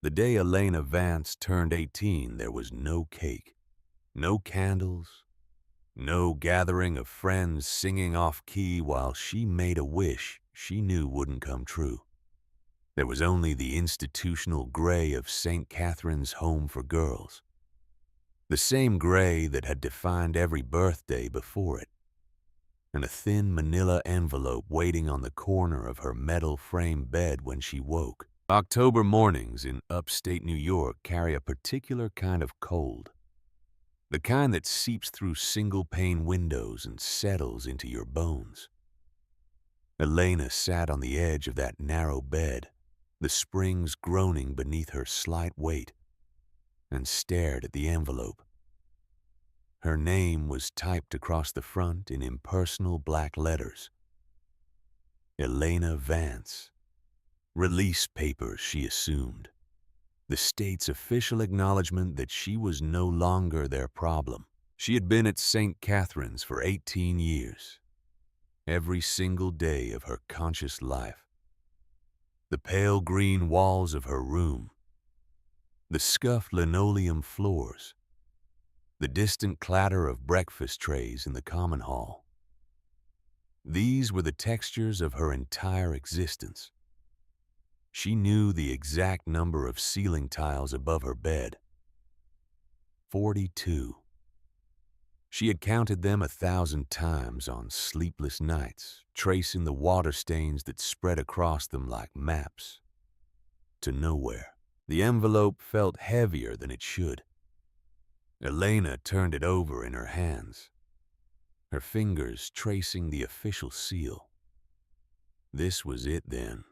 The day Elena Vance turned 18, there was no cake, no candles, no gathering of friends singing off-key while she made a wish she knew wouldn't come true. There was only the institutional gray of St. Catherine's Home for Girls, the same gray that had defined every birthday before it, and a thin manila envelope waiting on the corner of her metal-framed bed when she woke. October mornings in upstate New York carry a particular kind of cold, the kind that seeps through single-pane windows and settles into your bones. Elena sat on the edge of that narrow bed, the springs groaning beneath her slight weight, and stared at the envelope. Her name was typed across the front in impersonal black letters. Elena Vance. Release papers, she assumed. The state's official acknowledgement that she was no longer their problem. She had been at St. Catherine's for 18 years. Every single day of her conscious life. The pale green walls of her room. The scuffed linoleum floors. The distant clatter of breakfast trays in the common hall. These were the textures of her entire existence. She knew the exact number of ceiling tiles above her bed. 42. She had counted them 1,000 times on sleepless nights, tracing the water stains that spread across them like maps. To nowhere. The envelope felt heavier than it should. Elena turned it over in her hands, her fingers tracing the official seal. This was it then.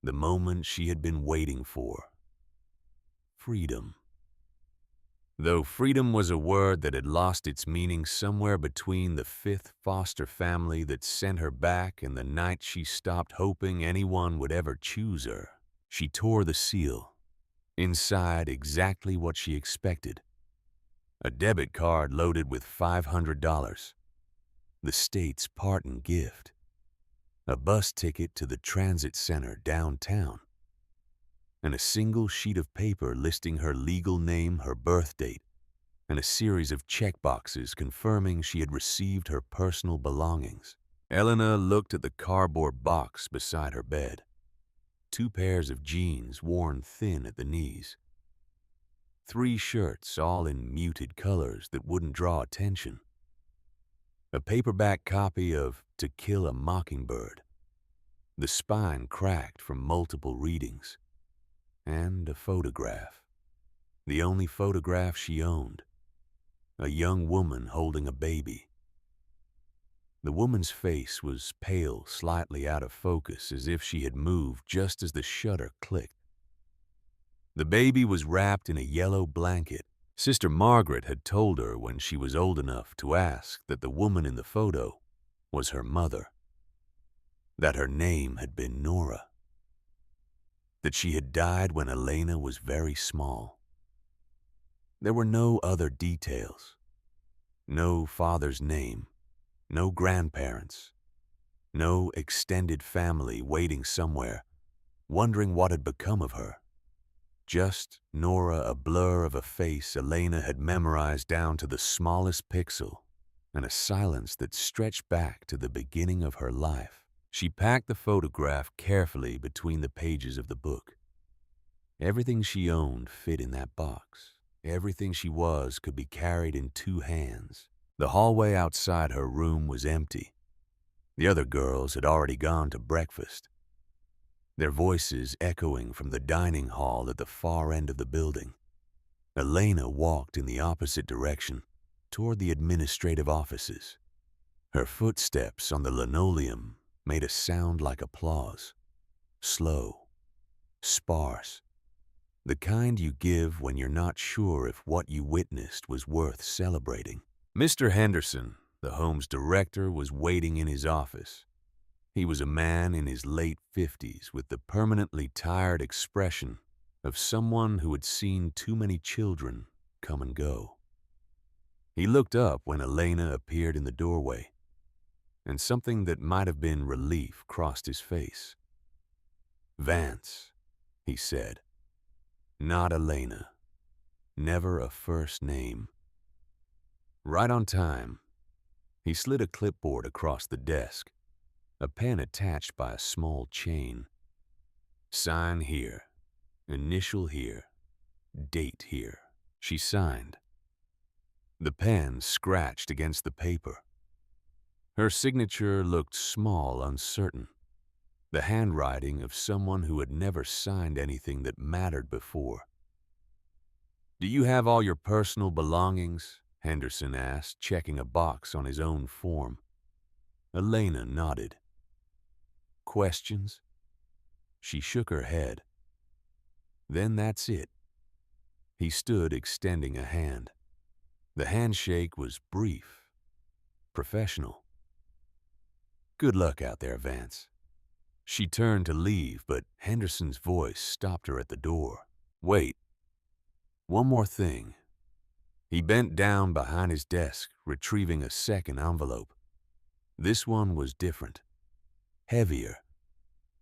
The moment she had been waiting for. Freedom. Though freedom was a word that had lost its meaning somewhere between the 5th foster family that sent her back and the night she stopped hoping anyone would ever choose her, she tore the seal. Inside, exactly what she expected. A debit card loaded with $500. The state's parting gift. A bus ticket to the transit center downtown, and a single sheet of paper listing her legal name, her birth date, and a series of checkboxes confirming she had received her personal belongings. Elena looked at the cardboard box beside her bed. 2 pairs of jeans worn thin at the knees. 3 shirts, all in muted colors that wouldn't draw attention. A paperback copy of To Kill a Mockingbird, the spine cracked from multiple readings, and a photograph, the only photograph she owned, a young woman holding a baby. The woman's face was pale, slightly out of focus, as if she had moved just as the shutter clicked. The baby was wrapped in a yellow blanket. Sister Margaret had told her when she was old enough to ask that the woman in the photo was her mother, that her name had been Nora, that she had died when Elena was very small. There were no other details, no father's name, no grandparents, no extended family waiting somewhere, wondering what had become of her. Just Nora, a blur of a face Elena had memorized down to the smallest pixel, and a silence that stretched back to the beginning of her life. She packed the photograph carefully between the pages of the book. Everything she owned fit in that box. Everything she was could be carried in 2 hands. The hallway outside her room was empty. The other girls had already gone to breakfast, their voices echoing from the dining hall at the far end of the building. Elena walked in the opposite direction, toward the administrative offices. Her footsteps on the linoleum made a sound like applause, slow, sparse, the kind you give when you're not sure if what you witnessed was worth celebrating. Mr. Henderson, the home's director, was waiting in his office. He was a man in his late 50s with the permanently tired expression of someone who had seen too many children come and go. He looked up when Elena appeared in the doorway, and something that might have been relief crossed his face. "Vance," he said. Not Elena. Never a first name. Right on time, he slid a clipboard across the desk, a pen attached by a small chain. Sign here, initial here, date here. She signed. The pen scratched against the paper. Her signature looked small, uncertain, the handwriting of someone who had never signed anything that mattered before. "Do you have all your personal belongings?" Henderson asked, checking a box on his own form. Elena nodded. "Questions?" She shook her head. "Then that's it." He stood, extending a hand. The handshake was brief, professional. "Good luck out there, Vance." She turned to leave, but Henderson's voice stopped her at the door. "Wait. One more thing." He bent down behind his desk, retrieving a second envelope. This one was different. Heavier.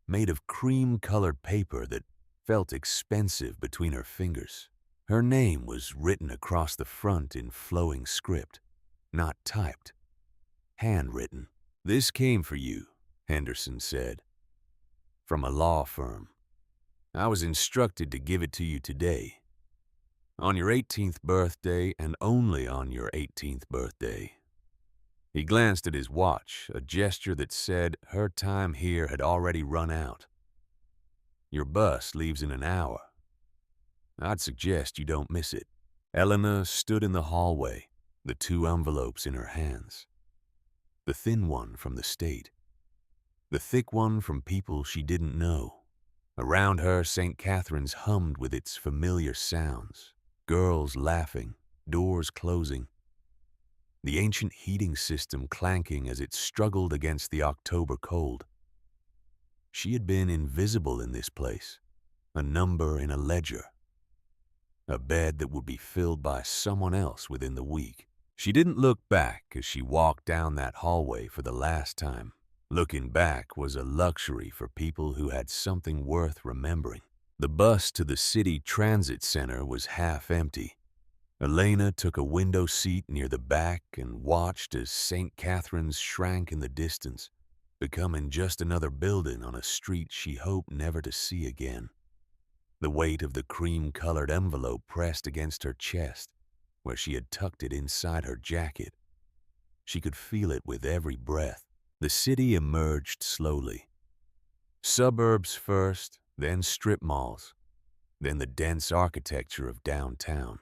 Made of cream-colored paper that felt expensive between her fingers. Her name was written across the front in flowing script, not typed. Handwritten. "This came for you," Henderson said. "From a law firm. I was instructed to give it to you today. On your 18th birthday, and only on your 18th birthday." He glanced at his watch, a gesture that said her time here had already run out. "Your bus leaves in an hour. I'd suggest you don't miss it." Elena stood in the hallway, the two envelopes in her hands. The thin one from the state. The thick one from people she didn't know. Around her, St. Catherine's hummed with its familiar sounds. Girls laughing, doors closing. The ancient heating system clanking as it struggled against the October cold. She had been invisible in this place, a number in a ledger. A bed that would be filled by someone else within the week. She didn't look back as she walked down that hallway for the last time. Looking back was a luxury for people who had something worth remembering. The bus to the city transit center was half empty. Elena took a window seat near the back and watched as St. Catherine's shrank in the distance, becoming just another building on a street she hoped never to see again. The weight of the cream-colored envelope pressed against her chest, where she had tucked it inside her jacket. She could feel it with every breath. The city emerged slowly. Suburbs first, then strip malls, then the dense architecture of downtown.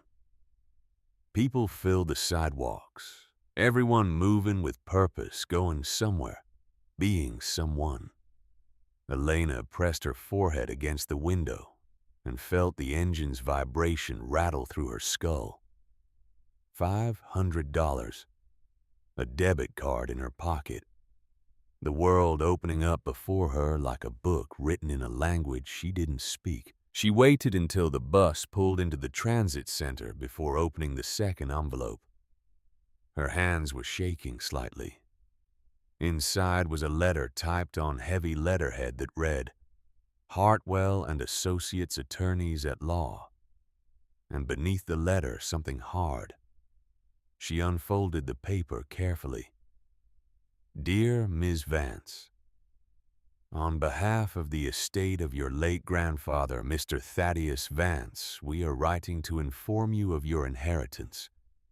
People filled the sidewalks, everyone moving with purpose, going somewhere, being someone. Elena pressed her forehead against the window and felt the engine's vibration rattle through her skull. $500. A debit card in her pocket. The world opening up before her like a book written in a language she didn't speak. She waited until the bus pulled into the transit center before opening the second envelope. Her hands were shaking slightly. Inside was a letter typed on heavy letterhead that read, "Hartwell and Associates Attorneys at Law." And beneath the letter, something hard. She unfolded the paper carefully. "Dear Ms. Vance, on behalf of the estate of your late grandfather, Mr. Thaddeus Vance, we are writing to inform you of your inheritance,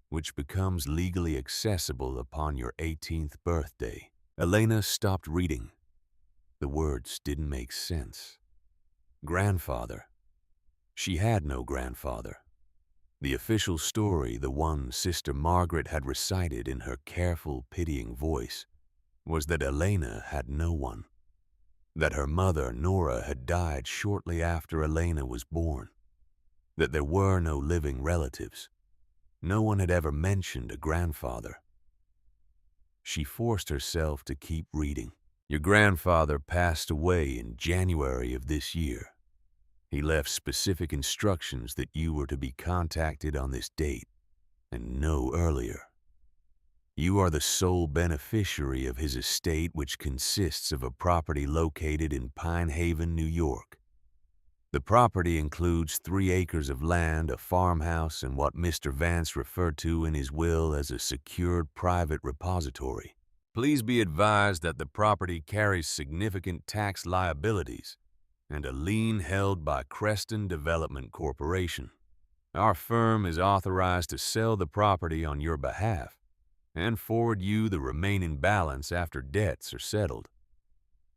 which becomes legally accessible upon your 18th birthday." Elena stopped reading. The words didn't make sense. Grandfather. She had no grandfather. The official story, the one Sister Margaret had recited in her careful, pitying voice, was that Elena had no one. That her mother, Nora, had died shortly after Elena was born. That there were no living relatives. No one had ever mentioned a grandfather. She forced herself to keep reading. "Your grandfather passed away in January of this year. He left specific instructions that you were to be contacted on this date, and no earlier. You are the sole beneficiary of his estate, which consists of a property located in Pine Haven, New York. The property includes 3 acres of land, a farmhouse, and what Mr. Vance referred to in his will as a secured private repository. Please be advised that the property carries significant tax liabilities and a lien held by Creston Development Corporation. Our firm is authorized to sell the property on your behalf and forward you the remaining balance after debts are settled.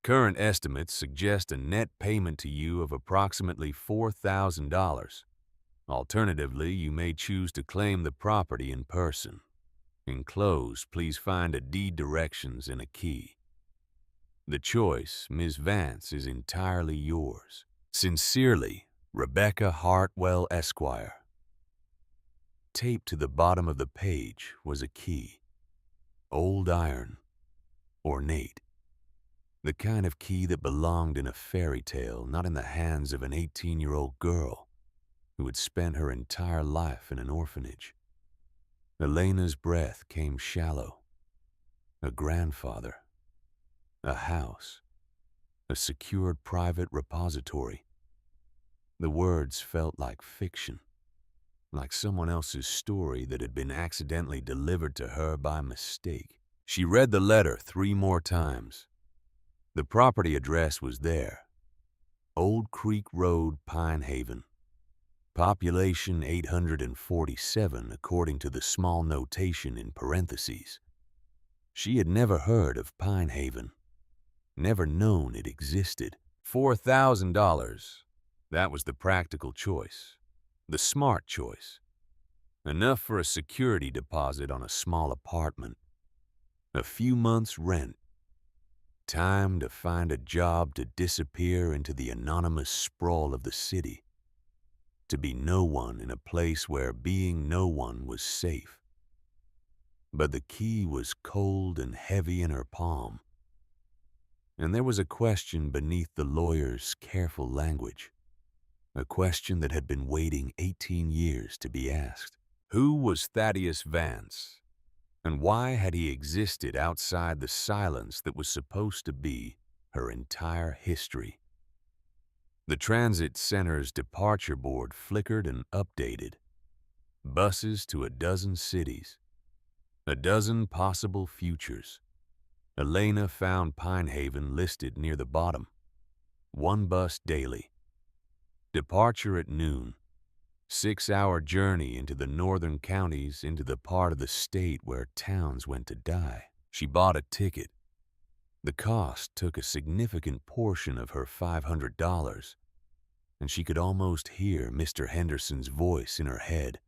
Current estimates suggest a net payment to you of approximately $4,000. Alternatively, you may choose to claim the property in person. Enclosed, please find a deed directions and a key. The choice, Ms. Vance, is entirely yours. Sincerely, Rebecca Heartfelt, Esquire. Taped to the bottom of the page was a key. Old iron, ornate. The kind of key that belonged in a fairy tale, not in the hands of an 18-year-old girl who had spent her entire life in an orphanage. Elena's breath came shallow. A grandfather, a house, a secured private repository. The words felt like fiction, like someone else's story that had been accidentally delivered to her by mistake. She read the letter 3 more times. The property address was there. Old Creek Road, Pine Haven. Population 847, according to the small notation in parentheses. She had never heard of Pine Haven, never known it existed. $4,000. That was the practical choice, the smart choice. Enough for a security deposit on a small apartment. A few months' rent. Time to find a job to disappear into the anonymous sprawl of the city. To be no one in a place where being no one was safe. But the key was cold and heavy in her palm. And there was a question beneath the lawyer's careful language. A question that had been waiting 18 years to be asked. Who was Thaddeus Vance? And why had he existed outside the silence that was supposed to be her entire history? The transit center's departure board flickered and updated. Buses to a dozen cities. A dozen possible futures. Elena found Pine Haven listed near the bottom. 1 bus daily. Departure at noon. 6-hour journey into the northern counties, into the part of the state where towns went to die. She bought a ticket. The cost took a significant portion of her $500, and she could almost hear Mr. Henderson's voice in her head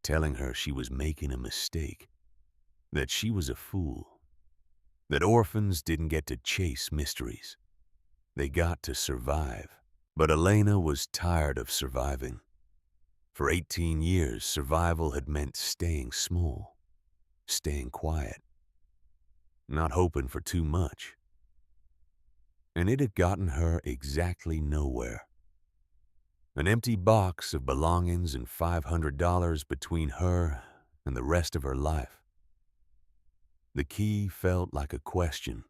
telling her she was making a mistake, that she was a fool, that orphans didn't get to chase mysteries. They got to survive. But Elena was tired of surviving. For 18 years, survival had meant staying small, staying quiet, not hoping for too much. And it had gotten her exactly nowhere. An empty box of belongings and $500 between her and the rest of her life. The key felt like a question.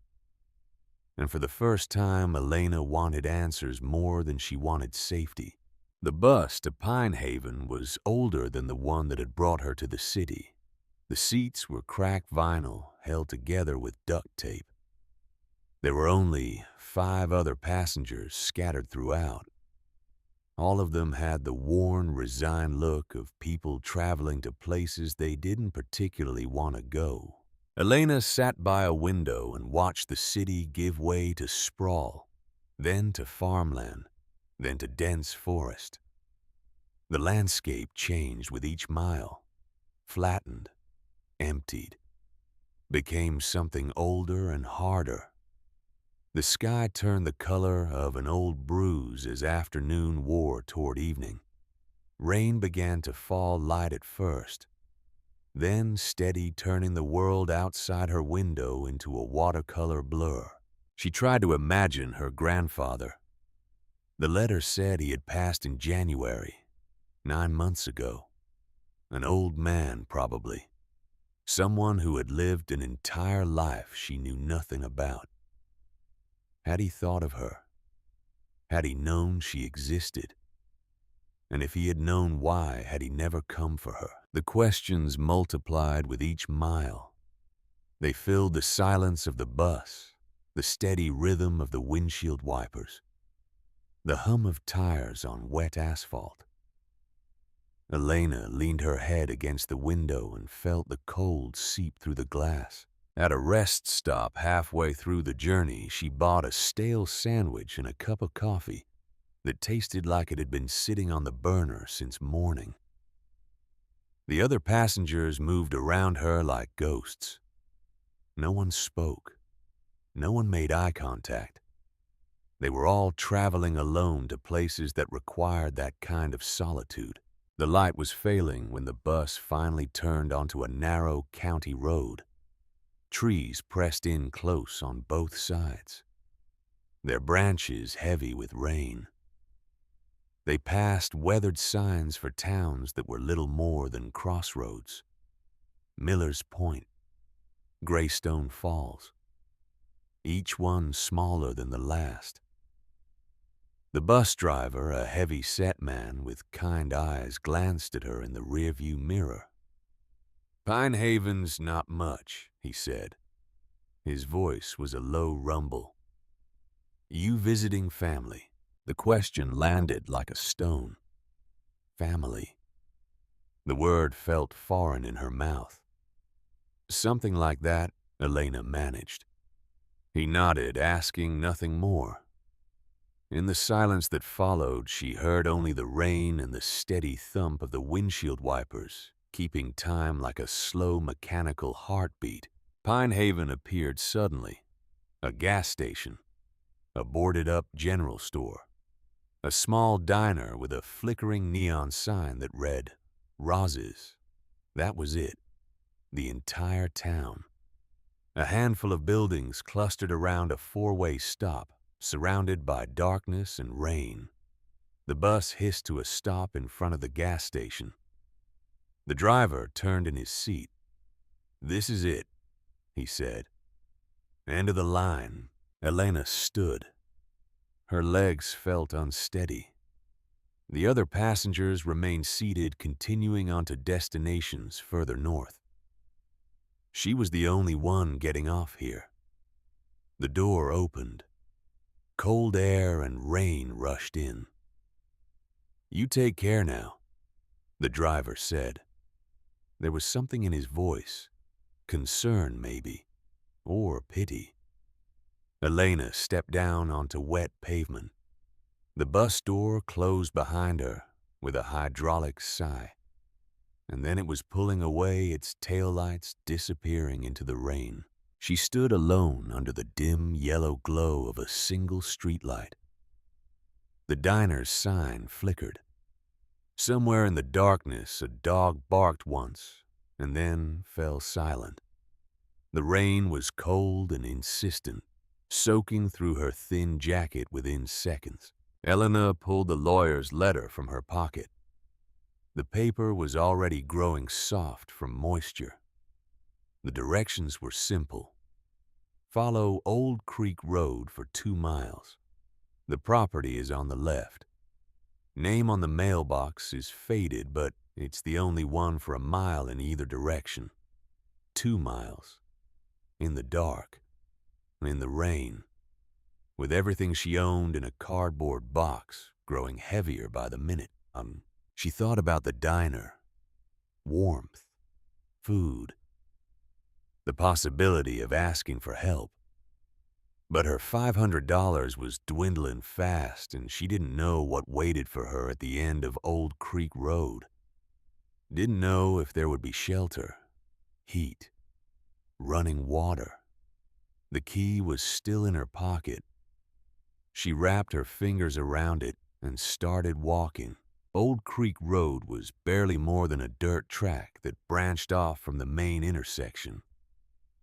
And for the first time, Elena wanted answers more than she wanted safety. The bus to Pine Haven was older than the one that had brought her to the city. The seats were cracked vinyl held together with duct tape. There were only 5 other passengers scattered throughout. All of them had the worn, resigned look of people traveling to places they didn't particularly want to go. Elena sat by a window and watched the city give way to sprawl, then to farmland, then to dense forest. The landscape changed with each mile, flattened, emptied, became something older and harder. The sky turned the color of an old bruise as afternoon wore toward evening. Rain began to fall light at first, then steady, turning the world outside her window into a watercolor blur. She tried to imagine her grandfather. The letter said he had passed in January, 9 months ago. An old man, probably. Someone who had lived an entire life she knew nothing about. Had he thought of her? Had he known she existed? And if he had known why, had he never come for her? The questions multiplied with each mile. They filled the silence of the bus, the steady rhythm of the windshield wipers, the hum of tires on wet asphalt. Elena leaned her head against the window and felt the cold seep through the glass. At a rest stop halfway through the journey, she bought a stale sandwich and a cup of coffee that tasted like it had been sitting on the burner since morning. The other passengers moved around her like ghosts. No one spoke. No one made eye contact. They were all traveling alone to places that required that kind of solitude. The light was failing when the bus finally turned onto a narrow county road. Trees pressed in close on both sides, their branches heavy with rain. They passed weathered signs for towns that were little more than crossroads. Miller's Point, Greystone Falls, each one smaller than the last. The bus driver, a heavy-set man with kind eyes, glanced at her in the rearview mirror. "Pine Haven's not much," he said. His voice was a low rumble. "You visiting family?" The question landed like a stone. Family. The word felt foreign in her mouth. "Something like that," Elena managed. He nodded, asking nothing more. In the silence that followed, she heard only the rain and the steady thump of the windshield wipers, keeping time like a slow mechanical heartbeat. Pine Haven appeared suddenly. A gas station, a boarded-up general store, a small diner with a flickering neon sign that read, "Roz's." That was it. The entire town. A handful of buildings clustered around a four-way stop, surrounded by darkness and rain. The bus hissed to a stop in front of the gas station. The driver turned in his seat. "This is it," he said. "End of the line." Elena stood. Her legs felt unsteady. The other passengers remained seated, continuing on to destinations further north. She was the only one getting off here. The door opened. Cold air and rain rushed in. "You take care now," the driver said. There was something in his voice, concern maybe, or pity. Elena stepped down onto wet pavement. The bus door closed behind her with a hydraulic sigh, and then it was pulling away, its taillights disappearing into the rain. She stood alone under the dim yellow glow of a single streetlight. The diner's sign flickered. Somewhere in the darkness, a dog barked once and then fell silent. The rain was cold and insistent, soaking through her thin jacket within seconds. Elena pulled the lawyer's letter from her pocket. The paper was already growing soft from moisture. The directions were simple. Follow Old Creek Road for 2 miles. The property is on the left. Name on the mailbox is faded, but it's the only one for a mile in either direction. 2 miles. In the dark. In the rain. With everything she owned in a cardboard box, growing heavier by the minute. She thought about the diner. Warmth. Food. The possibility of asking for help. But her $500 was dwindling fast, and she didn't know what waited for her at the end of Old Creek Road. Didn't know if there would be shelter, heat, running water. The key was still in her pocket. She wrapped her fingers around it and started walking. Old Creek Road was barely more than a dirt track that branched off from the main intersection.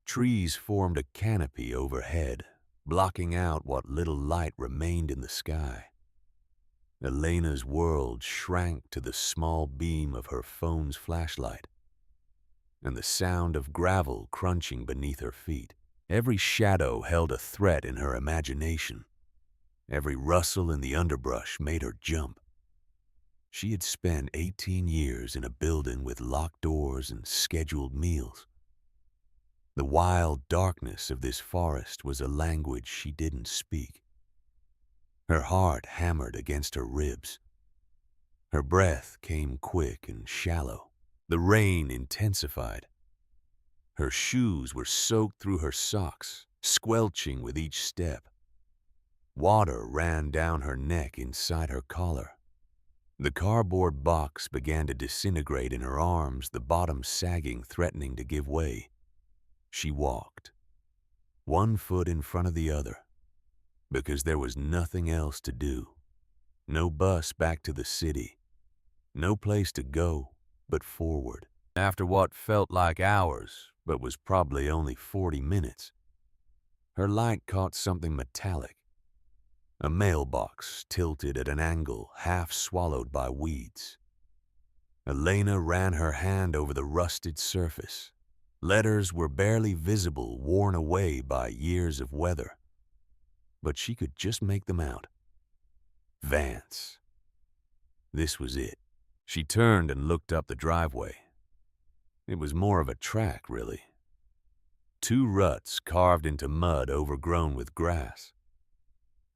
Trees formed a canopy overhead, blocking out what little light remained in the sky. Elena's world shrank to the small beam of her phone's flashlight and the sound of gravel crunching beneath her feet. Every shadow held a threat in her imagination. Every rustle in the underbrush made her jump. She had spent 18 years in a building with locked doors and scheduled meals. The wild darkness of this forest was a language she didn't speak. Her heart hammered against her ribs. Her breath came quick and shallow. The rain intensified. Her shoes were soaked through her socks, squelching with each step. Water ran down her neck inside her collar. The cardboard box began to disintegrate in her arms, the bottom sagging, threatening to give way. She walked, one foot in front of the other, because there was nothing else to do. No bus back to the city. No place to go but forward. After what felt like hours, but was probably only 40 minutes, her light caught something metallic. A mailbox tilted at an angle, half swallowed by weeds. Elena ran her hand over the rusted surface. Letters were barely visible, worn away by years of weather. But she could just make them out. Vance. This was it. She turned and looked up the driveway. It was more of a track, really. 2 ruts carved into mud overgrown with grass.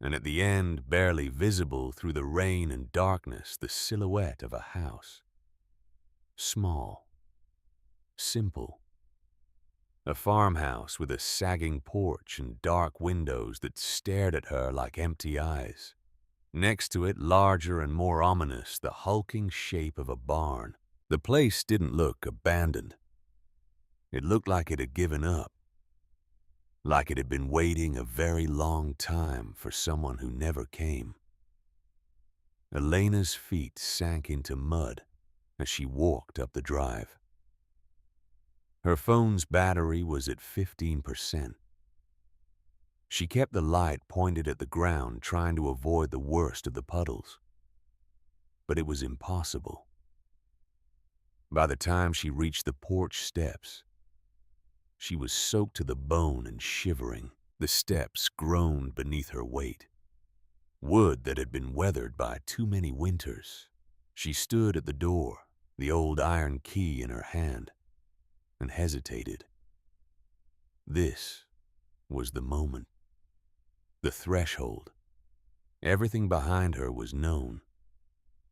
And at the end, barely visible through the rain and darkness, the silhouette of a house. Small. Simple. A farmhouse with a sagging porch and dark windows that stared at her like empty eyes. Next to it, larger and more ominous, the hulking shape of a barn. The place didn't look abandoned. It looked like it had given up. Like it had been waiting a very long time for someone who never came. Elena's feet sank into mud as she walked up the drive. Her phone's battery was at 15%. She kept the light pointed at the ground, trying to avoid the worst of the puddles. But it was impossible. By the time she reached the porch steps, she was soaked to the bone and shivering. The steps groaned beneath her weight. Wood that had been weathered by too many winters. She stood at the door, the old iron key in her hand, and hesitated. This was the moment. The threshold. Everything behind her was known.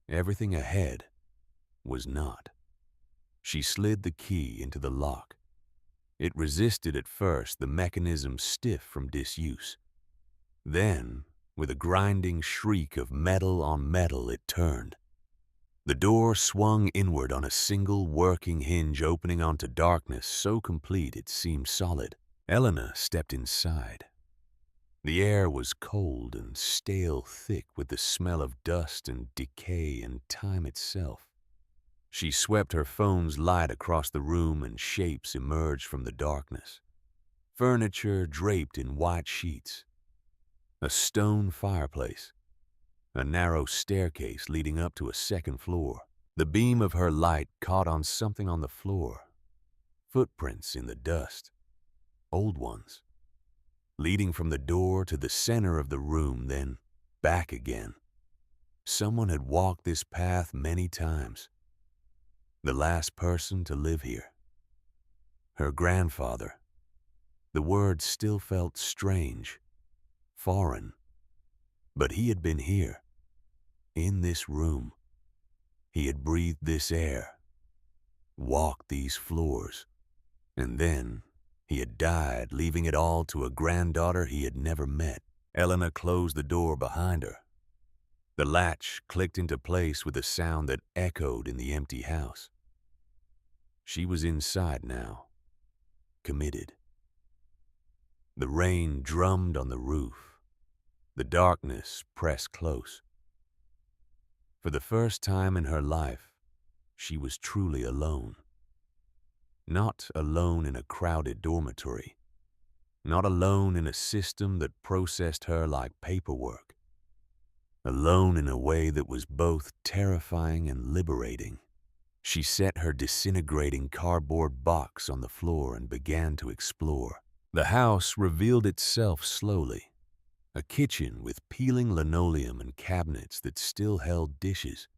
Everything ahead was not. She slid the key into the lock. It resisted at first, the mechanism stiff from disuse. Then, with a grinding shriek of metal on metal, it turned. The door swung inward on a single working hinge, opening onto darkness so complete it seemed solid. Elena stepped inside. The air was cold and stale thick with the smell of dust and decay and time itself. She swept her phone's light across the room and shapes emerged from the darkness. Furniture draped in white sheets. A stone fireplace. A narrow staircase leading up to a second floor. The beam of her light caught on something on the floor. Footprints in the dust. Old ones. Leading from the door to the center of the room, then back again. Someone had walked this path many times. The last person to live here. Her grandfather. The word still felt strange, foreign. But he had been here, in this room. He had breathed this air, walked these floors, and then he had died, leaving it all to a granddaughter he had never met. Elena closed the door behind her. The latch clicked into place with a sound that echoed in the empty house. She was inside now, committed. The rain drummed on the roof. The darkness pressed close. For the first time in her life, she was truly alone. Not alone in a crowded dormitory. Not alone in a system that processed her like paperwork. Alone in a way that was both terrifying and liberating. She set her disintegrating cardboard box on the floor and began to explore. The house revealed itself slowly. A kitchen with peeling linoleum and cabinets that still held dishes.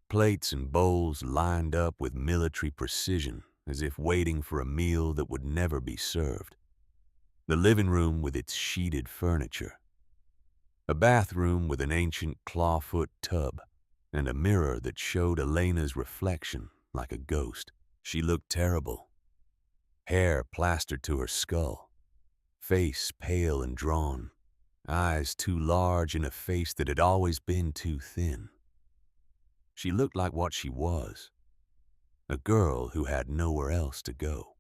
Plates and bowls lined up with military precision, as if waiting for a meal that would never be served. The living room with its sheeted furniture. A bathroom with an ancient clawfoot tub, and a mirror that showed Elena's reflection like a ghost. She looked terrible. Hair plastered to her skull, face pale and drawn, eyes too large in a face that had always been too thin. She looked like what she was, a girl who had nowhere else to go.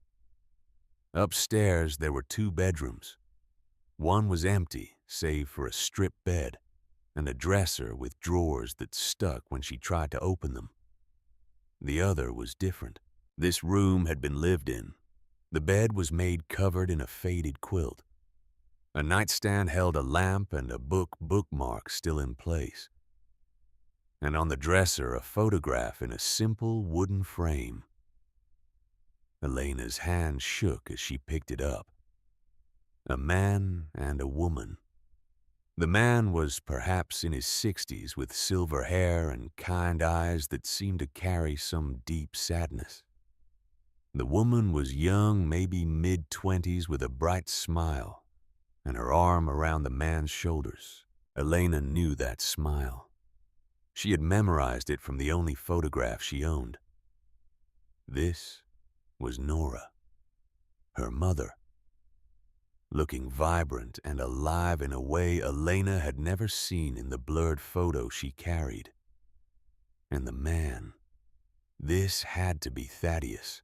Upstairs there were 2 bedrooms. One was empty, save for a strip bed and a dresser with drawers that stuck when she tried to open them. The other was different. This room had been lived in. The bed was made covered in a faded quilt. A nightstand held a lamp and a bookmark still in place. And on the dresser a photograph in a simple wooden frame. Elena's hand shook as she picked it up. A man and a woman. The man was perhaps in his 60s with silver hair and kind eyes that seemed to carry some deep sadness. The woman was young, maybe mid-20s, with a bright smile and her arm around the man's shoulders. Elena knew that smile. She had memorized it from the only photograph she owned. This was Nora, her mother, looking vibrant and alive in a way Elena had never seen in the blurred photo she carried. And the man, this had to be Thaddeus,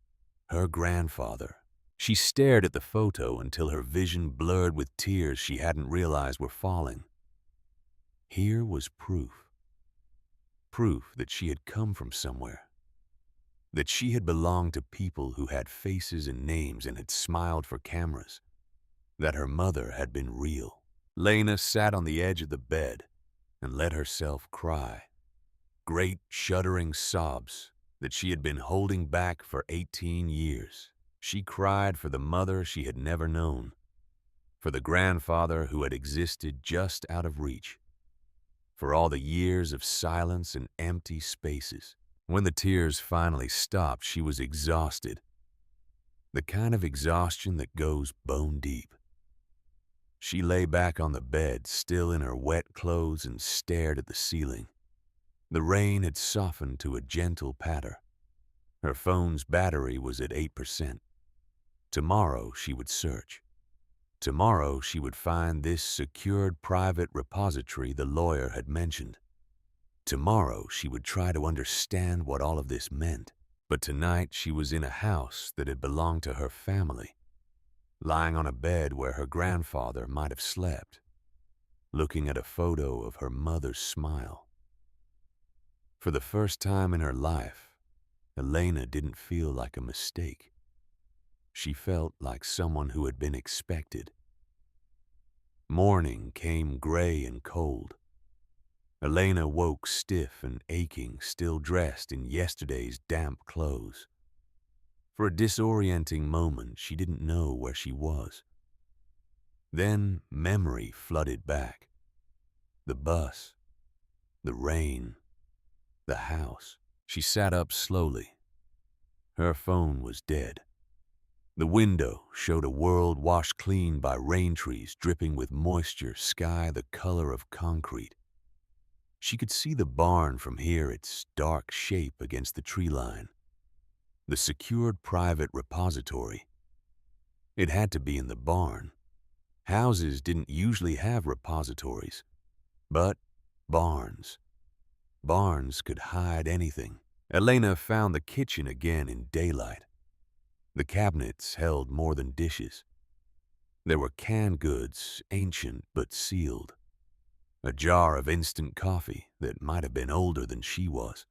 her grandfather. She stared at the photo until her vision blurred with tears she hadn't realized were falling. Here was proof. Proof that she had come from somewhere. That she had belonged to people who had faces and names and had smiled for cameras. That her mother had been real. Lena sat on the edge of the bed and let herself cry. Great shuddering sobs that she had been holding back for 18 years. She cried for the mother she had never known, for the grandfather who had existed just out of reach, for all the years of silence and empty spaces. When the tears finally stopped, she was exhausted, the kind of exhaustion that goes bone deep. She lay back on the bed, still in her wet clothes, and stared at the ceiling. The rain had softened to a gentle patter. Her phone's battery was at 8%. Tomorrow she would search. Tomorrow she would find this secured private repository the lawyer had mentioned. Tomorrow she would try to understand what all of this meant. But tonight she was in a house that had belonged to her family, lying on a bed where her grandfather might have slept, looking at a photo of her mother's smile. For the first time in her life, Elena didn't feel like a mistake. She felt like someone who had been expected. Morning came gray and cold. Elena woke stiff and aching, still dressed in yesterday's damp clothes. For a disorienting moment, she didn't know where she was. Then memory flooded back. The bus, the rain, the house. She sat up slowly. Her phone was dead. The window showed a world washed clean by rain trees dripping with moisture, sky the color of concrete. She could see the barn from here, its dark shape against the tree line. The secured private repository. It had to be in the barn. Houses didn't usually have repositories, but barns. Barns could hide anything. Elena found the kitchen again in daylight. The cabinets held more than dishes. There were canned goods, ancient but sealed. A jar of instant coffee that might have been older than she was.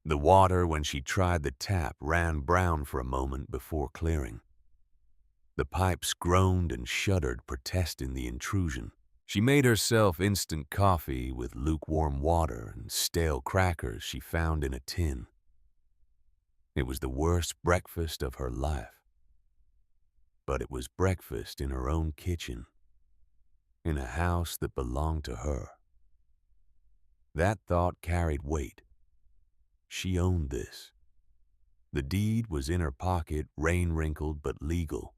The water, when she tried the tap, ran brown for a moment before clearing. The pipes groaned and shuddered, protesting the intrusion. She made herself instant coffee with lukewarm water and stale crackers she found in a tin. It was the worst breakfast of her life. But it was breakfast in her own kitchen, in a house that belonged to her. That thought carried weight. she owned this. The deed was in her pocket, rain-wrinkled but legal.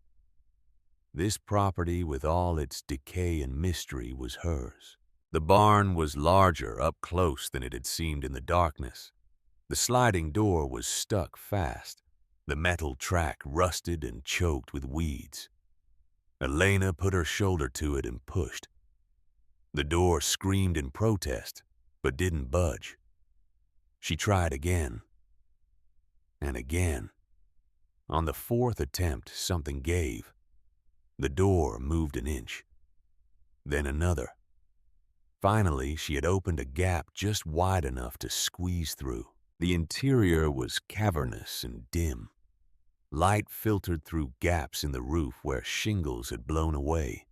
This property, with all its decay and mystery, was hers. The barn was larger up close than it had seemed in the darkness. The sliding door was stuck fast, the metal track rusted and choked with weeds. Elena put her shoulder to it and pushed. The door screamed in protest, but didn't budge. She tried again, and again. On the fourth attempt, something gave. The door moved an inch, then another. Finally, she had opened a gap just wide enough to squeeze through. The interior was cavernous and dim. Light filtered through gaps in the roof where shingles had blown away.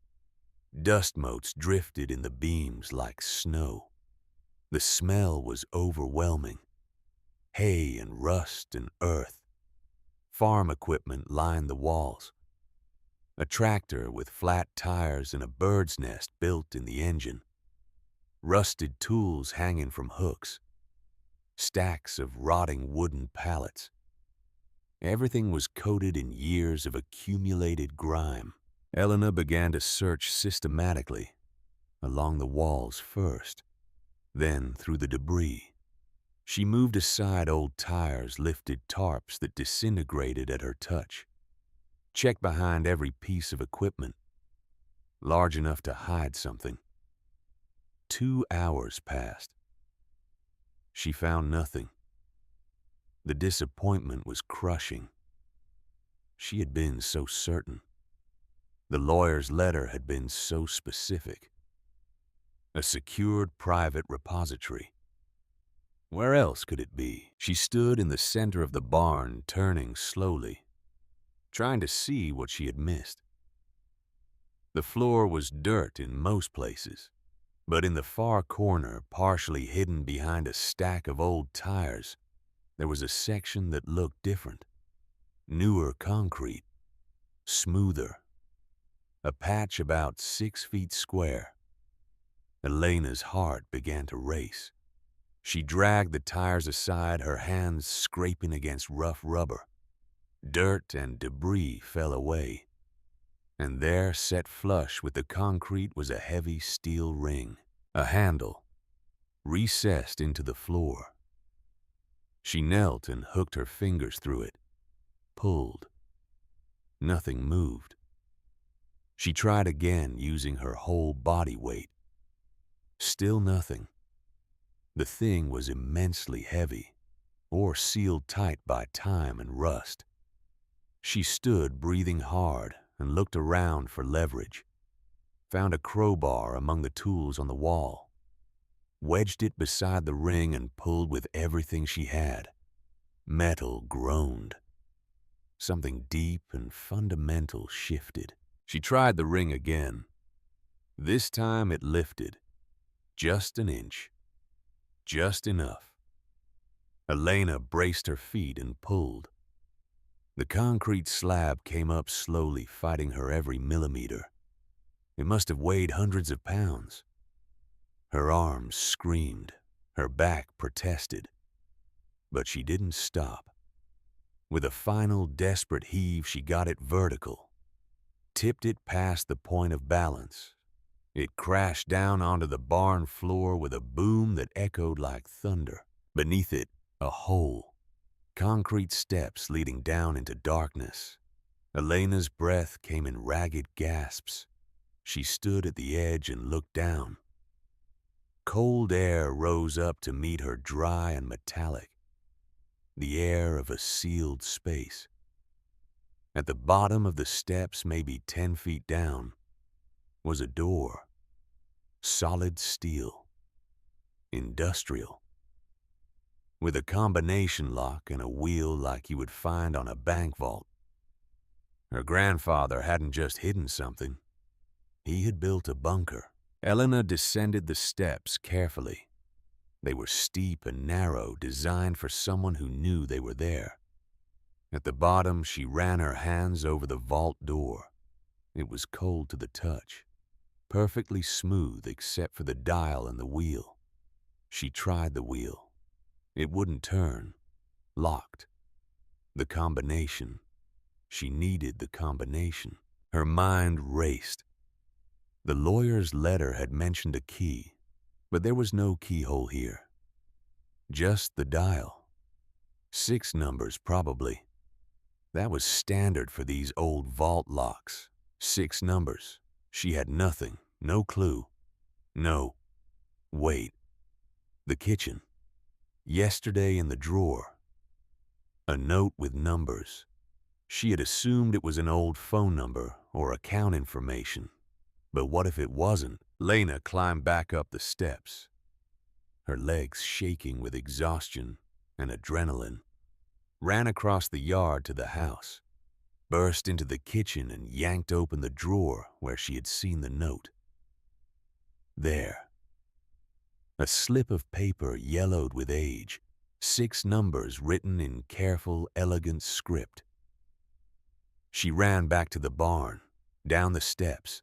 Dust motes drifted in the beams like snow. The smell was overwhelming. Hay and rust and earth. Farm equipment lined the walls. A tractor with flat tires and a bird's nest built in the engine. Rusted tools hanging from hooks. Stacks of rotting wooden pallets. Everything was coated in years of accumulated grime. Elena began to search systematically, along the walls first, then through the debris. She moved aside old tires, lifted tarps that disintegrated at her touch. Checked behind every piece of equipment, large enough to hide something. 2 hours passed. She found nothing. The disappointment was crushing. She had been so certain. The lawyer's letter had been so specific. A secured private repository. Where else could it be? She stood in the center of the barn, turning slowly, trying to see what she had missed. The floor was dirt in most places, but in the far corner, partially hidden behind a stack of old tires, there was a section that looked different. Newer concrete, smoother. A patch about 6 feet square. Elena's heart began to race. She dragged the tires aside, her hands scraping against rough rubber. Dirt and debris fell away. And there, set flush with the concrete, was a heavy steel ring. A handle, recessed into the floor. She knelt and hooked her fingers through it. Pulled. Nothing moved. She tried again, using her whole body weight. Still nothing. The thing was immensely heavy, or sealed tight by time and rust. She stood, breathing hard, and looked around for leverage. Found a crowbar among the tools on the wall. Wedged it beside the ring and pulled with everything she had. Metal groaned. Something deep and fundamental shifted. She tried the ring again. This time it lifted. Just an inch. Just enough. Elena braced her feet and pulled. The concrete slab came up slowly, fighting her every millimeter. It must have weighed hundreds of pounds. Her arms screamed. Her back protested. But she didn't stop. With a final desperate heave, she got it vertical. Tipped it past the point of balance. It crashed down onto the barn floor with a boom that echoed like thunder. Beneath it, a hole. Concrete steps leading down into darkness. Elena's breath came in ragged gasps. She stood at the edge and looked down. Cold air rose up to meet her, dry and metallic. The air of a sealed space. At the bottom of the steps, maybe 10 feet down, was a door. Solid steel. Industrial. With a combination lock and a wheel like you would find on a bank vault. Her grandfather hadn't just hidden something. He had built a bunker. Elena descended the steps carefully. They were steep and narrow, designed for someone who knew they were there. At the bottom, she ran her hands over the vault door. It was cold to the touch, perfectly smooth except for the dial and the wheel. She tried the wheel. It wouldn't turn. locked. The combination. She needed the combination. Her mind raced. The lawyer's letter had mentioned a key, but there was no keyhole here. Just the dial. 6 numbers, probably. That was standard for these old vault locks. 6 numbers. She had nothing, no clue. No. Wait. The kitchen. Yesterday in the drawer. A note with numbers. She had assumed it was an old phone number or account information. But what if it wasn't? Lena climbed back up the steps, her legs shaking with exhaustion and adrenaline, ran across the yard to the house, burst into the kitchen and yanked open the drawer where she had seen the note. There. A slip of paper yellowed with age, 6 numbers written in careful, elegant script. She ran back to the barn, down the steps.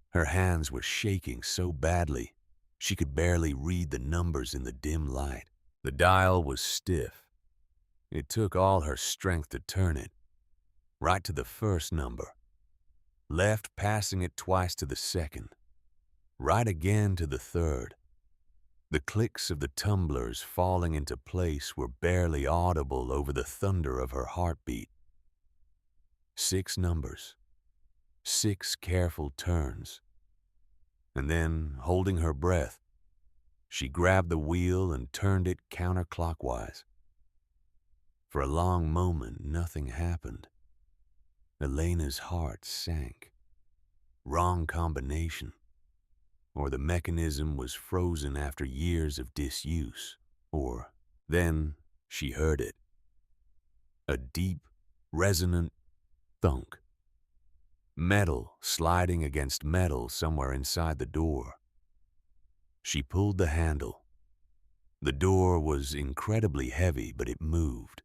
Her hands were shaking so badly, she could barely read the numbers in the dim light. The dial was stiff. It took all her strength to turn it, right to the first number. Left, passing it twice to the second. Right again to the third. The clicks of the tumblers falling into place were barely audible over the thunder of her heartbeat. 6 numbers. 6 careful turns. And then, holding her breath, she grabbed the wheel and turned it counterclockwise. For a long moment, nothing happened. Elena's heart sank. Wrong combination. Or the mechanism was frozen after years of disuse. Or then she heard it. A deep, resonant thunk. Metal sliding against metal somewhere inside the door. She pulled the handle. The door was incredibly heavy, but it moved,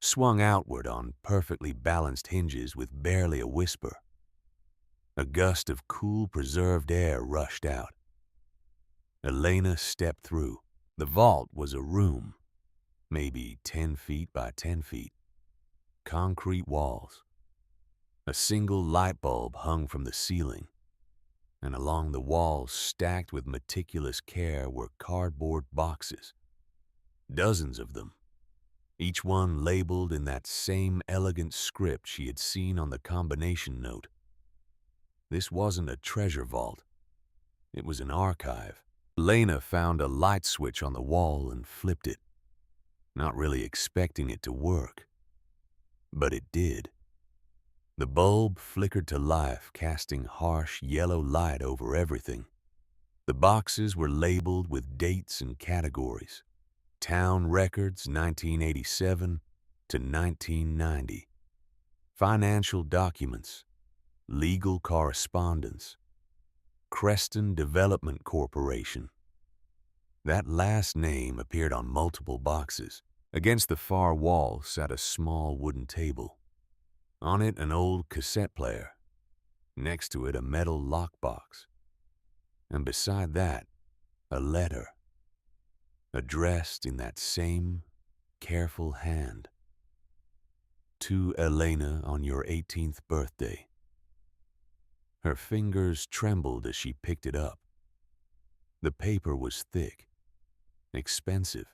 swung outward on perfectly balanced hinges with barely a whisper. A gust of cool, preserved air rushed out. Elena stepped through. The vault was a room, maybe 10 feet by 10 feet. Concrete walls. A single light bulb hung from the ceiling, and along the walls, stacked with meticulous care, were cardboard boxes. Dozens of them, each one labeled in that same elegant script she had seen on the combination note. This wasn't a treasure vault. It was an archive. Lena found a light switch on the wall and flipped it, not really expecting it to work. But it did. The bulb flickered to life, casting harsh yellow light over everything. The boxes were labeled with dates and categories. Town records 1987 to 1990. Financial documents. Legal correspondence. Creston Development Corporation. That last name appeared on multiple boxes. Against the far wall sat a small wooden table. On it, an old cassette player. Next to it, a metal lockbox. And beside that, a letter, addressed in that same careful hand. To Elena on your 18th birthday. Her fingers trembled as she picked it up. The paper was thick, expensive.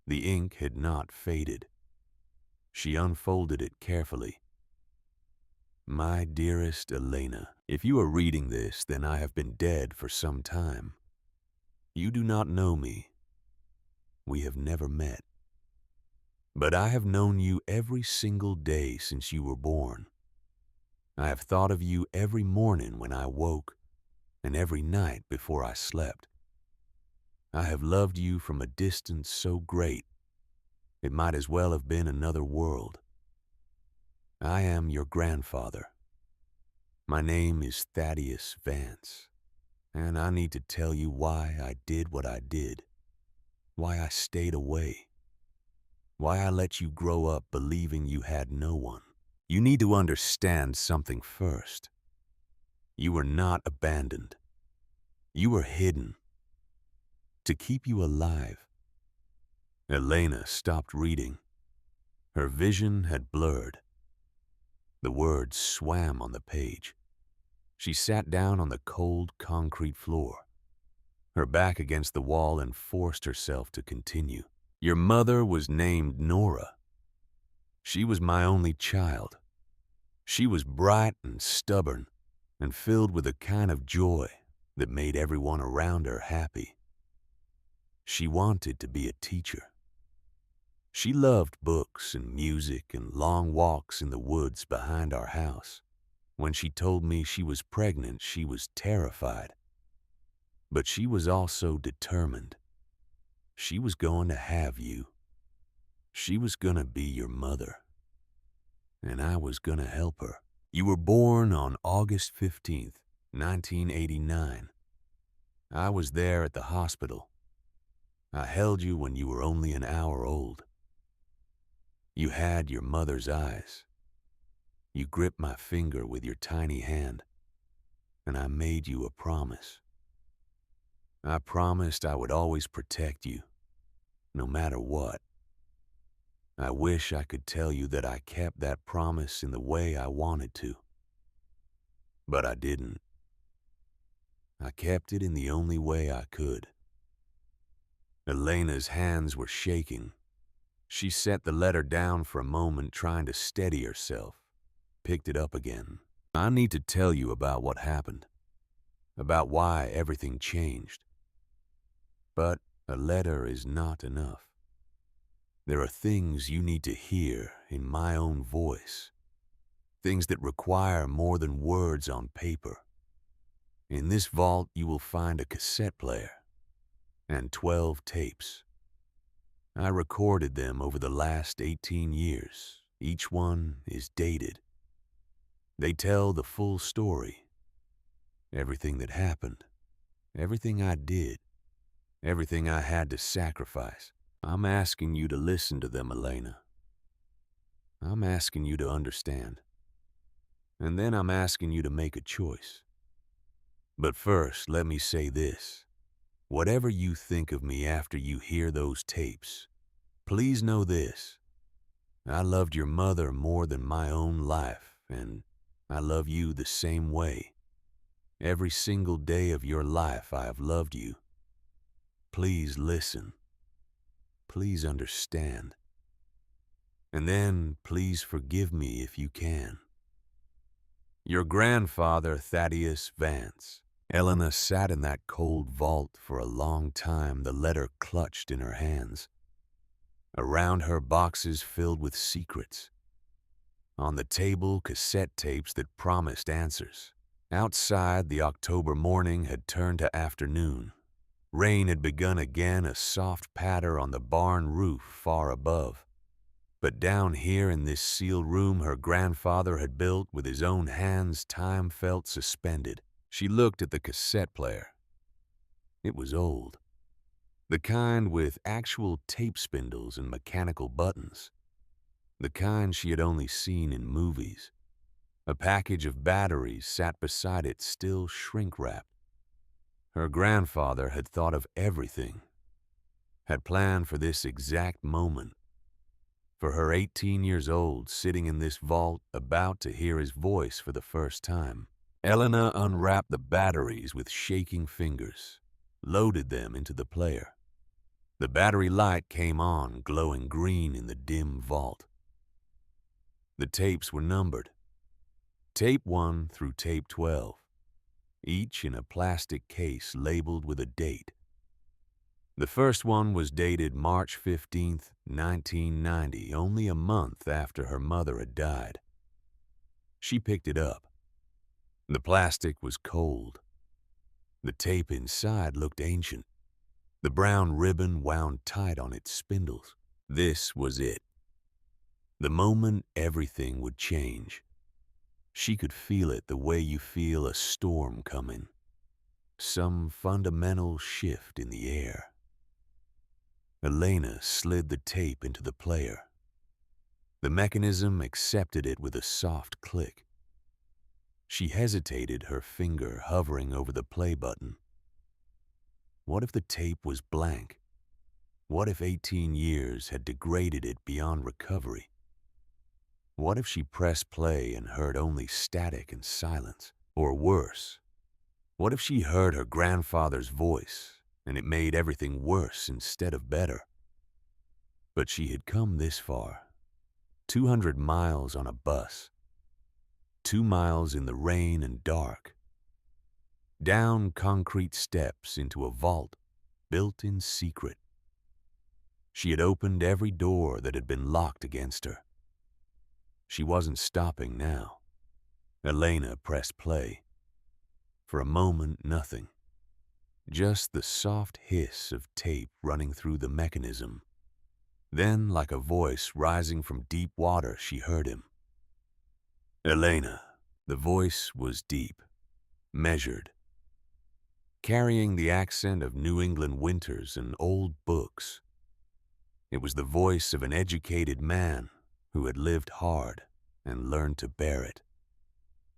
The ink had not faded. She unfolded it carefully. My dearest Elena, if you are reading this, then I have been dead for some time. You do not know me. We have never met. But I have known you every single day since you were born. I have thought of you every morning when I woke and every night before I slept. I have loved you from a distance so great, it might as well have been another world. I am your grandfather. My name is Thaddeus Vance, and I need to tell you why I did what I did, why I stayed away, why I let you grow up believing you had no one. You need to understand something first. You were not abandoned. You were hidden. To keep you alive. Elena stopped reading. Her vision had blurred. The words swam on the page. She sat down on the cold concrete floor, her back against the wall, and forced herself to continue. Your mother was named Nora. She was my only child. She was bright and stubborn and filled with a kind of joy that made everyone around her happy. She wanted to be a teacher. She loved books and music and long walks in the woods behind our house. When she told me she was pregnant, she was terrified. But she was also determined. She was going to have you. She was going to be your mother. And I was going to help her. You were born on August 15th, 1989. I was there at the hospital. I held you when you were only an hour old. You had your mother's eyes. You gripped my finger with your tiny hand, and I made you a promise. I promised I would always protect you, no matter what. I wish I could tell you that I kept that promise in the way I wanted to. But I didn't. I kept it in the only way I could. Elena's hands were shaking. She set the letter down for a moment, trying to steady herself, picked it up again. I need to tell you about what happened, about why everything changed. But a letter is not enough. There are things you need to hear in my own voice, things that require more than words on paper. In this vault, you will find a cassette player and 12 tapes. I recorded them over the last 18 years. Each one is dated. They tell the full story. Everything that happened, everything I did, everything I had to sacrifice. I'm asking you to listen to them, Elena. I'm asking you to understand. And then I'm asking you to make a choice. But first, let me say this. Whatever you think of me after you hear those tapes, please know this. I loved your mother more than my own life, and I love you the same way. Every single day of your life, I have loved you. Please listen. Please understand. And then, please forgive me if you can. Your grandfather, Thaddeus Vance. Elena sat in that cold vault for a long time, the letter clutched in her hands. Around her, boxes filled with secrets. On the table, cassette tapes that promised answers. Outside, the October morning had turned to afternoon. Rain had begun again, a soft patter on the barn roof far above. But down here in this sealed room her grandfather had built with his own hands, time felt suspended. She looked at the cassette player. It was old. The kind with actual tape spindles and mechanical buttons. The kind she had only seen in movies. A package of batteries sat beside it, still shrink-wrapped. Her grandfather had thought of everything, had planned for this exact moment. For her 18 years old, sitting in this vault, about to hear his voice for the first time. Elena unwrapped the batteries with shaking fingers, loaded them into the player. The battery light came on, glowing green in the dim vault. The tapes were numbered. Tape 1 through tape 12, each in a plastic case labeled with a date. The first one was dated March 15th, 1990, only a month after her mother had died. She picked it up. The plastic was cold. The tape inside looked ancient. The brown ribbon wound tight on its spindles. This was it. The moment everything would change. She could feel it the way you feel a storm coming. Some fundamental shift in the air. Elena slid the tape into the player. The mechanism accepted it with a soft click. She hesitated, her finger hovering over the play button. What if the tape was blank? What if 18 years had degraded it beyond recovery? What if she pressed play and heard only static and silence? Or worse, what if she heard her grandfather's voice and it made everything worse instead of better? But she had come this far, 200 miles on a bus, 2 miles in the rain and dark, down concrete steps into a vault built in secret. She had opened every door that had been locked against her. She wasn't stopping now. Elena pressed play. For a moment, nothing. Just the soft hiss of tape running through the mechanism. Then, like a voice rising from deep water, she heard him. Elena. The voice was deep, measured, carrying the accent of New England winters and old books. It was the voice of an educated man who had lived hard and learned to bear it.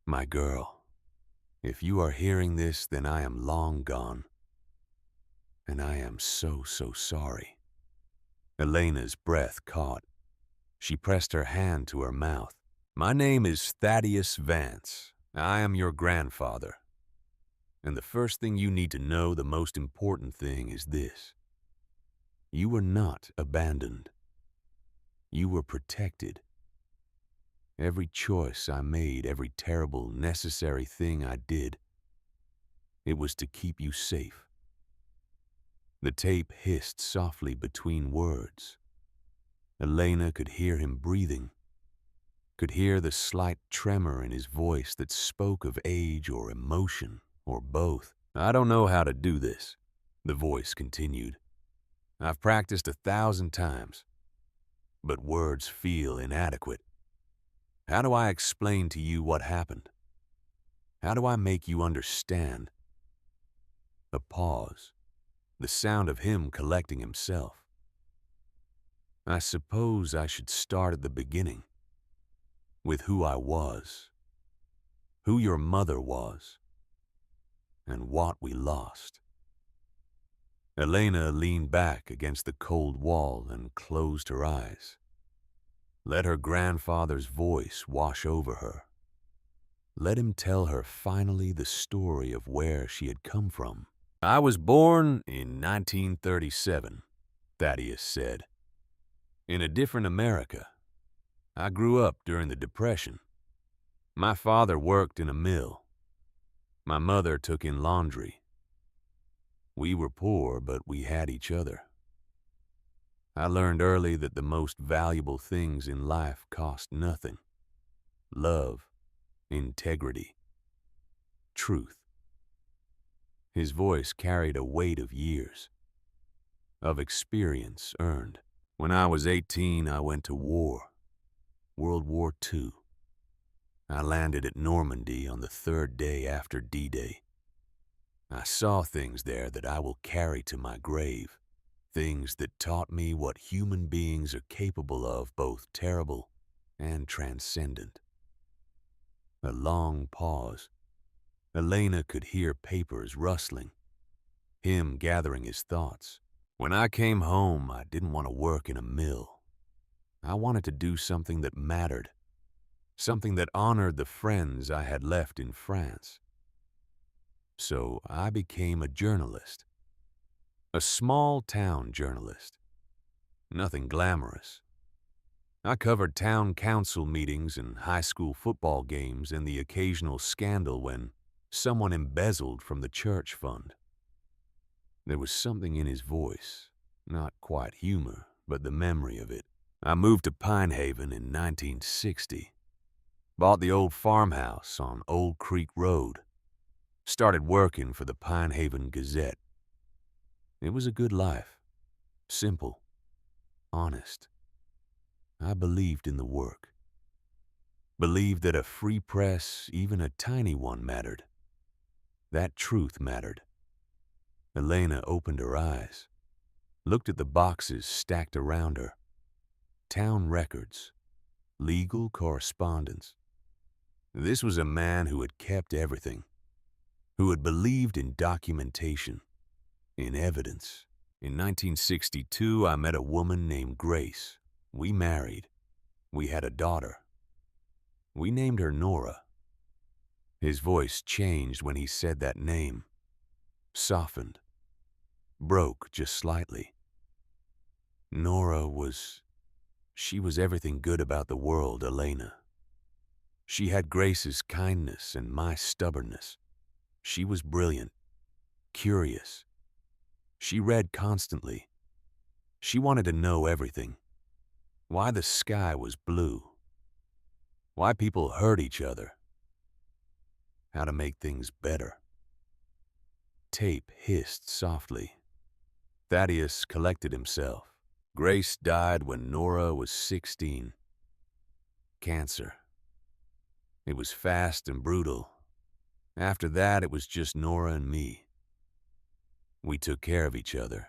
My girl, if you are hearing this, then I am long gone. And I am so sorry. Elena's breath caught. She pressed her hand to her mouth. My name is Thaddeus Vance. I am your grandfather. And the first thing you need to know, the most important thing, is this. You were not abandoned. You were protected. Every choice I made, every terrible, necessary thing I did, it was to keep you safe. The tape hissed softly between words. Elena could hear him breathing, could hear the slight tremor in his voice that spoke of age or emotion or both. I don't know how to do this, the voice continued. I've practiced 1,000 times, but words feel inadequate. How do I explain to you what happened? How do I make you understand? A pause, the sound of him collecting himself. I suppose I should start at the beginning, with who I was, who your mother was, and what we lost. Elena leaned back against the cold wall and closed her eyes. Let her grandfather's voice wash over her. Let him tell her finally the story of where she had come from. I was born in 1937, Thaddeus said. In a different America. I grew up during the Depression. My father worked in a mill. My mother took in laundry. We were poor, but we had each other. I learned early that the most valuable things in life cost nothing. Love, integrity, truth. His voice carried a weight of years, of experience earned. When I was 18, I went to war, World War II. I landed at Normandy on the 3rd day after D-Day. I saw things there that I will carry to my grave, things that taught me what human beings are capable of, both terrible and transcendent. A long pause. Elena could hear papers rustling, him gathering his thoughts. When I came home, I didn't want to work in a mill. I wanted to do something that mattered, something that honored the friends I had left in France. So I became a journalist, a small-town journalist. Nothing glamorous. I covered town council meetings and high school football games and the occasional scandal when someone embezzled from the church fund. There was something in his voice, not quite humor, but the memory of it. I moved to Pine Haven in 1960, bought the old farmhouse on Old Creek Road, started working for the Pine Haven Gazette. It was a good life, simple, honest. I believed in the work, believed that a free press, even a tiny one, mattered. That truth mattered. Elena opened her eyes, looked at the boxes stacked around her. Town records, legal correspondence. This was a man who had kept everything, who had believed in documentation, in evidence. In 1962, I met a woman named Grace. We married. We had a daughter. We named her Nora. His voice changed when he said that name, softened, broke just slightly. She was everything good about the world, Elena. She had Grace's kindness and my stubbornness. She was brilliant, curious. She read constantly. She wanted to know everything. Why the sky was blue. Why people hurt each other. How to make things better. Tape hissed softly. Thaddeus collected himself. Grace died when Nora was 16. Cancer. It was fast and brutal. After that, it was just Nora and me. We took care of each other.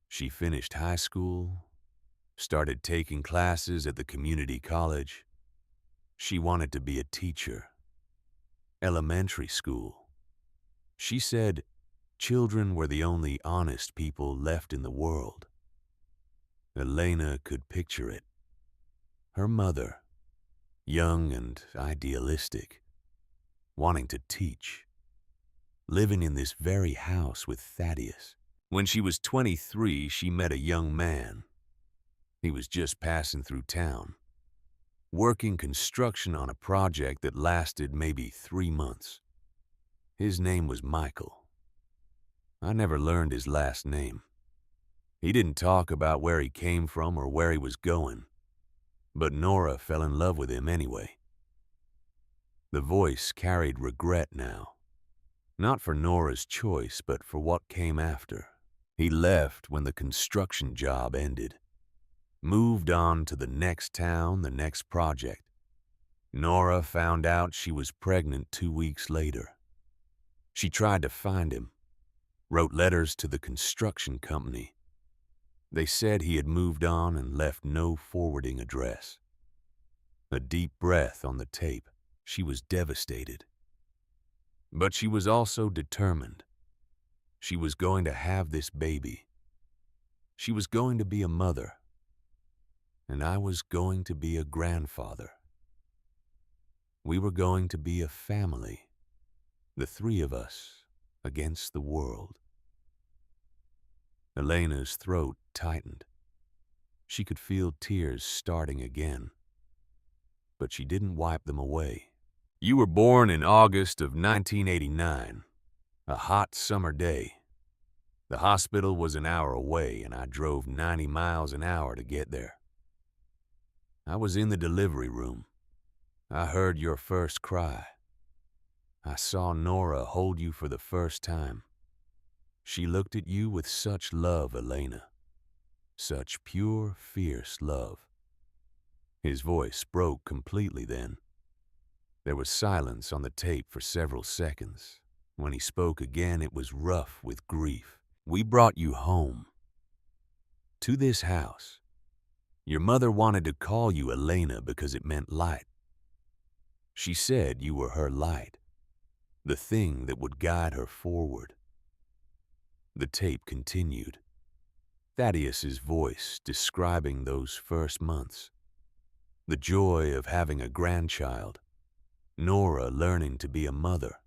She finished high school, started taking classes at the community college. She wanted to be a teacher. Elementary school. She said children were the only honest people left in the world. Elena could picture it. Her mother, young and idealistic, wanting to teach, living in this very house with Thaddeus. When she was 23, she met a young man. He was just passing through town, working construction on a project that lasted maybe 3 months. His name was Michael. I never learned his last name. He didn't talk about where he came from or where he was going, but Nora fell in love with him anyway. The voice carried regret now, not for Nora's choice, but for what came after. He left when the construction job ended, moved on to the next town, the next project. Nora found out she was pregnant 2 weeks later. She tried to find him, wrote letters to the construction company. They said he had moved on and left no forwarding address. A deep breath on the tape. She was devastated. But she was also determined. She was going to have this baby. She was going to be a mother. And I was going to be a grandfather. We were going to be a family, the three of us against the world. Elena's throat tightened. She could feel tears starting again, but she didn't wipe them away. You were born in August of 1989, a hot summer day. The hospital was an hour away, and I drove 90 miles an hour to get there. I was in the delivery room. I heard your first cry. I saw Nora hold you for the first time. She looked at you with such love, Elena. Such pure, fierce love. His voice broke completely then. There was silence on the tape for several seconds. When he spoke again, it was rough with grief. We brought you home. To this house. Your mother wanted to call you Elena because it meant light. She said you were her light, the thing that would guide her forward. The tape continued. Thaddeus's voice describing those first months. The joy of having a grandchild. Nora learning to be a mother.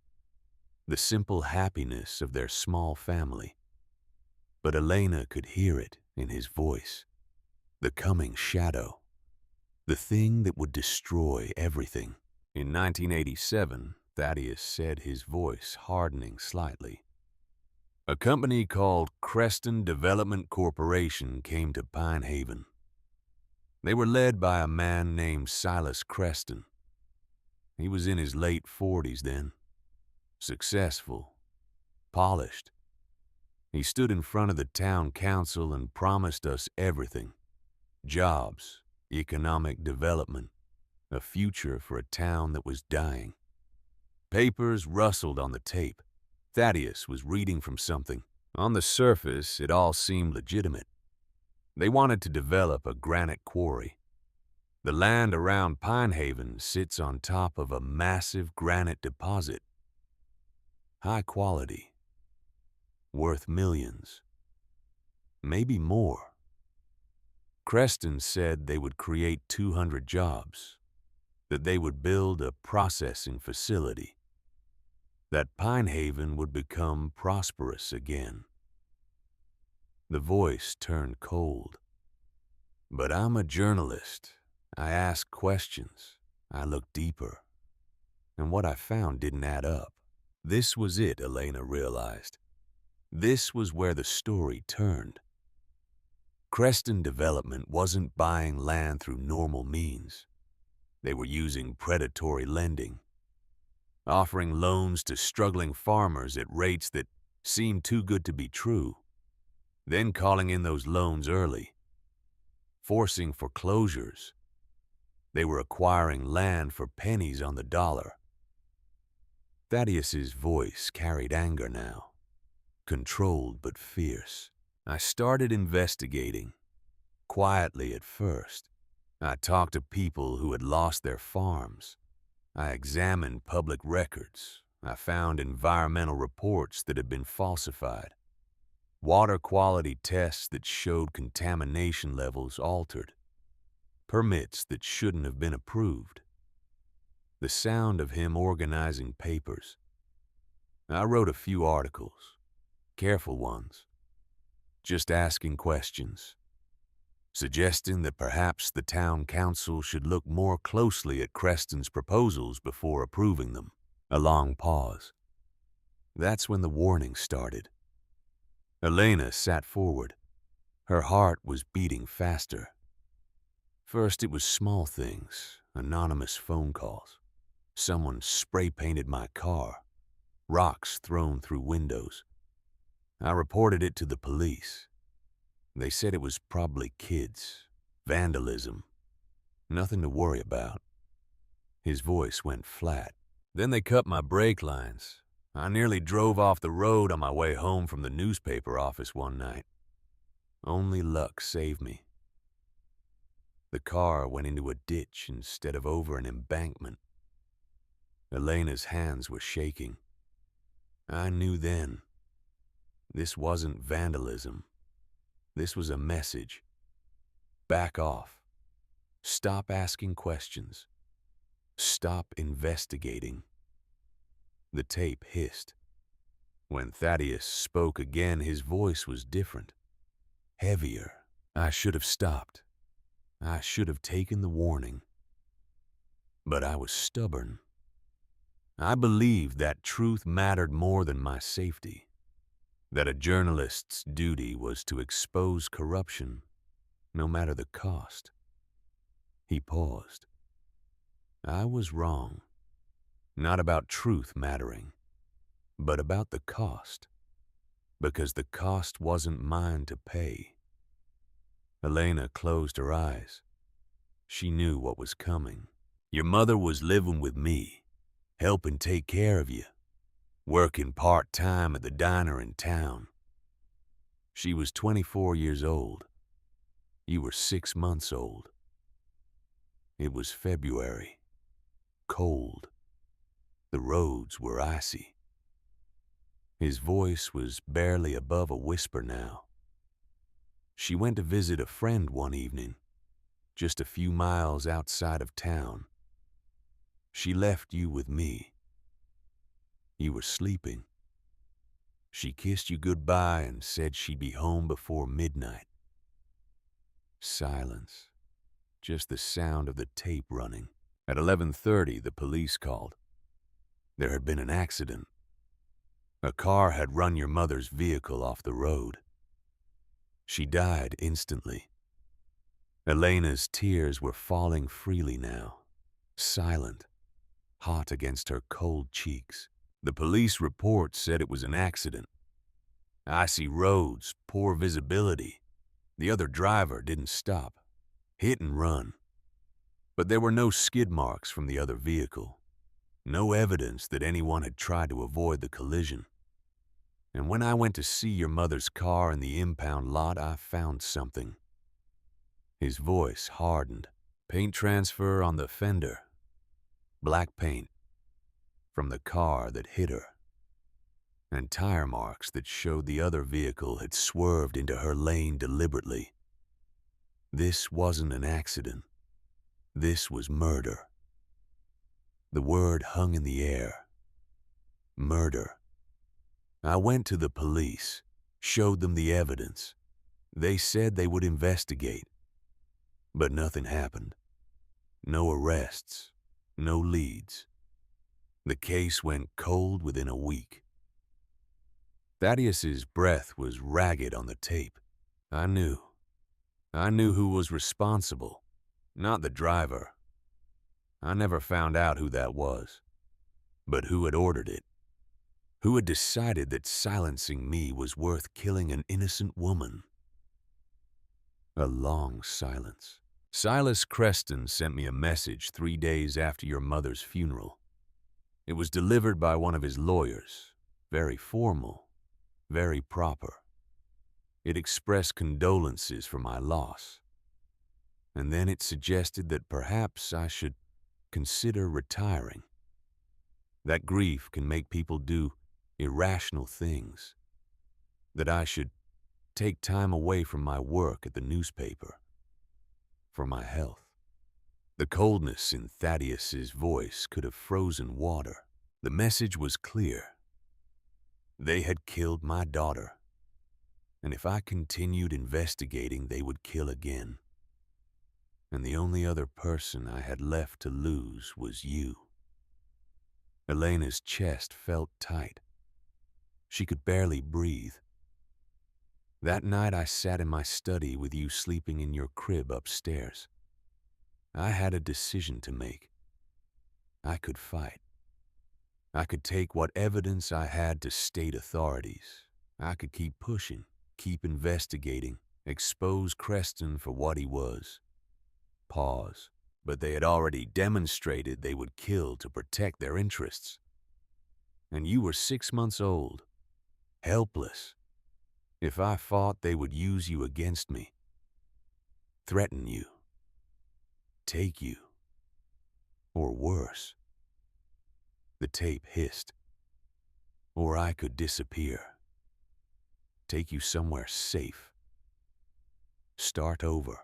The simple happiness of their small family. But Elena could hear it in his voice. The coming shadow. The thing that would destroy everything. In 1987, Thaddeus said, his voice hardening slightly. A company called Creston Development Corporation came to Pine Haven. They were led by a man named Silas Creston. He was in his late 40s then. Successful. Polished. He stood in front of the town council and promised us everything. Jobs, economic development, a future for a town that was dying. Papers rustled on the tape. Thaddeus was reading from something. On the surface, it all seemed legitimate. They wanted to develop a granite quarry. The land around Pine Haven sits on top of a massive granite deposit. High quality. Worth millions. maybe more. Creston said they would create 200 jobs, that they would build a processing facility, that Pine Haven would become prosperous again. The voice turned cold. But I'm a journalist. I ask questions. I look deeper. And what I found didn't add up. This was it, Elena realized. This was where the story turned. Creston Development wasn't buying land through normal means. They were using predatory lending, offering loans to struggling farmers at rates that seemed too good to be true, then calling in those loans early, forcing foreclosures. They were acquiring land for pennies on the dollar. Thaddeus's voice carried anger now, controlled but fierce. I started investigating, quietly at first. I talked to people who had lost their farms. I examined public records. I found environmental reports that had been falsified, water quality tests that showed contamination levels altered, permits that shouldn't have been approved. The sound of him organizing papers. I wrote a few articles, careful ones, just asking questions, suggesting that perhaps the town council should look more closely at Creston's proposals before approving them. A long pause. That's when the warning started. Elena sat forward. Her heart was beating faster. First, it was small things, anonymous phone calls. Someone spray-painted my car, rocks thrown through windows. I reported it to the police. They said it was probably kids, vandalism, nothing to worry about. His voice went flat. Then they cut my brake lines. I nearly drove off the road on my way home from the newspaper office one night. Only luck saved me. The car went into a ditch instead of over an embankment. Elena's hands were shaking. I knew then. This wasn't vandalism. This was a message. Back off. Stop asking questions. Stop investigating. The tape hissed. When Thaddeus spoke again, his voice was different, heavier. I should have stopped. I should have taken the warning. But I was stubborn. I believed that truth mattered more than my safety, that a journalist's duty was to expose corruption, no matter the cost. He paused. I was wrong. Not about truth mattering, but about the cost, because the cost wasn't mine to pay. Elena closed her eyes. She knew what was coming. Your mother was living with me, helping take care of you, working part-time at the diner in town. She was 24 years old. You were 6 months old. It was February, cold. The roads were icy. His voice was barely above a whisper now. She went to visit a friend one evening, just a few miles outside of town. She left you with me. You were sleeping. She kissed you goodbye and said she'd be home before midnight. Silence. Just the sound of the tape running. At 11:30, the police called. There had been an accident. A car had run your mother's vehicle off the road. She died instantly. Elena's tears were falling freely now, silent, hot against her cold cheeks. The police report said it was an accident. Icy roads, poor visibility. The other driver didn't stop. Hit and run. But there were no skid marks from the other vehicle. No evidence that anyone had tried to avoid the collision. And when I went to see your mother's car in the impound lot, I found something. His voice hardened. Paint transfer on the fender. Black paint. From the car that hit her. and tire marks that showed the other vehicle had swerved into her lane deliberately. This wasn't an accident. This was murder. The word hung in the air. Murder. I went to the police, showed them the evidence. They said they would investigate, but nothing happened. No arrests, no leads. The case went cold within a week. Thaddeus's breath was ragged on the tape. I knew who was responsible, not the driver. I never found out who that was, but who had ordered it. Who had decided that silencing me was worth killing an innocent woman? A long silence. Silas Creston sent me a message 3 days after your mother's funeral. It was delivered by one of his lawyers, very formal, very proper. It expressed condolences for my loss. And then it suggested that perhaps I should consider retiring. That grief can make people do irrational things. That I should take time away from my work at the newspaper. For my health. The coldness in Thaddeus's voice could have frozen water. The message was clear. They had killed my daughter. And if I continued investigating, they would kill again. And the only other person I had left to lose was you. Elena's chest felt tight. She could barely breathe. That night I sat in my study with you sleeping in your crib upstairs. I had a decision to make. I could fight. I could take what evidence I had to state authorities. I could keep pushing, keep investigating, expose Creston for what he was. Pause. But they had already demonstrated they would kill to protect their interests. And you were 6 months old, helpless. If I fought, they would use you against me, threaten you, take you, or worse. The tape hissed. Or I could disappear, take you somewhere safe, start over.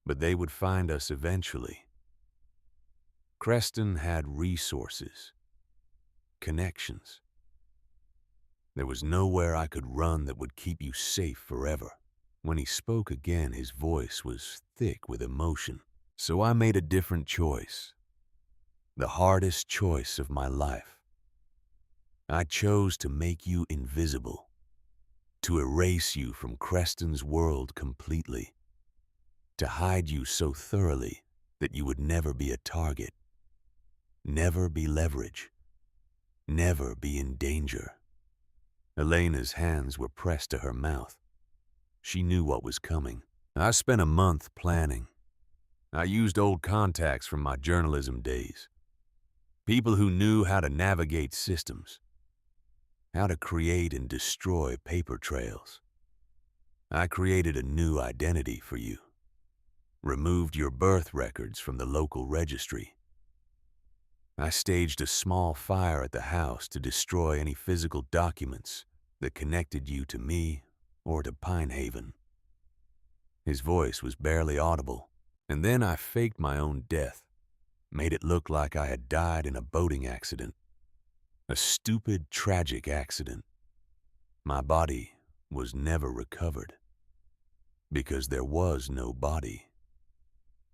But they would find us eventually. Creston had resources, connections. There was nowhere I could run that would keep you safe forever. When he spoke again, his voice was thick with emotion. So I made a different choice. The hardest choice of my life. I chose to make you invisible. To erase you from Creston's world completely. To hide you so thoroughly that you would never be a target. Never be leverage. Never be in danger. Elena's hands were pressed to her mouth. She knew what was coming. I spent a month planning. I used old contacts from my journalism days. People who knew how to navigate systems. How to create and destroy paper trails. I created a new identity for you. Removed your birth records from the local registry. I staged a small fire at the house to destroy any physical documents that connected you to me or to Pinehaven. His voice was barely audible, and then I faked my own death, made it look like I had died in a boating accident. A stupid, tragic accident. My body was never recovered, because there was no body.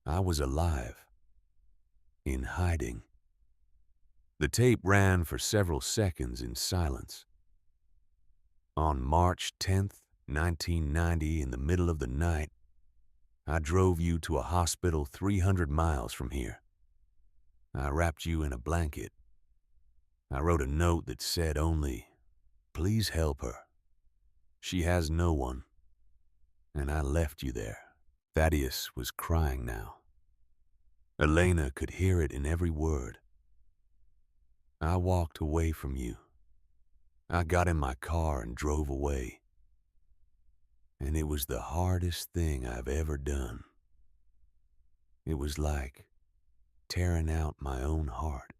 I was alive, in hiding. The tape ran for several seconds in silence. On March 10th, 1990, in the middle of the night, I drove you to a hospital 300 miles from here. I wrapped you in a blanket. I wrote a note that said only, "Please help her. She has no one." And I left you there. Thaddeus was crying now. Elena could hear it in every word. I walked away from you. I got in my car and drove away. And it was the hardest thing I've ever done. It was like tearing out my own heart.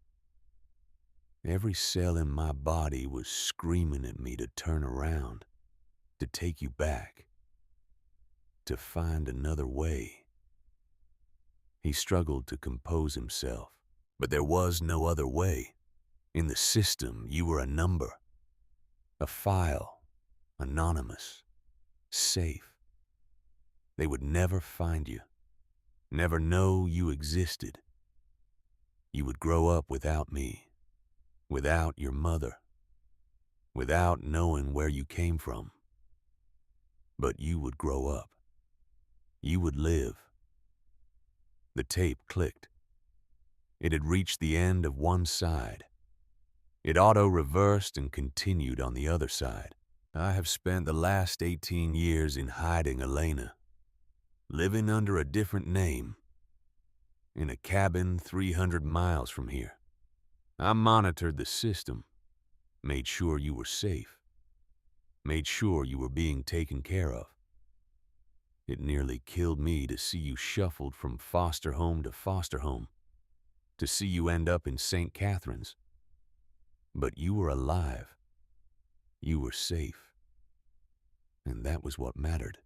Every cell in my body was screaming at me to turn around, to take you back, to find another way. He struggled to compose himself, but there was no other way. In the system, you were a number, a file, anonymous, safe. They would never find you, never know you existed. You would grow up without me, without your mother, without knowing where you came from. But you would grow up. You would live. The tape clicked. It had reached the end of one side. It auto-reversed and continued on the other side. I have spent the last 18 years in hiding Elena, living under a different name, in a cabin 300 miles from here. I monitored the system, made sure you were safe, made sure you were being taken care of. It nearly killed me to see you shuffled from foster home to foster home, to see you end up in St. Catherine's. But you were alive. You were safe. And that was what mattered.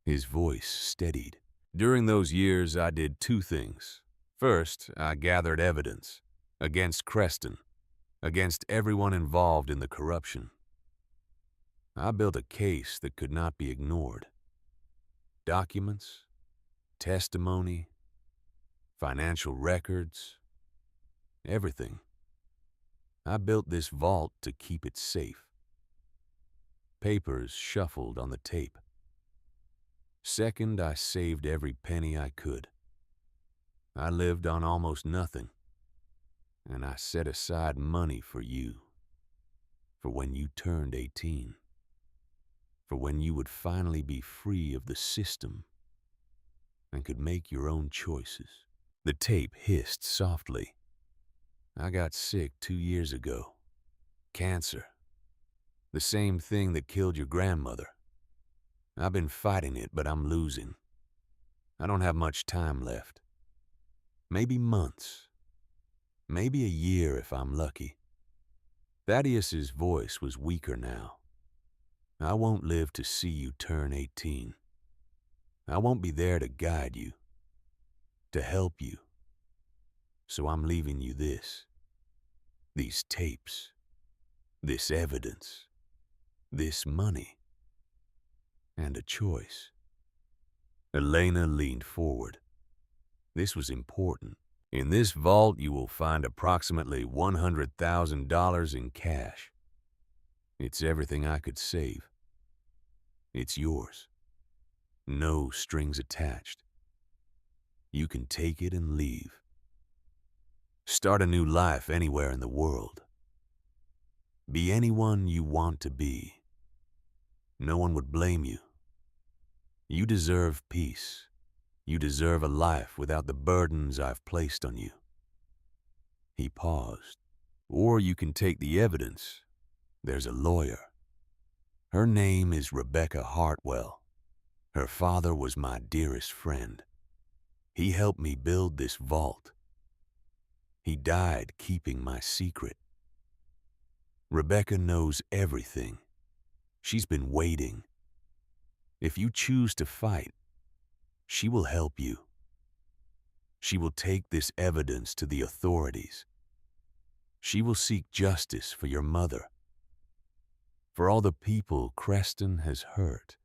His voice steadied. During those years, I did two things. First, I gathered evidence against Creston, against everyone involved in the corruption. I built a case that could not be ignored. Documents, testimony, financial records, everything. I built this vault to keep it safe. Papers shuffled on the tape. Second, I saved every penny I could. I lived on almost nothing, and I set aside money for you, for when you turned 18, for when you would finally be free of the system and could make your own choices. The tape hissed softly. I got sick 2 years ago. Cancer. The same thing that killed your grandmother. I've been fighting it, but I'm losing. I don't have much time left. Maybe months. Maybe a year if I'm lucky. Thaddeus's voice was weaker now. I won't live to see you turn 18. I won't be there to guide you, to help you. So I'm leaving you this. These tapes. This evidence. This money. And a choice. Elena leaned forward. This was important. In this vault, you will find approximately $100,000 in cash. It's everything I could save. It's yours. No strings attached. You can take it and leave. Start a new life anywhere in the world. Be anyone you want to be. No one would blame you. You deserve peace. You deserve a life without the burdens I've placed on you. He paused. Or you can take the evidence. There's a lawyer. Her name is Rebecca Hartwell. Her father was my dearest friend. He helped me build this vault. He died keeping my secret. Rebecca knows everything. She's been waiting. If you choose to fight, she will help you. She will take this evidence to the authorities. She will seek justice for your mother, for all the people Creston has hurt.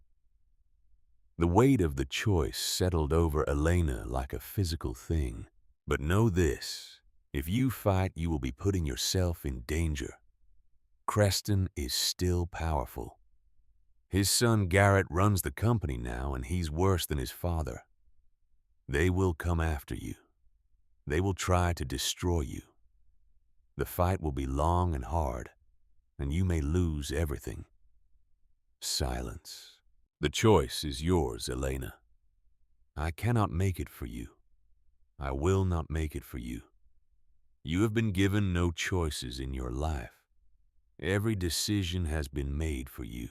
The weight of the choice settled over Elena like a physical thing. But know this, if you fight, you will be putting yourself in danger. Creston is still powerful. His son Garrett runs the company now, and he's worse than his father. They will come after you. They will try to destroy you. The fight will be long and hard, and you may lose everything. Silence. The choice is yours, Elena. I cannot make it for you. I will not make it for you. You have been given no choices in your life. Every decision has been made for you.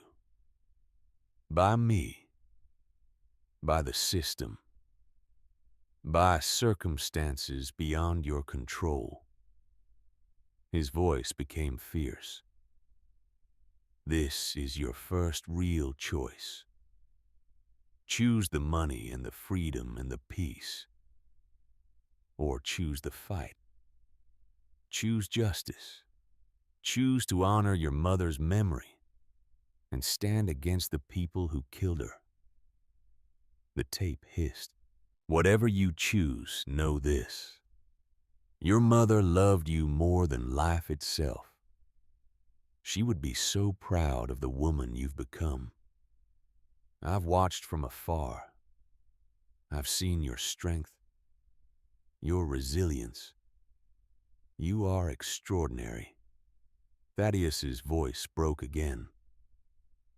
By me. By the system. By circumstances beyond your control. His voice became fierce. This is your first real choice. Choose the money and the freedom and the peace. Or choose the fight. Choose justice. Choose to honor your mother's memory and stand against the people who killed her. The tape hissed. Whatever you choose, know this. Your mother loved you more than life itself. She would be so proud of the woman you've become. I've watched from afar. I've seen your strength, your resilience. You are extraordinary. Thaddeus's voice broke again.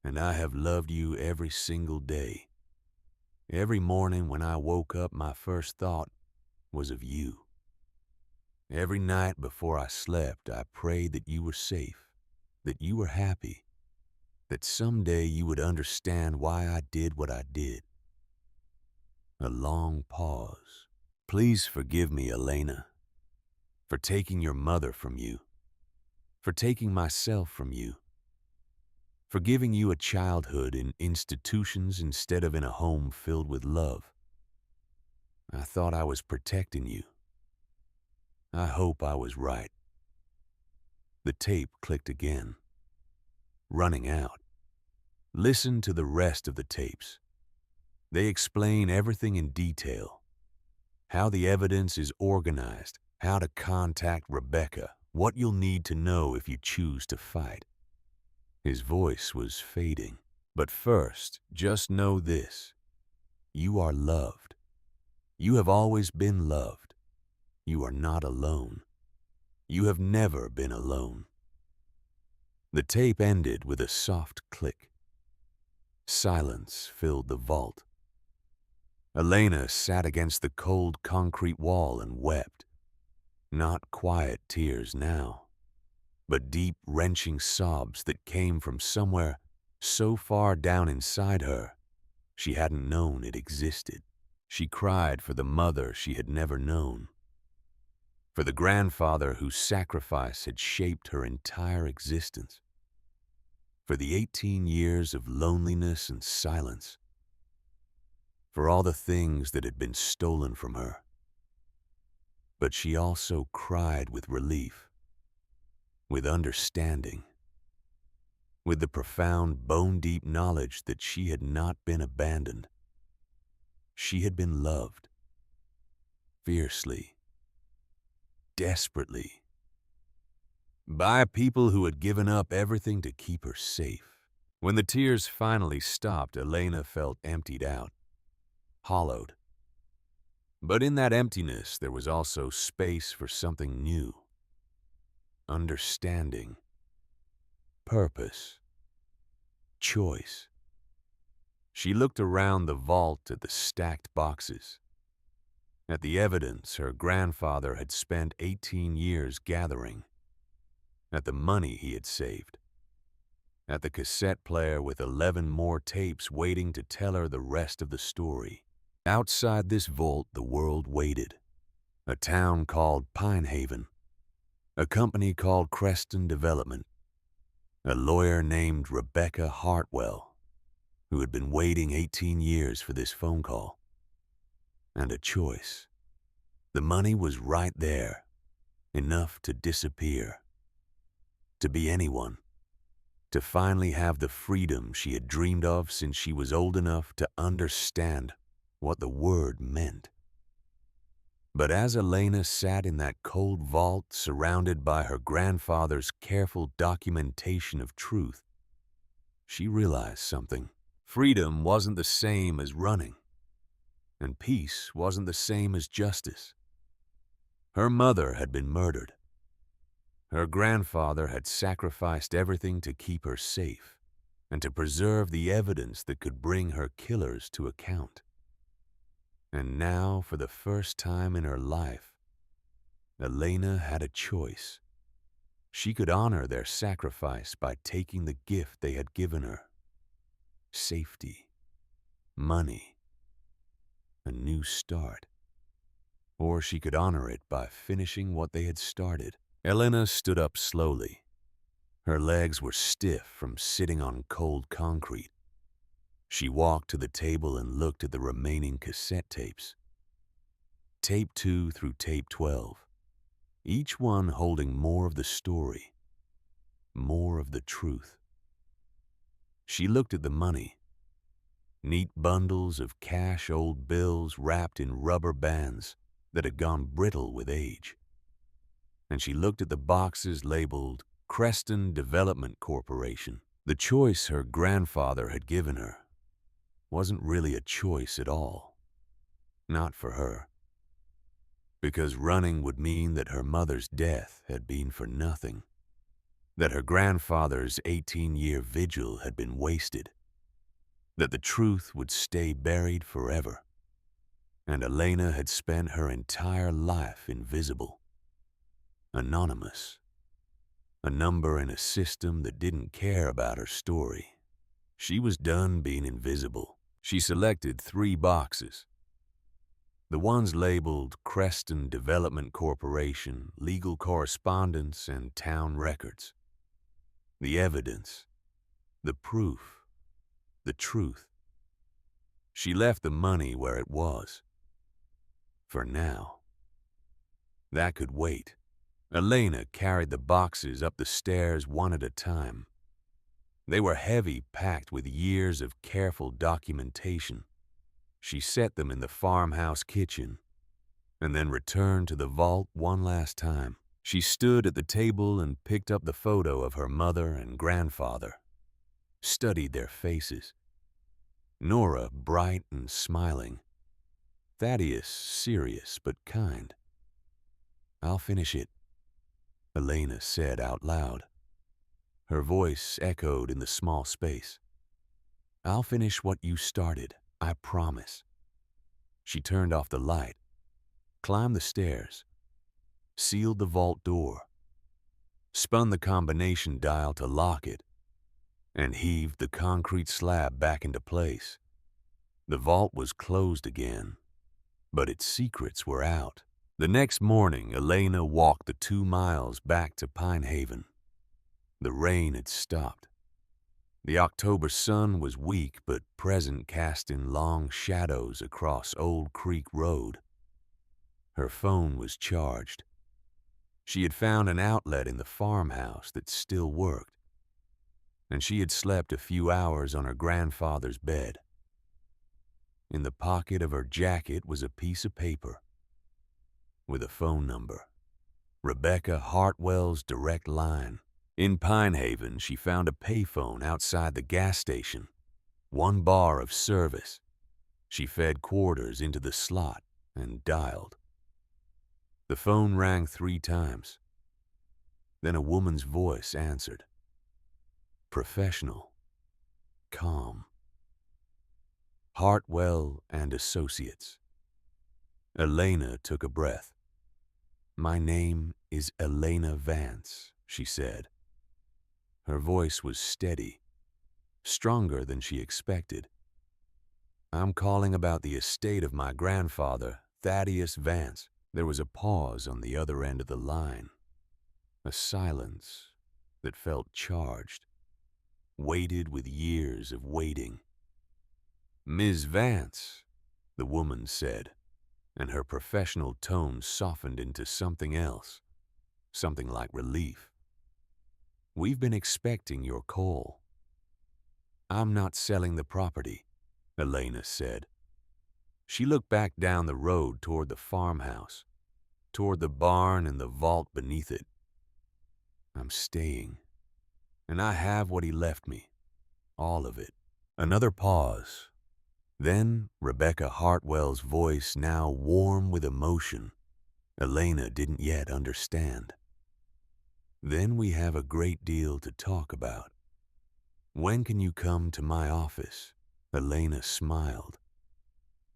And I have loved you every single day. Every morning when I woke up, my first thought was of you. Every night before I slept, I prayed that you were safe, that you were happy, that someday you would understand why I did what I did. A long pause. Please forgive me, Elena, for taking your mother from you, for taking myself from you, for giving you a childhood in institutions instead of in a home filled with love. I thought I was protecting you. I hope I was right. The tape clicked again. Running out. Listen to the rest of the tapes. They explain everything in detail. How the evidence is organized, how to contact Rebecca, what you'll need to know if you choose to fight. His voice was fading. But first, just know this. You are loved. You have always been loved. You are not alone. You have never been alone. The tape ended with a soft click. Silence filled the vault. Elena sat against the cold concrete wall and wept. Not quiet tears now, but deep, wrenching sobs that came from somewhere so far down inside her, she hadn't known it existed. She cried for the mother she had never known, for the grandfather whose sacrifice had shaped her entire existence, for the 18 years of loneliness and silence, for all the things that had been stolen from her. But she also cried with relief, with understanding, with the profound, bone-deep knowledge that she had not been abandoned. She had been loved, fiercely, desperately, by people who had given up everything to keep her safe. When the tears finally stopped, Elena felt emptied out, hollowed. But in that emptiness, there was also space for something new. Understanding, purpose, choice. She looked around the vault at the stacked boxes, at the evidence her grandfather had spent 18 years gathering, at the money he had saved, at the cassette player with 11 more tapes waiting to tell her the rest of the story. Outside this vault, the world waited. A town called Pinehaven, a company called Creston Development, a lawyer named Rebecca Hartwell, who had been waiting 18 years for this phone call, and a choice. The money was right there, enough to disappear, to be anyone, to finally have the freedom she had dreamed of since she was old enough to understand what the word meant. But as Elena sat in that cold vault surrounded by her grandfather's careful documentation of truth, she realized something. Freedom wasn't the same as running, and peace wasn't the same as justice. Her mother had been murdered. Her grandfather had sacrificed everything to keep her safe and to preserve the evidence that could bring her killers to account. And now, for the first time in her life, Elena had a choice. She could honor their sacrifice by taking the gift they had given her: safety, money, a new start. Or she could honor it by finishing what they had started. Elena stood up slowly. Her legs were stiff from sitting on cold concrete. She walked to the table and looked at the remaining cassette tapes. Tape 2 through tape 12, each one holding more of the story, more of the truth. She looked at the money. Neat bundles of cash old bills wrapped in rubber bands that had gone brittle with age. And she looked at the boxes labeled Creston Development Corporation. The choice her grandfather had given her wasn't really a choice at all. Not for her. Because running would mean that her mother's death had been for nothing. That her grandfather's 18-year vigil had been wasted. That the truth would stay buried forever. And Elena had spent her entire life invisible. Anonymous. A number in a system that didn't care about her story. She was done being invisible. She selected 3 boxes. The ones labeled Creston Development Corporation, Legal Correspondence, and Town Records. The evidence. The proof. The truth. She left the money where it was. For now. That could wait. Elena carried the boxes up the stairs one at a time. They were heavy, packed with years of careful documentation. She set them in the farmhouse kitchen, and then returned to the vault one last time. She stood at the table and picked up the photo of her mother and grandfather, studied their faces. Nora bright and smiling. Thaddeus serious but kind. "I'll finish it," Elena said out loud. Her voice echoed in the small space. "I'll finish what you started, I promise." She turned off the light, climbed the stairs, sealed the vault door, spun the combination dial to lock it, and heaved the concrete slab back into place. The vault was closed again, but its secrets were out. The next morning, Elena walked the 2 miles back to Pine Haven. The rain had stopped. The October sun was weak but present, casting long shadows across Old Creek Road. Her phone was charged. She had found an outlet in the farmhouse that still worked, and she had slept a few hours on her grandfather's bed. In the pocket of her jacket was a piece of paper with a phone number. Rebecca Hartwell's direct line. In Pine Haven, she found a payphone outside the gas station. 1 bar of service. She fed quarters into the slot and dialed. The phone rang 3 times. Then a woman's voice answered. Professional. Calm. Hartwell and Associates. Elena took a breath. "My name is Elena Vance," she said. Her voice was steady, stronger than she expected. "I'm calling about the estate of my grandfather, Thaddeus Vance." There was a pause on the other end of the line, a silence that felt charged, weighted with years of waiting. "Ms. Vance," the woman said, and her professional tone softened into something else, something like relief. "We've been expecting your call." "I'm not selling the property," Elena said. She looked back down the road toward the farmhouse, toward the barn and the vault beneath it. "I'm staying, and I have what he left me, all of it." Another pause. Then Rebecca Hartwell's voice, now warm with emotion, Elena didn't yet understand. "Then we have a great deal to talk about. When can you come to my office?" Elena smiled.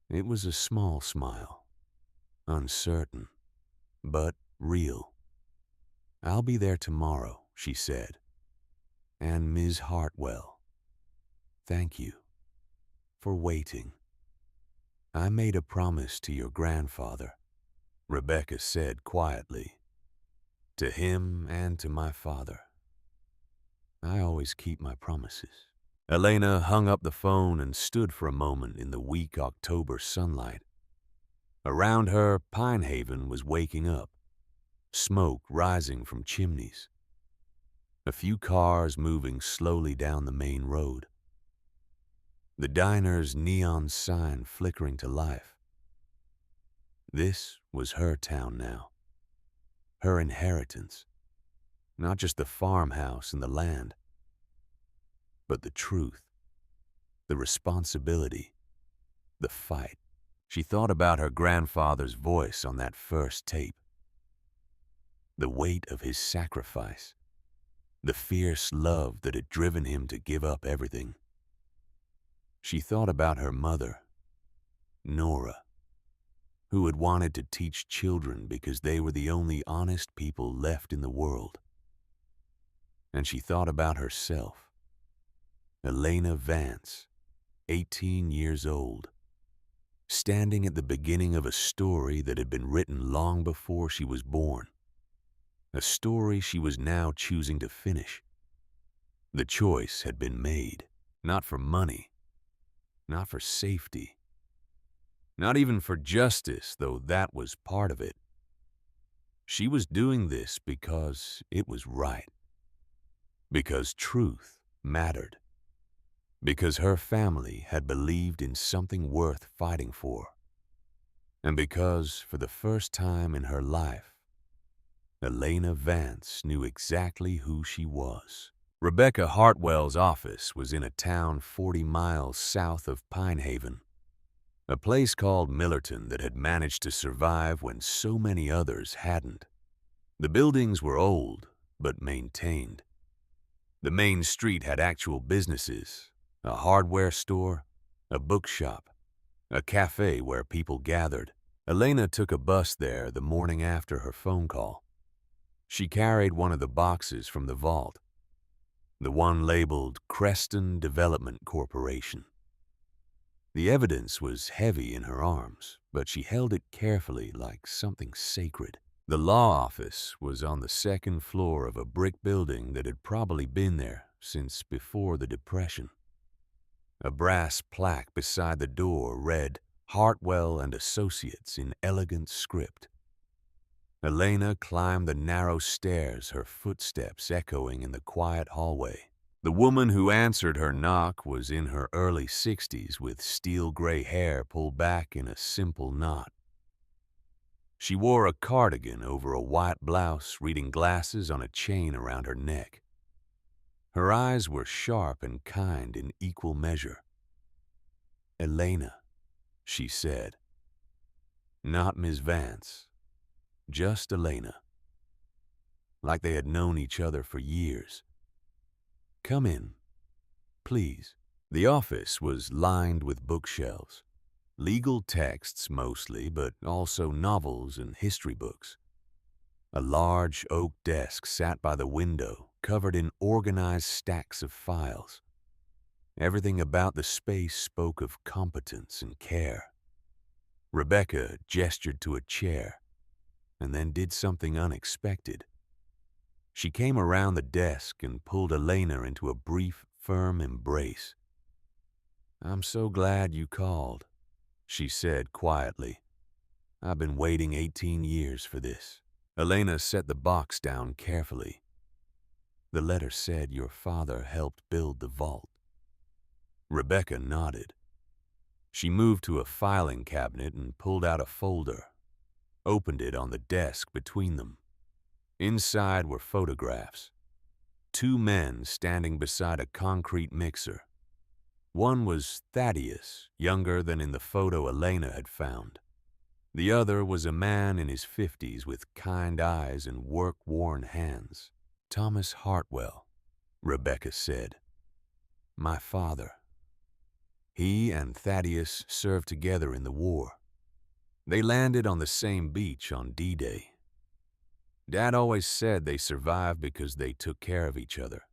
It was a small smile, uncertain, but real. "I'll be there tomorrow," she said. "And Ms. Hartwell, thank you for waiting." "I made a promise to your grandfather," Rebecca said quietly, To him and to my father, I always keep my promises. Elena hung up the phone and stood for a moment in the weak October sunlight. Around her, Pine Haven was waking up, smoke rising from chimneys. A few cars moving slowly down the main road. The diner's neon sign flickering to life. This was her town now. Her inheritance. Not just the farmhouse and the land, but the truth, the responsibility, the fight. She thought about her grandfather's voice on that first tape. The weight of his sacrifice. The fierce love that had driven him to give up everything. She thought about her mother, Nora, who had wanted to teach children because they were the only honest people left in the world. And she thought about herself, Elena Vance, 18 years old, standing at the beginning of a story that had been written long before she was born. A story she was now choosing to finish. The choice had been made, not for money, not for safety, not even for justice, though that was part of it. She was doing this because it was right, because truth mattered, because her family had believed in something worth fighting for, and because, for the first time in her life, Elena Vance knew exactly who she was. Rebecca Hartwell's office was in a town 40 miles south of Pine Haven, a place called Millerton that had managed to survive when so many others hadn't. The buildings were old, but maintained. The main street had actual businesses, a hardware store, a bookshop, a cafe where people gathered. Elena took a bus there the morning after her phone call. She carried one of the boxes from the vault, the one labeled Creston Development Corporation. The evidence was heavy in her arms, but she held it carefully like something sacred. The law office was on the second floor of a brick building that had probably been there since before the Depression. A brass plaque beside the door read, "Hartwell and Associates" in elegant script. Elena climbed the narrow stairs, her footsteps echoing in the quiet hallway. The woman who answered her knock was in her early 60s with steel gray hair pulled back in a simple knot. She wore a cardigan over a white blouse, reading glasses on a chain around her neck. Her eyes were sharp and kind in equal measure. "Elena," she said. Not Ms. Vance, just Elena. Like they had known each other for years. "Come in, please." The office was lined with bookshelves. Legal texts mostly, but also novels and history books. A large oak desk sat by the window, covered in organized stacks of files. Everything about the space spoke of competence and care. Rebecca gestured to a chair, and then did something unexpected. She came around the desk and pulled Elena into a brief, firm embrace. "I'm so glad you called," she said quietly. "I've been waiting 18 years for this." Elena set the box down carefully. "The letter said your father helped build the vault." Rebecca nodded. She moved to a filing cabinet and pulled out a folder, opened it on the desk between them. Inside were photographs. 2 men standing beside a concrete mixer. One was Thaddeus, younger than in the photo Elena had found. The other was a man in his 50s with kind eyes and work-worn hands. "Thomas Hartwell," Rebecca said. "My father. He and Thaddeus served together in the war. They landed on the same beach on D-Day. Dad always said they survived because they took care of each other.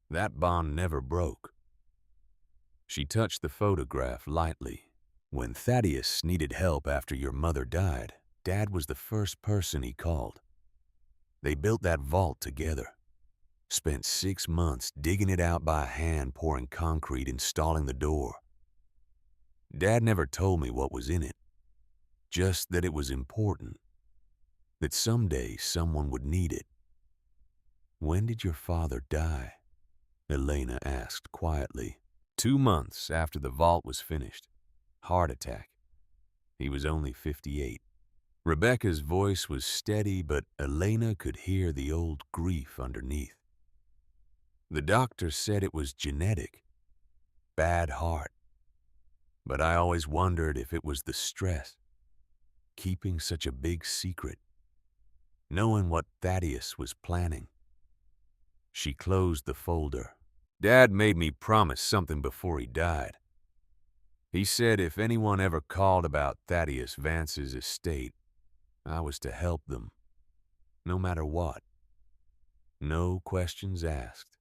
That bond never broke." She touched the photograph lightly. "When Thaddeus needed help after your mother died, Dad was the first person he called. They built that vault together. Spent 6 months digging it out by hand, pouring concrete, installing the door. Dad never told me what was in it, just that it was important, that someday someone would need it. When did your father die? Elena asked quietly. 2 months after the vault was finished. Heart attack. He was only 58. Rebecca's voice was steady, but Elena could hear the old grief underneath. The doctor said it was genetic. Bad heart. But I always wondered if it was the stress. Keeping such a big secret. Knowing what Thaddeus was planning. She closed the folder. Dad made me promise something before he died. He said if anyone ever called about Thaddeus Vance's estate, I was to help them, no matter what. No questions asked.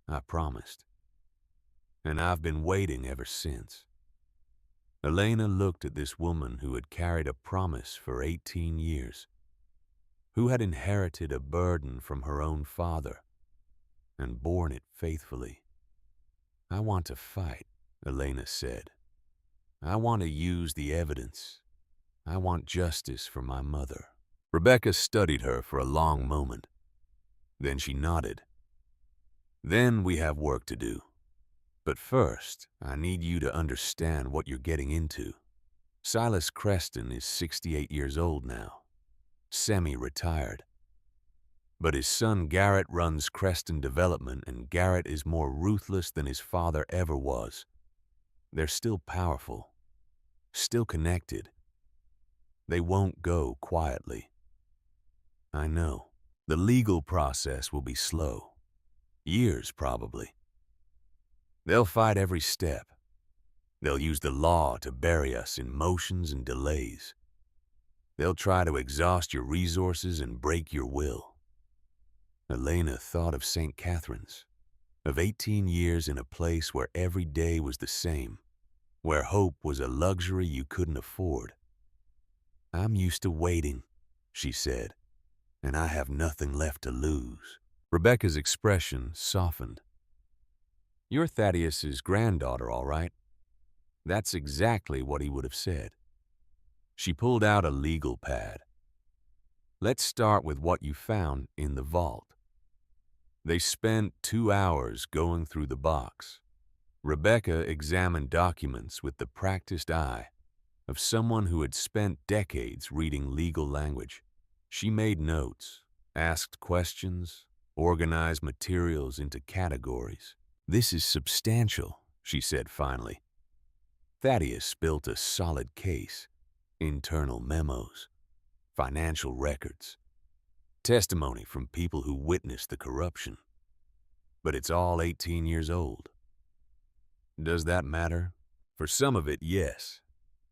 I promised. And I've been waiting ever since. Elena looked at this woman who had carried a promise for 18 years, who had inherited a burden from her own father and borne it faithfully. I want to fight, Elena said. I want to use the evidence. I want justice for my mother. Rebecca studied her for a long moment. Then she nodded. Then we have work to do. But first, I need you to understand what you're getting into. Silas Creston is 68 years old now, semi-retired. But his son Garrett runs Creston Development, and Garrett is more ruthless than his father ever was. They're still powerful, still connected. They won't go quietly. I know. The legal process will be slow. Years, probably. They'll fight every step. They'll use the law to bury us in motions and delays. They'll try to exhaust your resources and break your will. Elena thought of St. Catherine's, of 18 years in a place where every day was the same, where hope was a luxury you couldn't afford. I'm used to waiting, she said, and I have nothing left to lose. Rebecca's expression softened. You're Thaddeus's granddaughter, all right? That's exactly what he would have said. She pulled out a legal pad. Let's start with what you found in the vault. They spent 2 hours going through the box. Rebecca examined documents with the practiced eye of someone who had spent decades reading legal language. She made notes, asked questions, organized materials into categories. This is substantial, she said finally. Thaddeus built a solid case, internal memos, financial records, testimony from people who witnessed the corruption. But it's all 18 years old. Does that matter? For some of it, yes.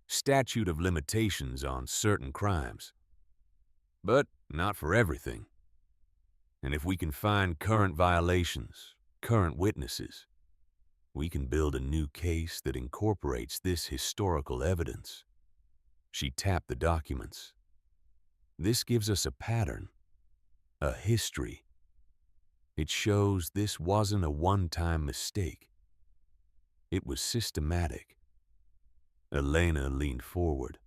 Statute of limitations on certain crimes. But not for everything. And if we can find current violations, current witnesses, we can build a new case that incorporates this historical evidence. She tapped the documents. This gives us a pattern, a history. It shows this wasn't a one-time mistake. It was systematic. Elena leaned forward.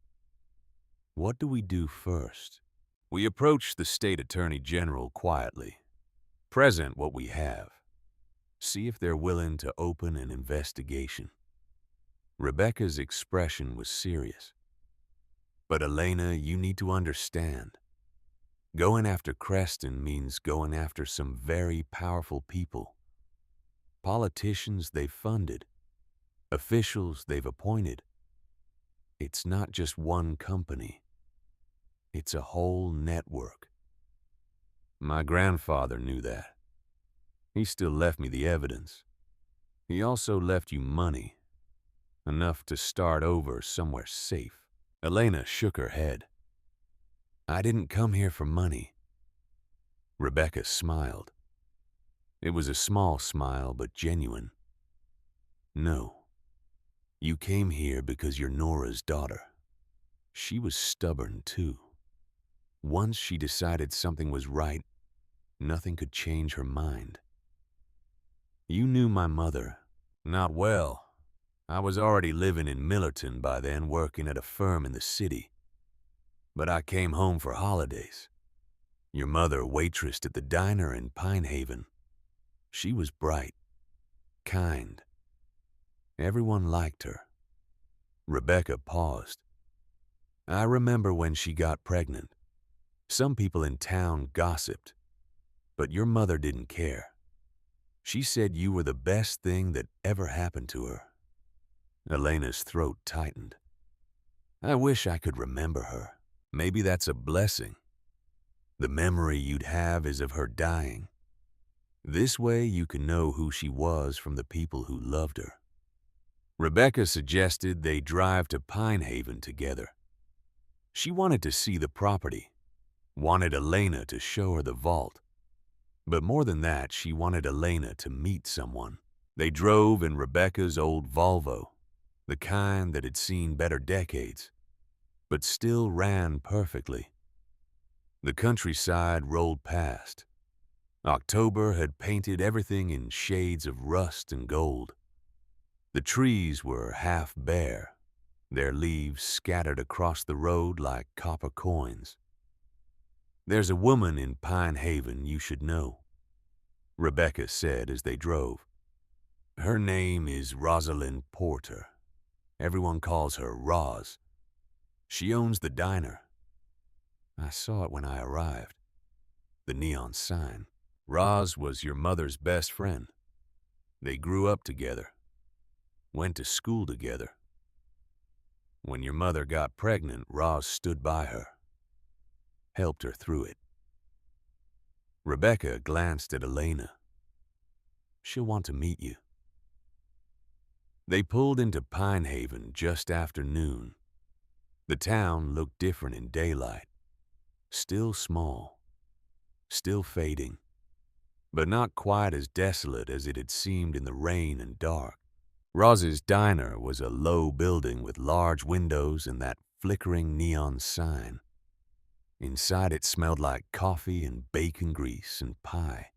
What do we do first? We approach the state attorney general quietly. Present what we have. See if they're willing to open an investigation. Rebecca's expression was serious. But Elena, you need to understand. Going after Creston means going after some very powerful people. Politicians they've funded. Officials they've appointed. It's not just one company. It's a whole network. My grandfather knew that. He still left me the evidence. He also left you money, enough to start over somewhere safe. Elena shook her head. I didn't come here for money. Rebecca smiled. It was a small smile, but genuine. No, you came here because you're Nora's daughter. She was stubborn, too. Once she decided something was right, nothing could change her mind. You knew my mother. Not well. I was already living in Millerton by then, working at a firm in the city. But I came home for holidays. Your mother waitressed at the diner in Pinehaven. She was bright, kind. Everyone liked her. Rebecca paused. I remember when she got pregnant. Some people in town gossiped, but your mother didn't care. She said you were the best thing that ever happened to her. Elena's throat tightened. I wish I could remember her. Maybe that's a blessing. The memory you'd have is of her dying. This way you can know who she was from the people who loved her. Rebecca suggested they drive to Pinehaven together. She wanted to see the property, wanted Elena to show her the vault. But more than that, she wanted Elena to meet someone. They drove in Rebecca's old Volvo, the kind that had seen better decades, but still ran perfectly. The countryside rolled past. October had painted everything in shades of rust and gold. The trees were half bare, their leaves scattered across the road like copper coins. There's a woman in Pinehaven you should know, Rebecca said as they drove. Her name is Rosalind Porter. Everyone calls her Roz. She owns the diner. I saw it when I arrived. The neon sign. Roz was your mother's best friend. They grew up together, went to school together. When your mother got pregnant, Roz stood by her, helped her through it. Rebecca glanced at Elena. She'll want to meet you. They pulled into Pinehaven just after noon. The town looked different in daylight. Still small, still fading, but not quite as desolate as it had seemed in the rain and dark. Roz's diner was a low building with large windows and that flickering neon sign. Inside it smelled like coffee and bacon grease and pie.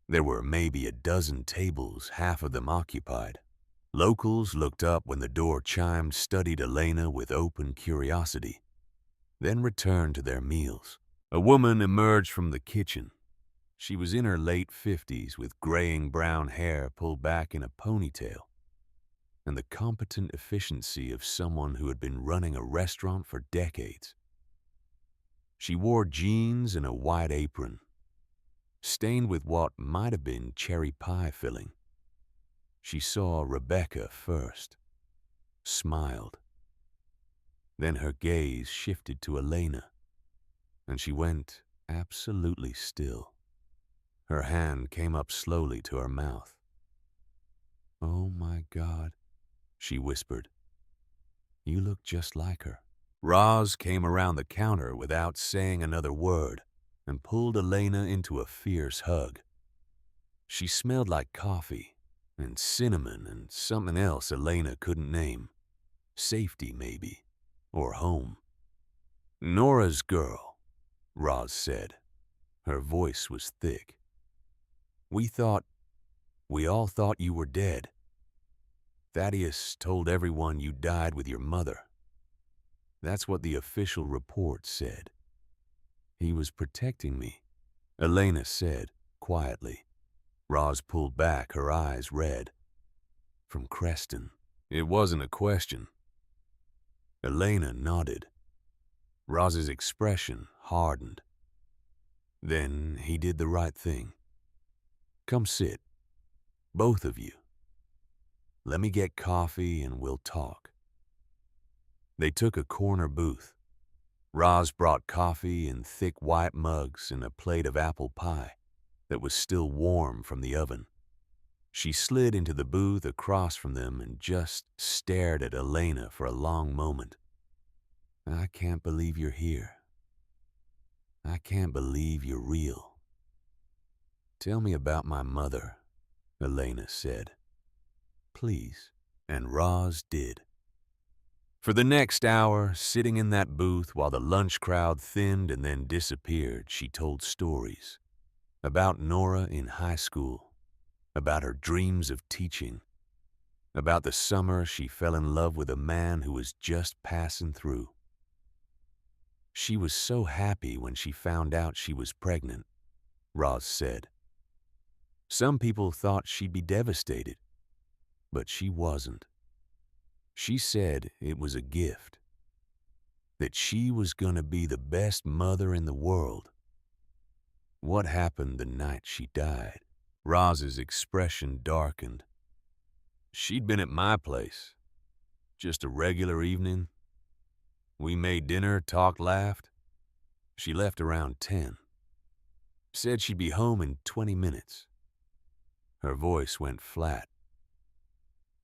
There were maybe a dozen tables, half of them occupied. Locals looked up when the door chimed, studied Elena with open curiosity, then returned to their meals. A woman emerged from the kitchen. She was in her late 50s with graying brown hair pulled back in a ponytail, and the competent efficiency of someone who had been running a restaurant for decades. She wore jeans and a white apron, stained with what might have been cherry pie filling. She saw Rebecca first, smiled. Then her gaze shifted to Elena, and she went absolutely still. Her hand came up slowly to her mouth. "Oh my God," she whispered. "You look just like her." Roz came around the counter without saying another word and pulled Elena into a fierce hug. She smelled like coffee and cinnamon and something else Elena couldn't name. Safety, maybe, or home. "Nora's girl," Roz said. Her voice was thick. We all thought you were dead. Thaddeus told everyone you died with your mother. That's what the official report said. He was protecting me," Elena said quietly. Roz pulled back, her eyes red. "From Creston." It wasn't a question. Elena nodded. Roz's expression hardened. "Then he did the right thing. Come sit, both of you. Let me get coffee and we'll talk." They took a corner booth. Roz brought coffee in thick white mugs and a plate of apple pie that was still warm from the oven. She slid into the booth across from them and just stared at Elena for a long moment. "I can't believe you're here. I can't believe you're real." "Tell me about my mother," Elena said. "Please." And Roz did. For the next hour, sitting in that booth while the lunch crowd thinned and then disappeared, she told stories about Nora in high school, about her dreams of teaching, about the summer she fell in love with a man who was just passing through. She was so happy when she found out she was pregnant, Roz said. Some people thought she'd be devastated, but she wasn't. She said it was a gift, that she was going to be the best mother in the world. What happened the night she died? Roz's expression darkened. She'd been at my place. Just a regular evening. We made dinner, talked, laughed. She left around 10. Said she'd be home in 20 minutes. Her voice went flat.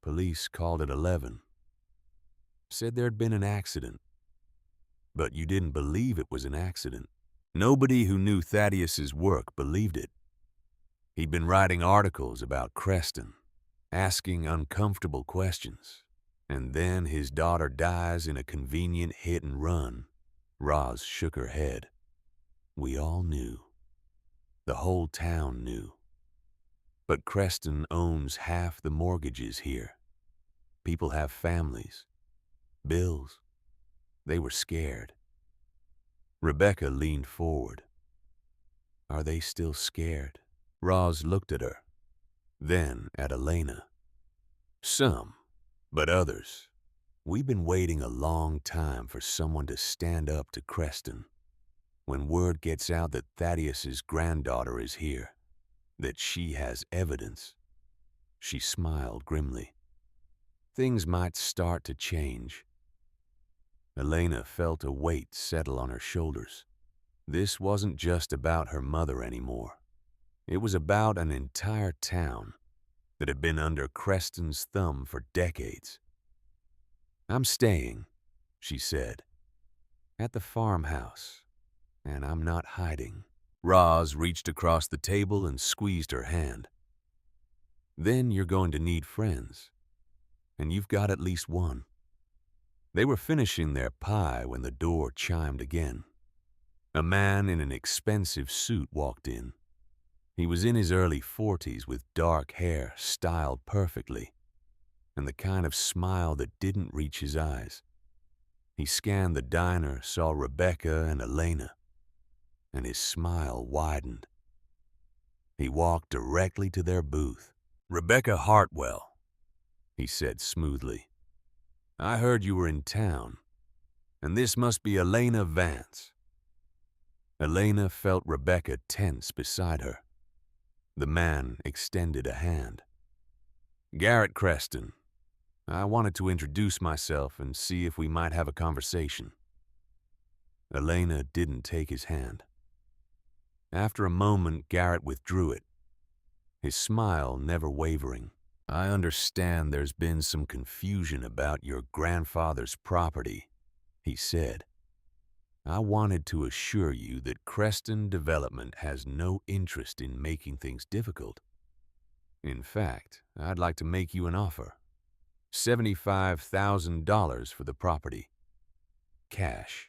Police called at 11. Said there'd been an accident. But you didn't believe it was an accident. Nobody who knew Thaddeus's work believed it. He'd been writing articles about Creston, asking uncomfortable questions. And then his daughter dies in a convenient hit and run. Roz shook her head. We all knew. The whole town knew. But Creston owns half the mortgages here. People have families, bills. They were scared. Rebecca leaned forward. Are they still scared? Roz looked at her, then at Elena. Some, but others. We've been waiting a long time for someone to stand up to Creston. When word gets out that Thaddeus's granddaughter is here, that she has evidence. She smiled grimly. Things might start to change. Elena felt a weight settle on her shoulders. This wasn't just about her mother anymore. It was about an entire town that had been under Creston's thumb for decades. I'm staying, she said, at the farmhouse, and I'm not hiding. Roz reached across the table and squeezed her hand. Then you're going to need friends, and you've got at least one. They were finishing their pie when the door chimed again. A man in an expensive suit walked in. He was in his early 40s with dark hair styled perfectly, and the kind of smile that didn't reach his eyes. He scanned the diner, saw Rebecca and Elena, and his smile widened. He walked directly to their booth. Rebecca Hartwell, he said smoothly. I heard you were in town, and this must be Elena Vance. Elena felt Rebecca tense beside her. The man extended a hand. Garrett Creston. I wanted to introduce myself and see if we might have a conversation. Elena didn't take his hand. After a moment, Garrett withdrew it, his smile never wavering. I understand there's been some confusion about your grandfather's property, he said. I wanted to assure you that Creston Development has no interest in making things difficult. In fact, I'd like to make you an offer. $75,000 for the property. Cash.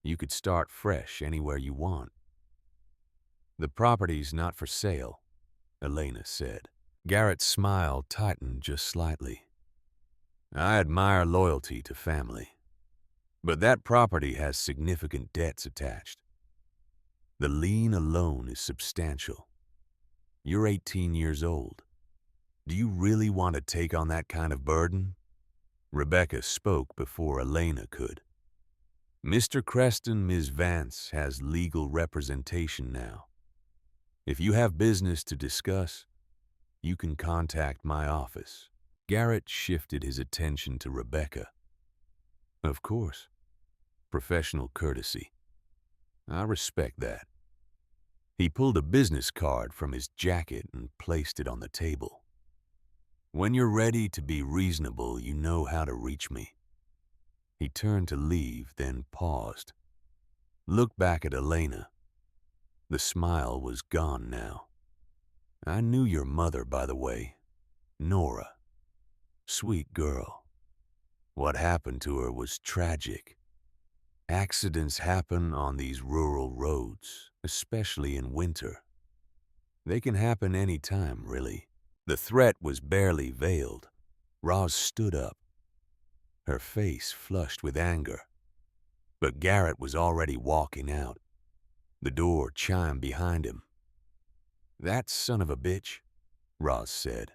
You could start fresh anywhere you want. The property's not for sale, Elena said. Garrett's smile tightened just slightly. I admire loyalty to family, but that property has significant debts attached. The lien alone is substantial. You're 18 years old. Do you really want to take on that kind of burden? Rebecca spoke before Elena could. Mr. Creston, Ms. Vance, has legal representation now. If you have business to discuss, you can contact my office. Garrett shifted his attention to Rebecca. Of course. Professional courtesy. I respect that. He pulled a business card from his jacket and placed it on the table. When you're ready to be reasonable, you know how to reach me. He turned to leave, then paused. Looked back at Elena. The smile was gone now. I knew your mother, by the way, Nora. Sweet girl. What happened to her was tragic. Accidents happen on these rural roads, especially in winter. They can happen any time, really. The threat was barely veiled. Roz stood up, her face flushed with anger. But Garrett was already walking out. The door chimed behind him. "That son of a bitch," Roz said.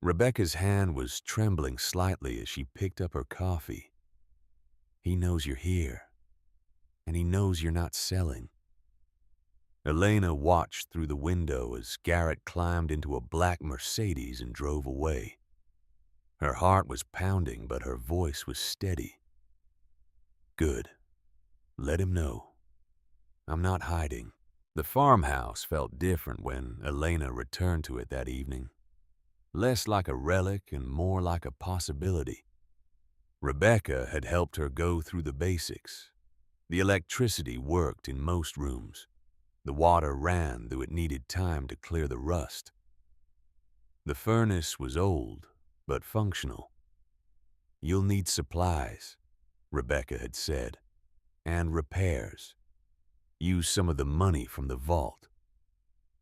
Rebecca's hand was trembling slightly as she picked up her coffee. "He knows you're here, and he knows you're not selling." Elena watched through the window as Garrett climbed into a black Mercedes and drove away. Her heart was pounding, but her voice was steady. "Good. Let him know. I'm not hiding." The farmhouse felt different when Elena returned to it that evening. Less like a relic and more like a possibility. Rebecca had helped her go through the basics. The electricity worked in most rooms. The water ran, though it needed time to clear the rust. The furnace was old, but functional. "You'll need supplies," Rebecca had said, "and repairs. Use some of the money from the vault."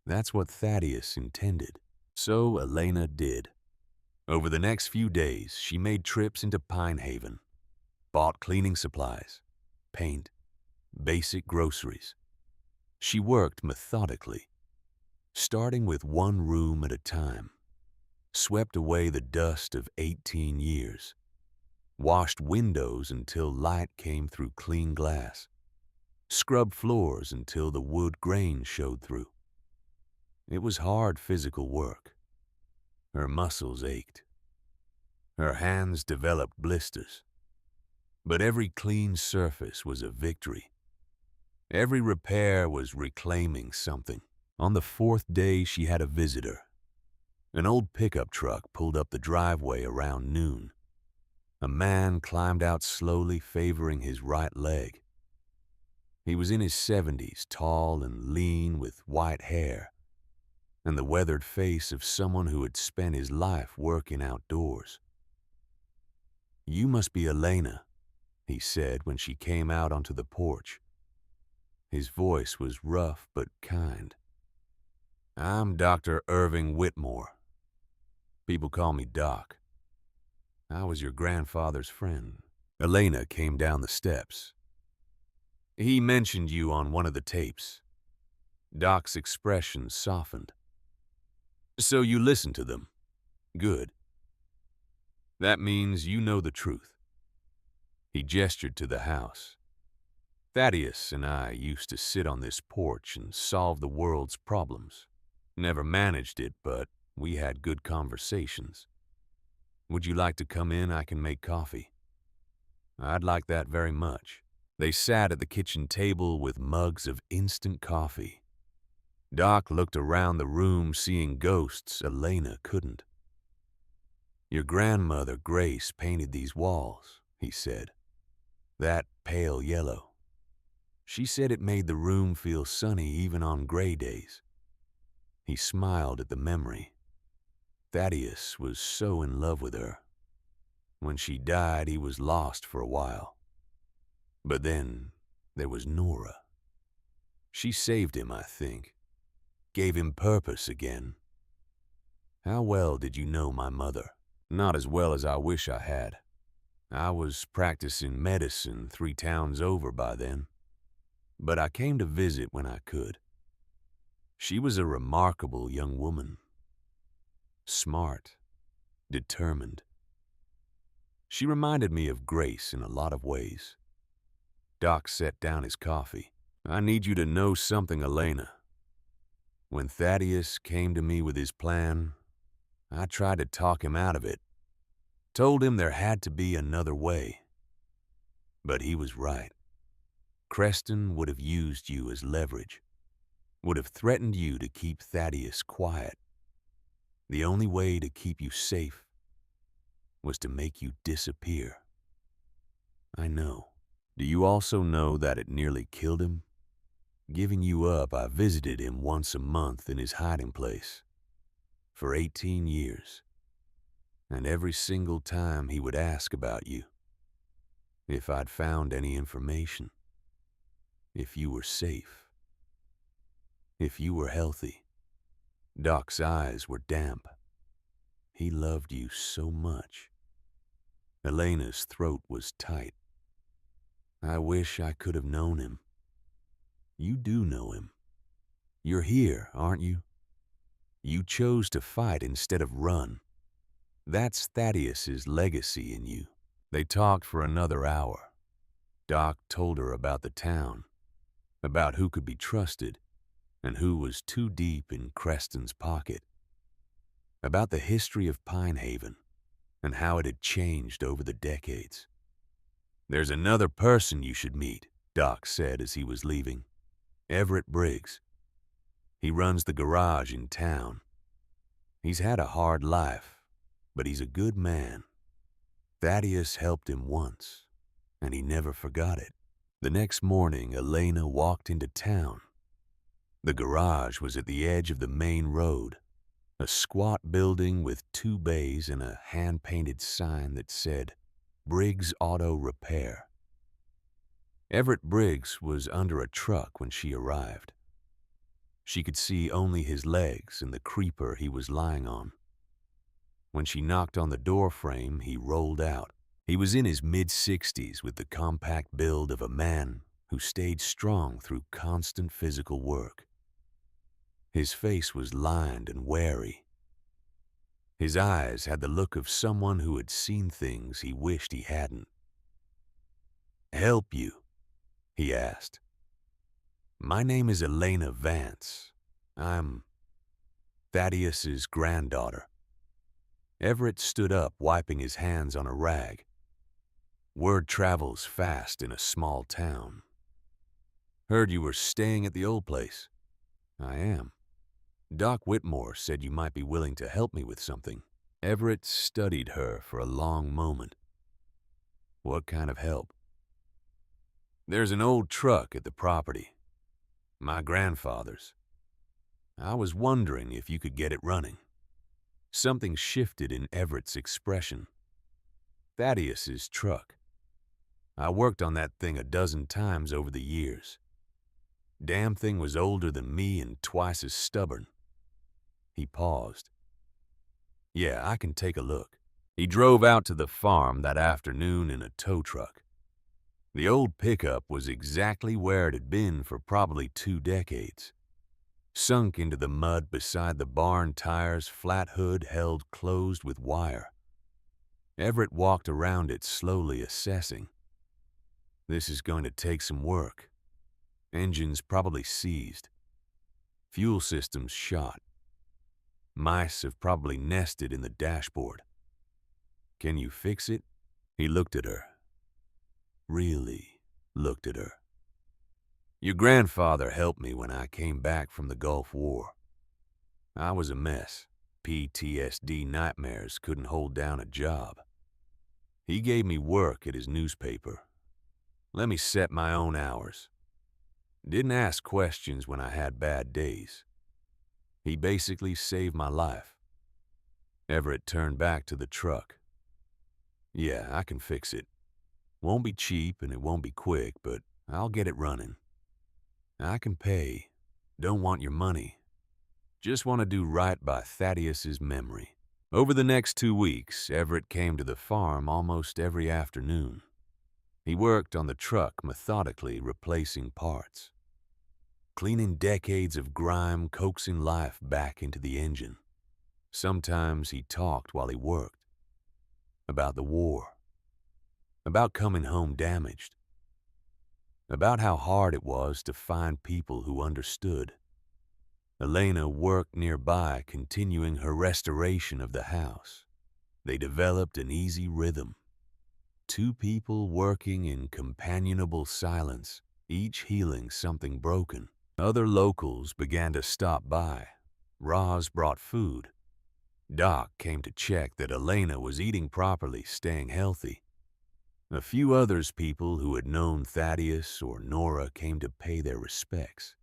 That's what Thaddeus intended. So Elena did. Over the next few days, she made trips into Pine Haven, bought cleaning supplies, paint, basic groceries. She worked methodically, starting with one room at a time, swept away the dust of 18 years, washed windows until light came through clean glass, scrubbed floors until the wood grain showed through. It was hard physical work. Her muscles ached. Her hands developed blisters. But every clean surface was a victory. Every repair was reclaiming something. On the fourth day, she had a visitor. An old pickup truck pulled up the driveway around noon. A man climbed out slowly, favoring his right leg. He was in his 70s, tall and lean with white hair, and the weathered face of someone who had spent his life working outdoors. "You must be Elena," he said when she came out onto the porch. His voice was rough but kind. "I'm Dr. Irving Whitmore. People call me Doc. I was your grandfather's friend." Elena came down the steps. "He mentioned you on one of the tapes." Doc's expression softened. "So you listened to them. Good. That means you know the truth." He gestured to the house. "Thaddeus and I used to sit on this porch and solve the world's problems. Never managed it, but we had good conversations. Would you like to come in? I can make coffee." "I'd like that very much." They sat at the kitchen table with mugs of instant coffee. Doc looked around the room, seeing ghosts Elena couldn't. "Your grandmother, Grace, painted these walls," he said. "That pale yellow. She said it made the room feel sunny even on gray days." He smiled at the memory. Thaddeus was so in love with her. When she died, he was lost for a while. But then there was Nora. She saved him, I think. Gave him purpose again. "How well did you know my mother?" "Not as well as I wish I had. I was practicing medicine 3 towns over by then. But I came to visit when I could. She was a remarkable young woman. Smart, determined. She reminded me of Grace in a lot of ways." Doc set down his coffee. "I need you to know something, Elena. When Thaddeus came to me with his plan, I tried to talk him out of it. Told him there had to be another way. But he was right. Creston would have used you as leverage, would have threatened you to keep Thaddeus quiet. The only way to keep you safe was to make you disappear. I know. Do you also know that it nearly killed him? Giving you up, I visited him once a month in his hiding place. For 18 years. and every single time he would ask about you, if I'd found any information, if you were safe, if you were healthy. Doc's eyes were damp. He loved you so much. Elena's throat was tight. I wish I could have known him. You do know him. You're here, aren't you? You chose to fight instead of run. That's Thaddeus's legacy in you. They talked for another hour. Doc told her about the town, about who could be trusted and who was too deep in Creston's pocket, about the history of Pine Haven and how it had changed over the decades. There's another person you should meet, Doc said as he was leaving. Everett Briggs. He runs the garage in town. He's had a hard life, but he's a good man. Thaddeus helped him once, and he never forgot it. The next morning, Elena walked into town. The garage was at the edge of the main road, a squat building with 2 bays and a hand-painted sign that said, Briggs Auto Repair. Everett Briggs was under a truck when she arrived. She could see only his legs and the creeper he was lying on. When she knocked on the door frame, he rolled out. He was in his mid-60s with the compact build of a man who stayed strong through constant physical work. His face was lined and wary. His eyes had the look of someone who had seen things he wished he hadn't. "Help you?" he asked. "My name is Elena Vance. I'm Thaddeus's granddaughter." Everett stood up, wiping his hands on a rag. "Word travels fast in a small town. Heard you were staying at the old place." "I am. Doc Whitmore said you might be willing to help me with something." Everett studied her for a long moment. "What kind of help?" "There's an old truck at the property. My grandfather's. I was wondering if you could get it running." Something shifted in Everett's expression. "Thaddeus's truck. I worked on that thing a dozen times over the years. Damn thing was older than me and twice as stubborn." He paused. "Yeah, I can take a look." He drove out to the farm that afternoon in a tow truck. The old pickup was exactly where it had been for probably 2 decades. Sunk into the mud beside the barn tire's flat hood held closed with wire. Everett walked around it, slowly assessing. This is going to take some work. Engines probably seized. Fuel systems shot. Mice have probably nested in the dashboard. Can you fix it? He looked at her. Really looked at her. Your grandfather helped me when I came back from the Gulf War. I was a mess. PTSD nightmares couldn't hold down a job. He gave me work at his newspaper. Let me set my own hours. Didn't ask questions when I had bad days. He basically saved my life. Everett turned back to the truck. Yeah, I can fix it. Won't be cheap and it won't be quick, but I'll get it running. I can pay. Don't want your money. Just want to do right by Thaddeus's memory. Over the next 2 weeks, Everett came to the farm almost every afternoon. He worked on the truck methodically, replacing parts, cleaning decades of grime, coaxing life back into the engine. Sometimes he talked while he worked. About the war. About coming home damaged. About how hard it was to find people who understood. Elena worked nearby, continuing her restoration of the house. They developed an easy rhythm. 2 people working in companionable silence, each healing something broken. Other locals began to stop by. Roz brought food. Doc came to check that Elena was eating properly, staying healthy. A few others people who had known Thaddeus or Nora came to pay their respects.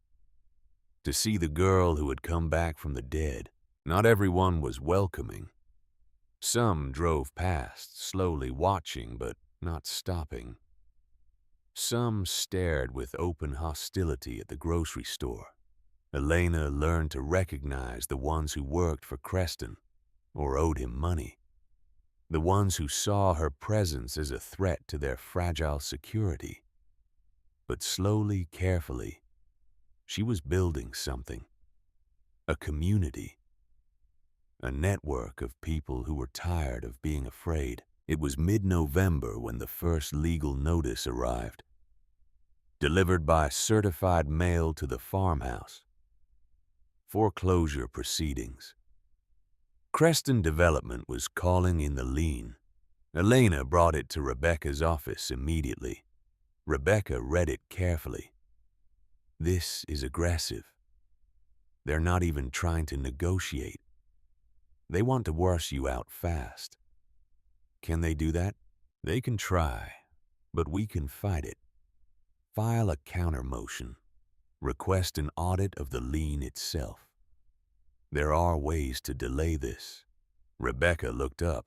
To see the girl who had come back from the dead, not everyone was welcoming. Some drove past, slowly watching but not stopping. Some stared with open hostility at the grocery store. Elena learned to recognize the ones who worked for Creston or owed him money, the ones who saw her presence as a threat to their fragile security. But slowly, carefully, she was building something, a community, a network of people who were tired of being afraid. It was mid-November when the first legal notice arrived, delivered by certified mail to the farmhouse. Foreclosure proceedings. Creston Development was calling in the lien. Elena brought it to Rebecca's office immediately. Rebecca read it carefully. This is aggressive. They're not even trying to negotiate. They want to worse you out fast. Can they do that? They can try, but we can fight it. File a counter motion. Request an audit of the lien itself. There are ways to delay this. Rebecca looked up.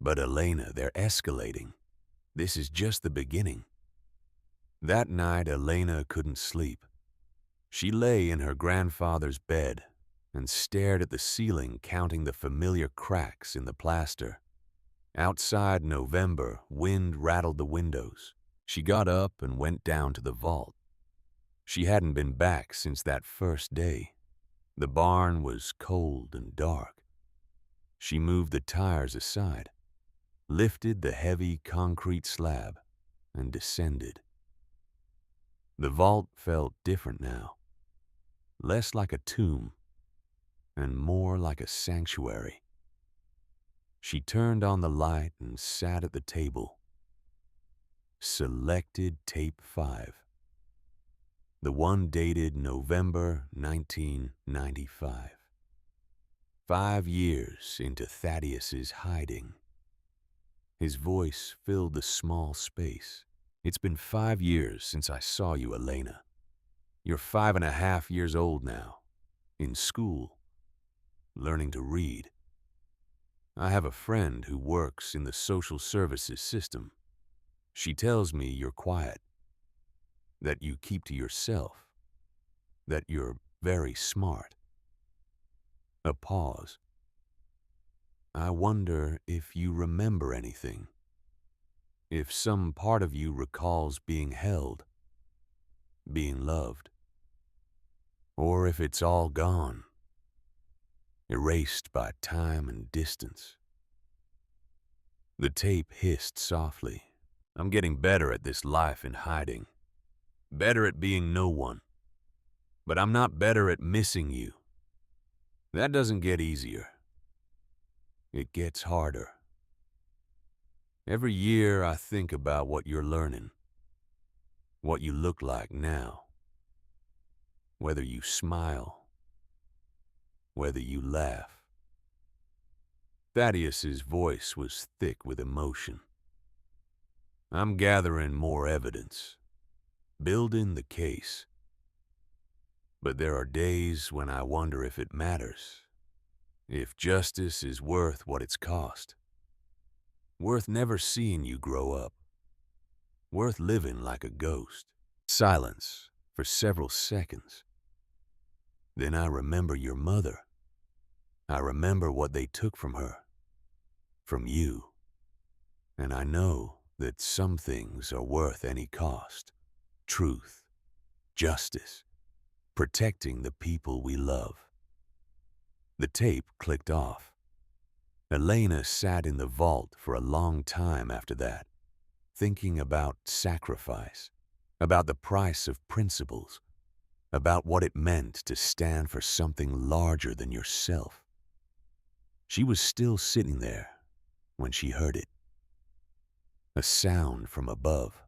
But Elena, they're escalating. This is just the beginning. That night, Elena couldn't sleep. She lay in her grandfather's bed and stared at the ceiling, counting the familiar cracks in the plaster. Outside, November, wind rattled the windows. She got up and went down to the vault. She hadn't been back since that first day. The barn was cold and dark. She moved the tires aside, lifted the heavy concrete slab, and descended. The vault felt different now, less like a tomb and more like a sanctuary. She turned on the light and sat at the table. Selected tape 5. The one dated November 1995. 5 years into Thaddeus's hiding. His voice filled the small space. It's been 5 years since I saw you, Elena. You're 5.5 years old now, in school, learning to read. I have a friend who works in the social services system. She tells me you're quiet, that you keep to yourself, that you're very smart. A pause. I wonder if you remember anything, if some part of you recalls being held, being loved, or if it's all gone, erased by time and distance. The tape hissed softly. I'm getting better at this life in hiding, better at being no one, but I'm not better at missing you. That doesn't get easier. It gets harder. Every year I think about what you're learning, what you look like now, whether you smile, whether you laugh. Thaddeus's voice was thick with emotion. I'm gathering more evidence, building the case. But there are days when I wonder if it matters, if justice is worth what it's cost, worth never seeing you grow up, worth living like a ghost. Silence for several seconds. Then I remember your mother. I remember what they took from her, from you. And I know that some things are worth any cost. Truth, justice, protecting the people we love. The tape clicked off. Elena sat in the vault for a long time after that, thinking about sacrifice, about the price of principles, about what it meant to stand for something larger than yourself. She was still sitting there when she heard it. A sound from above.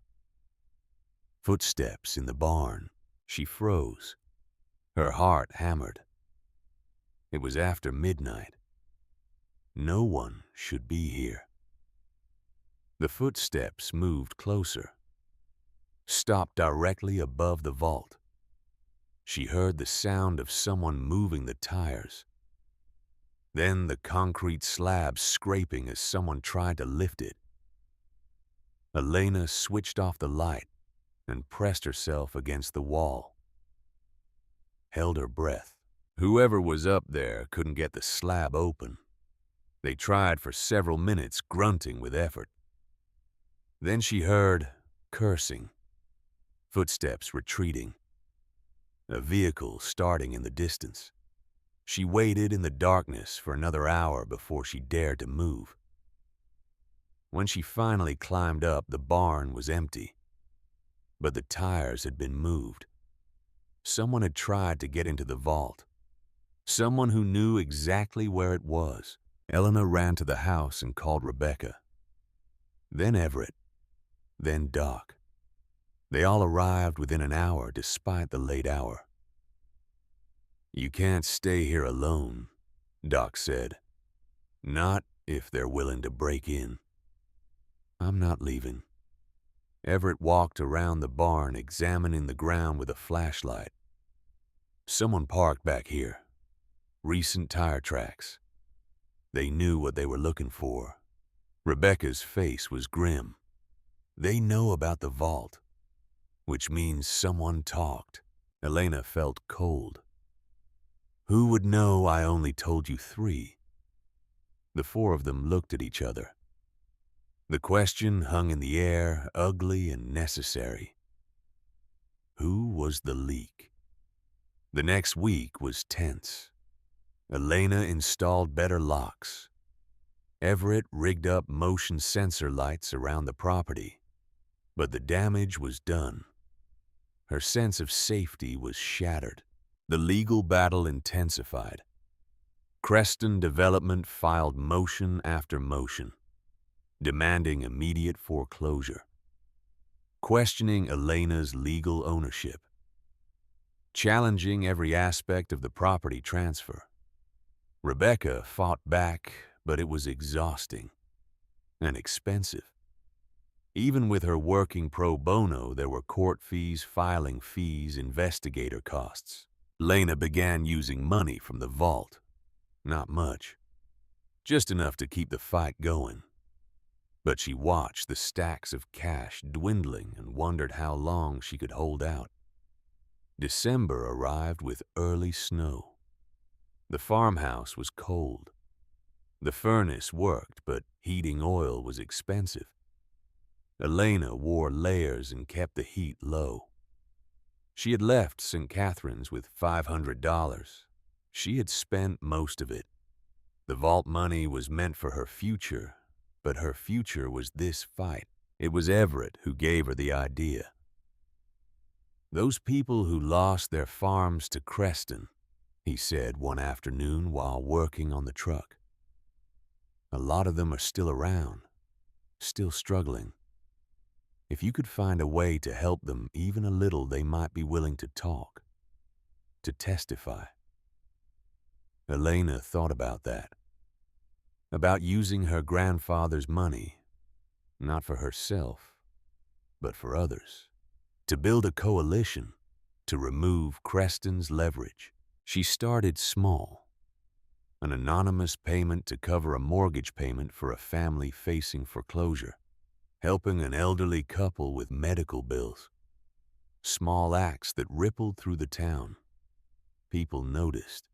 Footsteps in the barn. She froze. Her heart hammered. It was after midnight. No one should be here. The footsteps moved closer, stopped directly above the vault. She heard the sound of someone moving the tires. Then the concrete slab scraping as someone tried to lift it. Elena switched off the light and pressed herself against the wall. Held her breath. Whoever was up there couldn't get the slab open. They tried for several minutes, grunting with effort. Then she heard cursing, footsteps retreating, a vehicle starting in the distance. She waited in the darkness for another hour before she dared to move. When she finally climbed up, the barn was empty, but the tires had been moved. Someone had tried to get into the vault. Someone who knew exactly where it was. Elena ran to the house and called Rebecca. Then Everett. Then Doc. They all arrived within an hour despite the late hour. "You can't stay here alone," Doc said. "Not if they're willing to break in." "I'm not leaving." Everett walked around the barn, examining the ground with a flashlight. Someone parked back here. Recent tire tracks. They knew what they were looking for. Rebecca's face was grim. They know about the vault, which means someone talked. Elena felt cold. "Who would know I only told you 3? The 4 of them looked at each other. The question hung in the air, ugly and necessary. Who was the leak? The next week was tense. Elena installed better locks. Everett rigged up motion sensor lights around the property. But the damage was done. Her sense of safety was shattered. The legal battle intensified. Creston Development filed motion after motion, demanding immediate foreclosure, questioning Elena's legal ownership, challenging every aspect of the property transfer. Rebecca fought back, but it was exhausting and expensive. Even with her working pro bono, there were court fees, filing fees, investigator costs. Elena began using money from the vault. Not much. Just enough to keep the fight going. But she watched the stacks of cash dwindling and wondered how long she could hold out. December arrived with early snow. The farmhouse was cold. The furnace worked, but heating oil was expensive. Elena wore layers and kept the heat low. She had left St. Catherine's with $500. She had spent most of it. The vault money was meant for her future, but her future was this fight. It was Everett who gave her the idea. "Those people who lost their farms to Creston," he said one afternoon while working on the truck. "A lot of them are still around, still struggling. If you could find a way to help them even a little, they might be willing to talk, to testify." Elena thought about that. About using her grandfather's money, not for herself, but for others. To build a coalition, to remove Creston's leverage. She started small. An anonymous payment to cover a mortgage payment for a family facing foreclosure. Helping an elderly couple with medical bills. Small acts that rippled through the town. People noticed.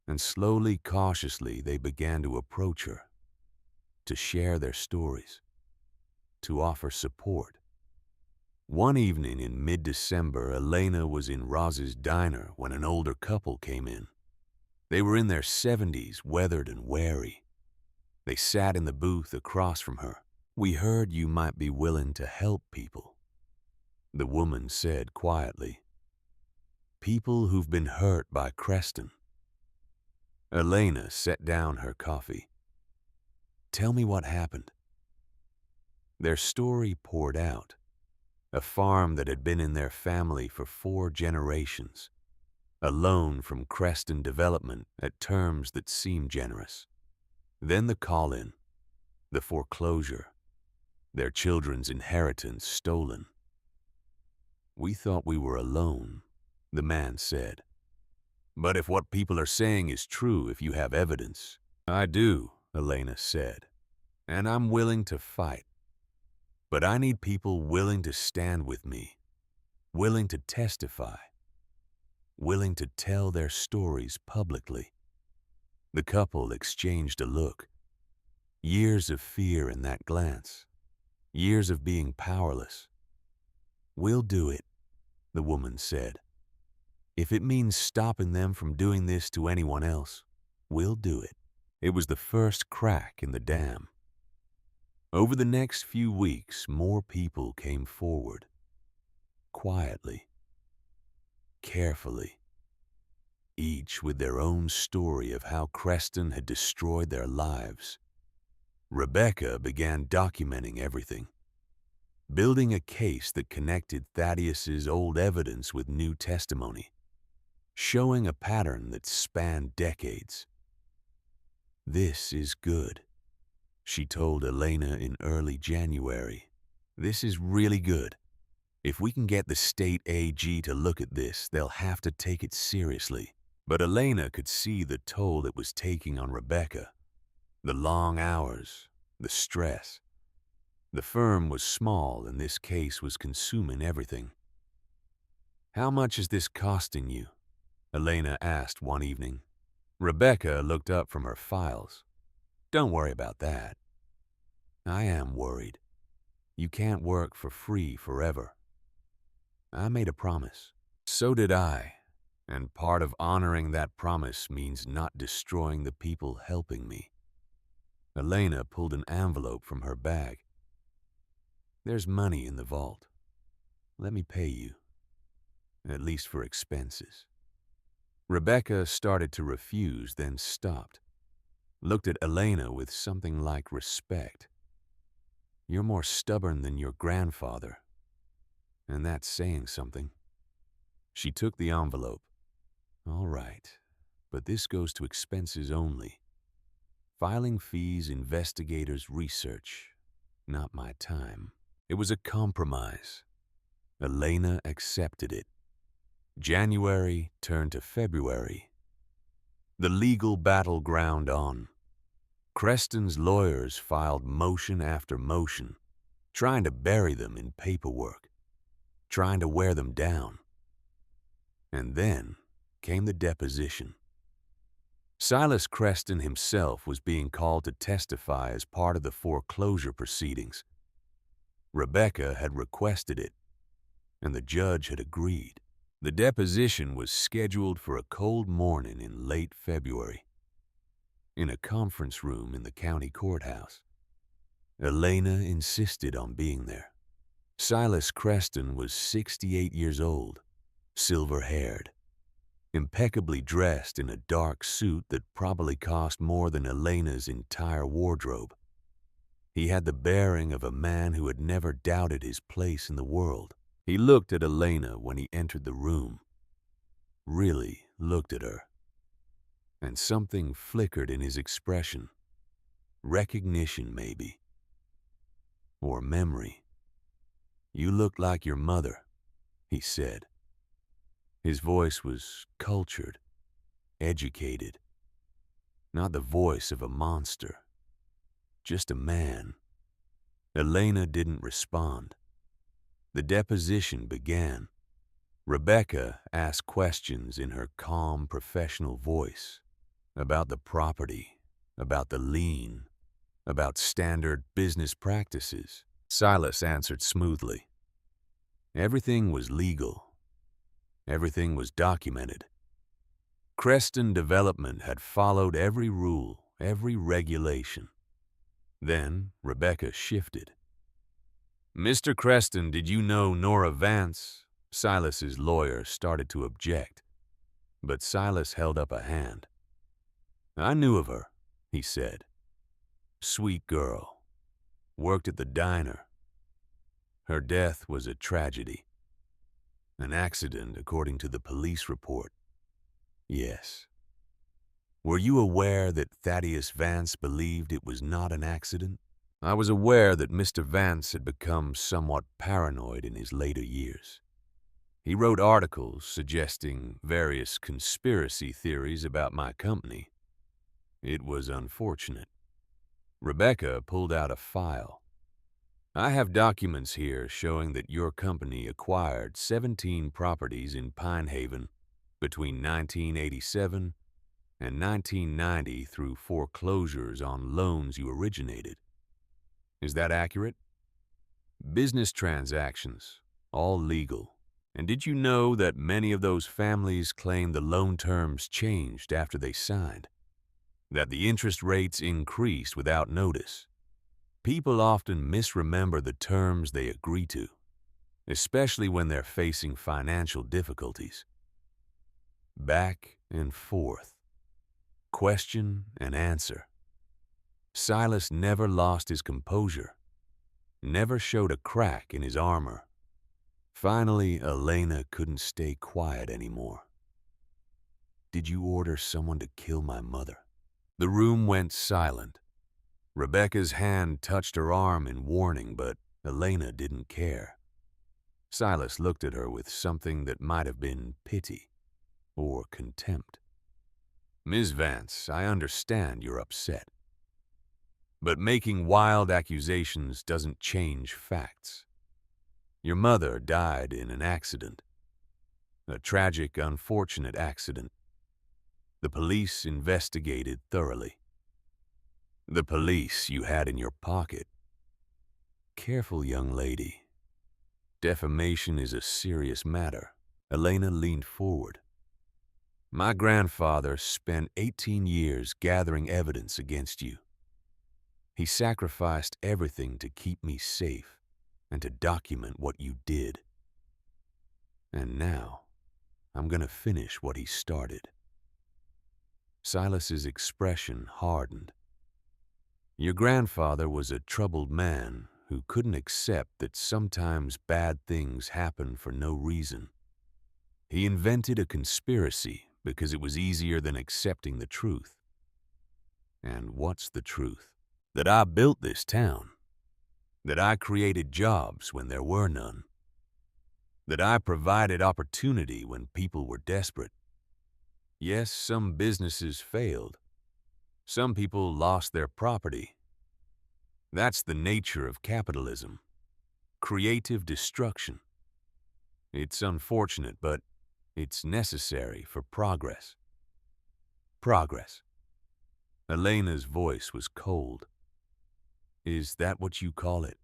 And slowly, cautiously, they began to approach her, to share their stories, to offer support. One evening in mid-December, Elena was in Roz's diner when an older couple came in. They were in their 70s, weathered and wary. They sat in the booth across from her. "We heard you might be willing to help people," the woman said quietly. "People who've been hurt by Creston." Elena set down her coffee. "Tell me what happened." Their story poured out. A farm that had been in their family for 4 generations. A loan from Creston Development at terms that seemed generous. Then the call-in, the foreclosure. Their children's inheritance stolen. "We thought we were alone," the man said. But if what people are saying is true, if you have evidence. I do, Elena said, and I'm willing to fight. But I need people willing to stand with me, willing to testify, willing to tell their stories publicly. The couple exchanged a look. Years of fear in that glance. Years of being powerless. We'll do it, the woman said. If it means stopping them from doing this to anyone else, we'll do it. It was the first crack in the dam. Over the next few weeks, more people came forward. Quietly. Carefully. Each with their own story of how Creston had destroyed their lives. Rebecca began documenting everything, building a case that connected Thaddeus's old evidence with new testimony, showing a pattern that spanned decades. This is good, she told Elena in early January. This is really good. If we can get the state AG to look at this, they'll have to take it seriously. But Elena could see the toll it was taking on Rebecca. The long hours, the stress. The firm was small and this case was consuming everything. How much is this costing you? Elena asked one evening. Rebecca looked up from her files. Don't worry about that. I am worried. You can't work for free forever. I made a promise. So did I. And part of honoring that promise means not destroying the people helping me. Elena pulled an envelope from her bag. There's money in the vault. Let me pay you. At least for expenses. Rebecca started to refuse, then stopped. Looked at Elena with something like respect. You're more stubborn than your grandfather. And that's saying something. She took the envelope. All right, but this goes to expenses only. Filing fees, investigators' research. Not my time. It was a compromise. Elena accepted it. January turned to February. The legal battle ground on. Creston's lawyers filed motion after motion, trying to bury them in paperwork, trying to wear them down. And then came the deposition. Silas Creston himself was being called to testify as part of the foreclosure proceedings. Rebecca had requested it, and the judge had agreed. The deposition was scheduled for a cold morning in late February, in a conference room in the county courthouse. Elena insisted on being there. Silas Creston was 68 years old, silver-haired, impeccably dressed in a dark suit that probably cost more than Elena's entire wardrobe. He had the bearing of a man who had never doubted his place in the world. He looked at Elena when he entered the room. Really looked at her. And something flickered in his expression. Recognition, maybe. Or memory. You look like your mother, he said. His voice was cultured, educated. Not the voice of a monster. Just a man. Elena didn't respond. The deposition began. Rebecca asked questions in her calm, professional voice about the property, about the lien, about standard business practices. Silas answered smoothly. Everything was legal. Everything was documented. Creston Development had followed every rule, every regulation. Then Rebecca shifted. Mr. Creston, did you know Nora Vance? Silas's lawyer started to object, but Silas held up a hand. I knew of her, he said. Sweet girl. Worked at the diner. Her death was a tragedy. An accident, according to the police report. Yes. Were you aware that Thaddeus Vance believed it was not an accident? I was aware that Mr. Vance had become somewhat paranoid in his later years. He wrote articles suggesting various conspiracy theories about my company. It was unfortunate. Rebecca pulled out a file. I have documents here showing that your company acquired 17 properties in Pine Haven between 1987 and 1990 through foreclosures on loans you originated. Is that accurate? Business transactions, all legal. And did you know that many of those families claim the loan terms changed after they signed? That the interest rates increased without notice? People often misremember the terms they agree to, especially when they're facing financial difficulties. Back and forth. Question and answer. Silas never lost his composure, never showed a crack in his armor. Finally, Elena couldn't stay quiet anymore. Did you order someone to kill my mother? The room went silent. Rebecca's hand touched her arm in warning, but Elena didn't care. Silas looked at her with something that might have been pity or contempt. Ms. Vance, I understand you're upset. But making wild accusations doesn't change facts. Your mother died in an accident. A tragic, unfortunate accident. The police investigated thoroughly. The police you had in your pocket. Careful, young lady. Defamation is a serious matter. Elena leaned forward. My grandfather spent 18 years gathering evidence against you. He sacrificed everything to keep me safe and to document what you did. And now, I'm going to finish what he started. Silas's expression hardened. Your grandfather was a troubled man who couldn't accept that sometimes bad things happen for no reason. He invented a conspiracy because it was easier than accepting the truth. And what's the truth? That I built this town. That I created jobs when there were none. That I provided opportunity when people were desperate. Yes, some businesses failed. Some people lost their property. That's the nature of capitalism. Creative destruction. It's unfortunate, but it's necessary for progress. Progress. Elena's voice was cold. Is that what you call it?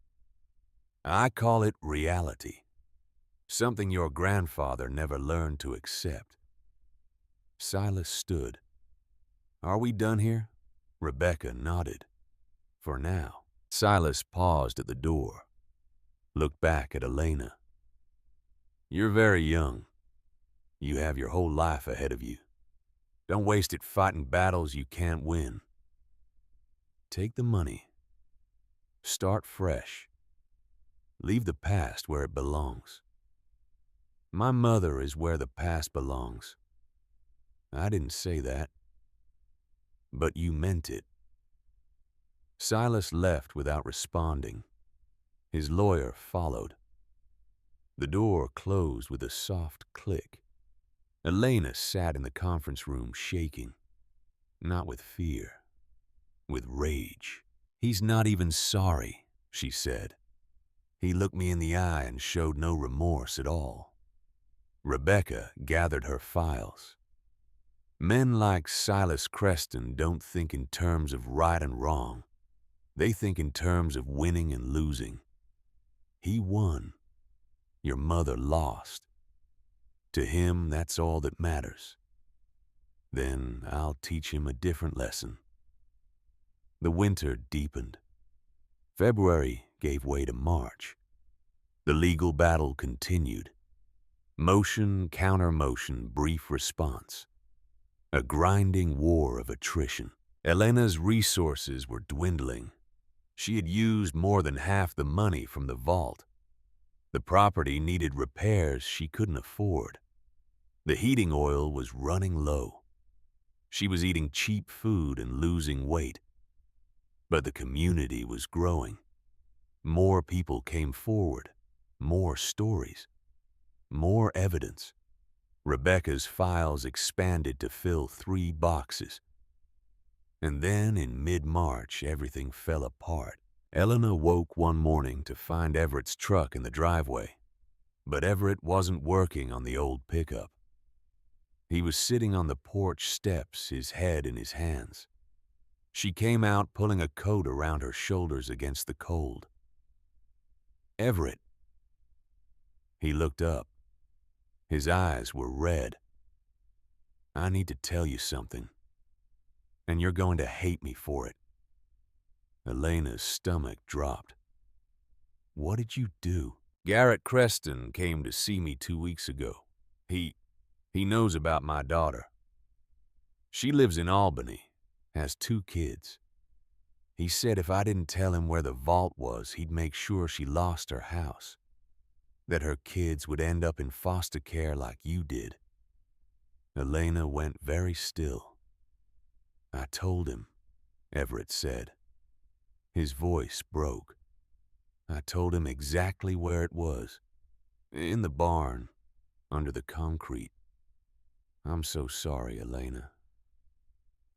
I call it reality. Something your grandfather never learned to accept. Silas stood. Are we done here? Rebecca nodded. For now. Silas paused at the door, looked back at Elena. You're very young. You have your whole life ahead of you. Don't waste it fighting battles you can't win. Take the money. Start fresh. Leave the past where it belongs. My mother is where the past belongs. I didn't say that. But you meant it. Silas left without responding. His lawyer followed. The door closed with a soft click. Elena sat in the conference room shaking. Not with fear, with rage. He's not even sorry, she said. He looked me in the eye and showed no remorse at all. Rebecca gathered her files. Men like Silas Creston don't think in terms of right and wrong. They think in terms of winning and losing. He won. Your mother lost. To him, that's all that matters. Then I'll teach him a different lesson. The winter deepened. February gave way to March. The legal battle continued. Motion, counter-motion, brief response. A grinding war of attrition. Elena's resources were dwindling. She had used more than half the money from the vault. The property needed repairs she couldn't afford. The heating oil was running low. She was eating cheap food and losing weight. But the community was growing. More people came forward, more stories. More evidence. Rebecca's files expanded to fill 3 boxes. And then in mid-March, everything fell apart. Elena woke one morning to find Everett's truck in the driveway. But Everett wasn't working on the old pickup. He was sitting on the porch steps, his head in his hands. She came out pulling a coat around her shoulders against the cold. "Everett." He looked up. His eyes were red. "I need to tell you something, and you're going to hate me for it." Elena's stomach dropped. "What did you do?" "Garrett Creston came to see me 2 weeks ago. He knows about my daughter. She lives in Albany, has 2 kids. He said if I didn't tell him where the vault was, he'd make sure she lost her house, that her kids would end up in foster care like you did." Elena went very still. "I told him," Everett said. His voice broke. "I told him exactly where it was. In the barn, under the concrete. I'm so sorry, Elena.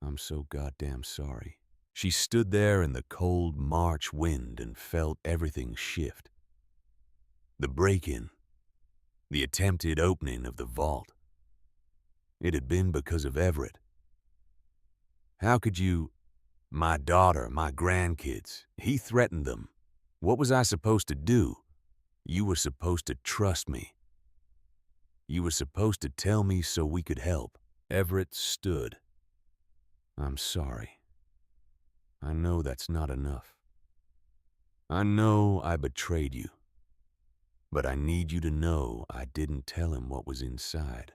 I'm so goddamn sorry." She stood there in the cold March wind and felt everything shift. The break-in, the attempted opening of the vault. It had been because of Everett. "How could you—" "My daughter, my grandkids. He threatened them. What was I supposed to do? You were supposed to trust me. You were supposed to tell me so we could help." Everett stood. "I'm sorry. I know that's not enough. I know I betrayed you. But I need you to know I didn't tell him what was inside.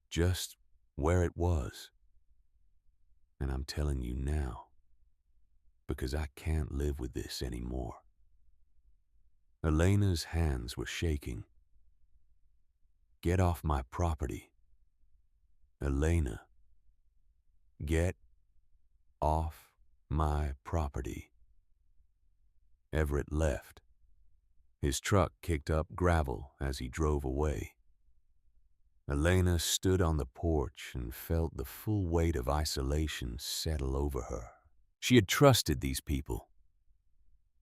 Just where it was. And I'm telling you now, because I can't live with this anymore." Elena's hands were shaking. "Get off my property. Elena. Get off my property." Everett left. His truck kicked up gravel as he drove away. Elena stood on the porch and felt the full weight of isolation settle over her. She had trusted these people,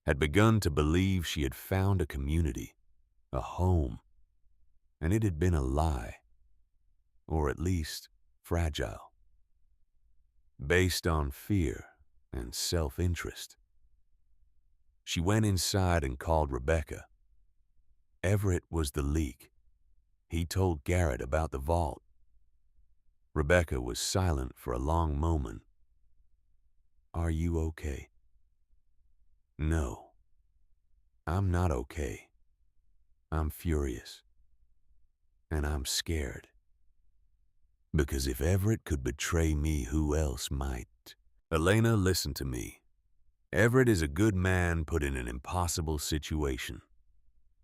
had begun to believe she had found a community, a home, and it had been a lie, or at least fragile, based on fear and self-interest. She went inside and called Rebecca. Everett was the leak. He told Garrett about the vault. Rebecca was silent for a long moment. "Are you okay?" "No, I'm not okay. I'm furious. And I'm scared. Because if Everett could betray me, who else might?" "Elena, listen to me. Everett is a good man put in an impossible situation.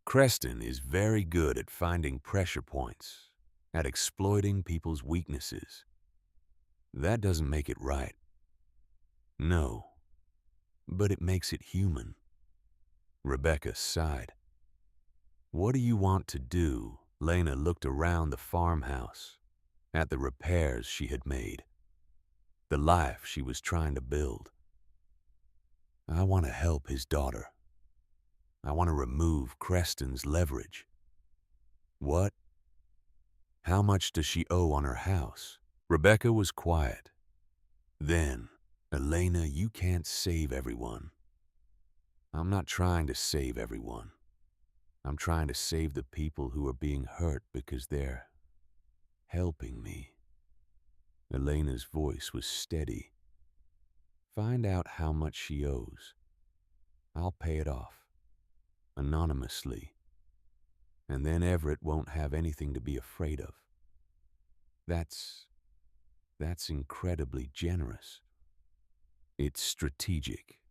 Creston is very good at finding pressure points, at exploiting people's weaknesses. That doesn't make it right. No, but it makes it human." Rebecca sighed. "What do you want to do?" Lena looked around the farmhouse, at the repairs she had made, the life she was trying to build. "I want to help his daughter. I want to remove Creston's leverage." "What? How much does she owe on her house?" Rebecca was quiet. Then, "Elena, you can't save everyone. I'm not trying to save everyone. I'm trying to save the people who are being hurt because they're helping me." Elena's voice was steady. "Find out how much she owes. I'll pay it off, anonymously, and then Everett won't have anything to be afraid of. That's incredibly generous. It's strategic.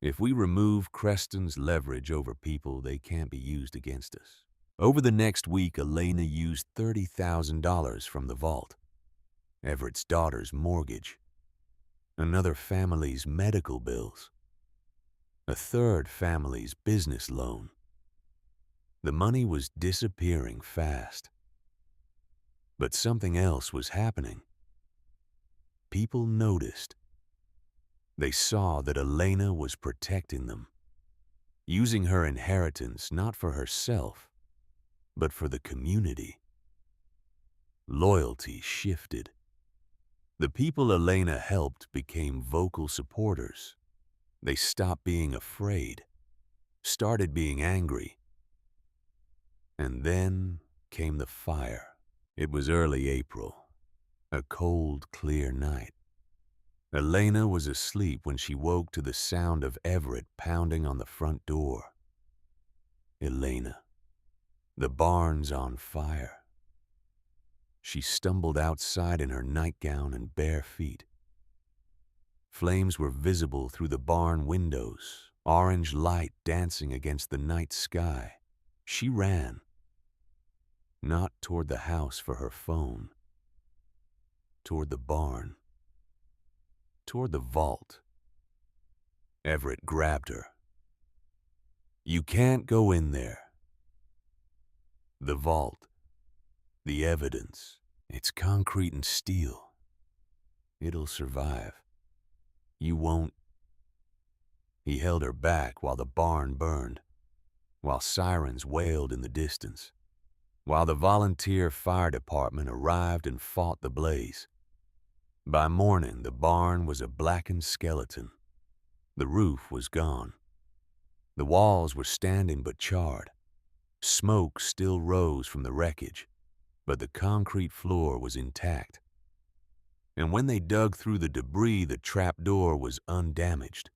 If we remove Creston's leverage over people, they can't be used against us." Over the next week, Elena used $30,000 from the vault, Everett's daughter's mortgage, another family's medical bills, a third family's business loan. The money was disappearing fast. But something else was happening. People noticed. They saw that Elena was protecting them, using her inheritance not for herself, but for the community. Loyalty shifted. The people Elena helped became vocal supporters. They stopped being afraid, started being angry. And then came the fire. It was early April, a cold, clear night. Elena was asleep when she woke to the sound of Everett pounding on the front door. Elena, the barn's on fire. She stumbled outside in her nightgown and bare feet. Flames were visible through the barn windows, orange light dancing against the night sky. She ran, not toward the house for her phone, toward the barn, toward the vault. Everett grabbed her. "You can't go in there. The vault, the evidence, it's concrete and steel. It'll survive. You won't." He held her back while the barn burned, while sirens wailed in the distance, while the volunteer fire department arrived and fought the blaze. By morning, the barn was a blackened skeleton. The roof was gone. The walls were standing but charred. Smoke still rose from the wreckage, but the concrete floor was intact. And when they dug through the debris, the trapdoor was undamaged.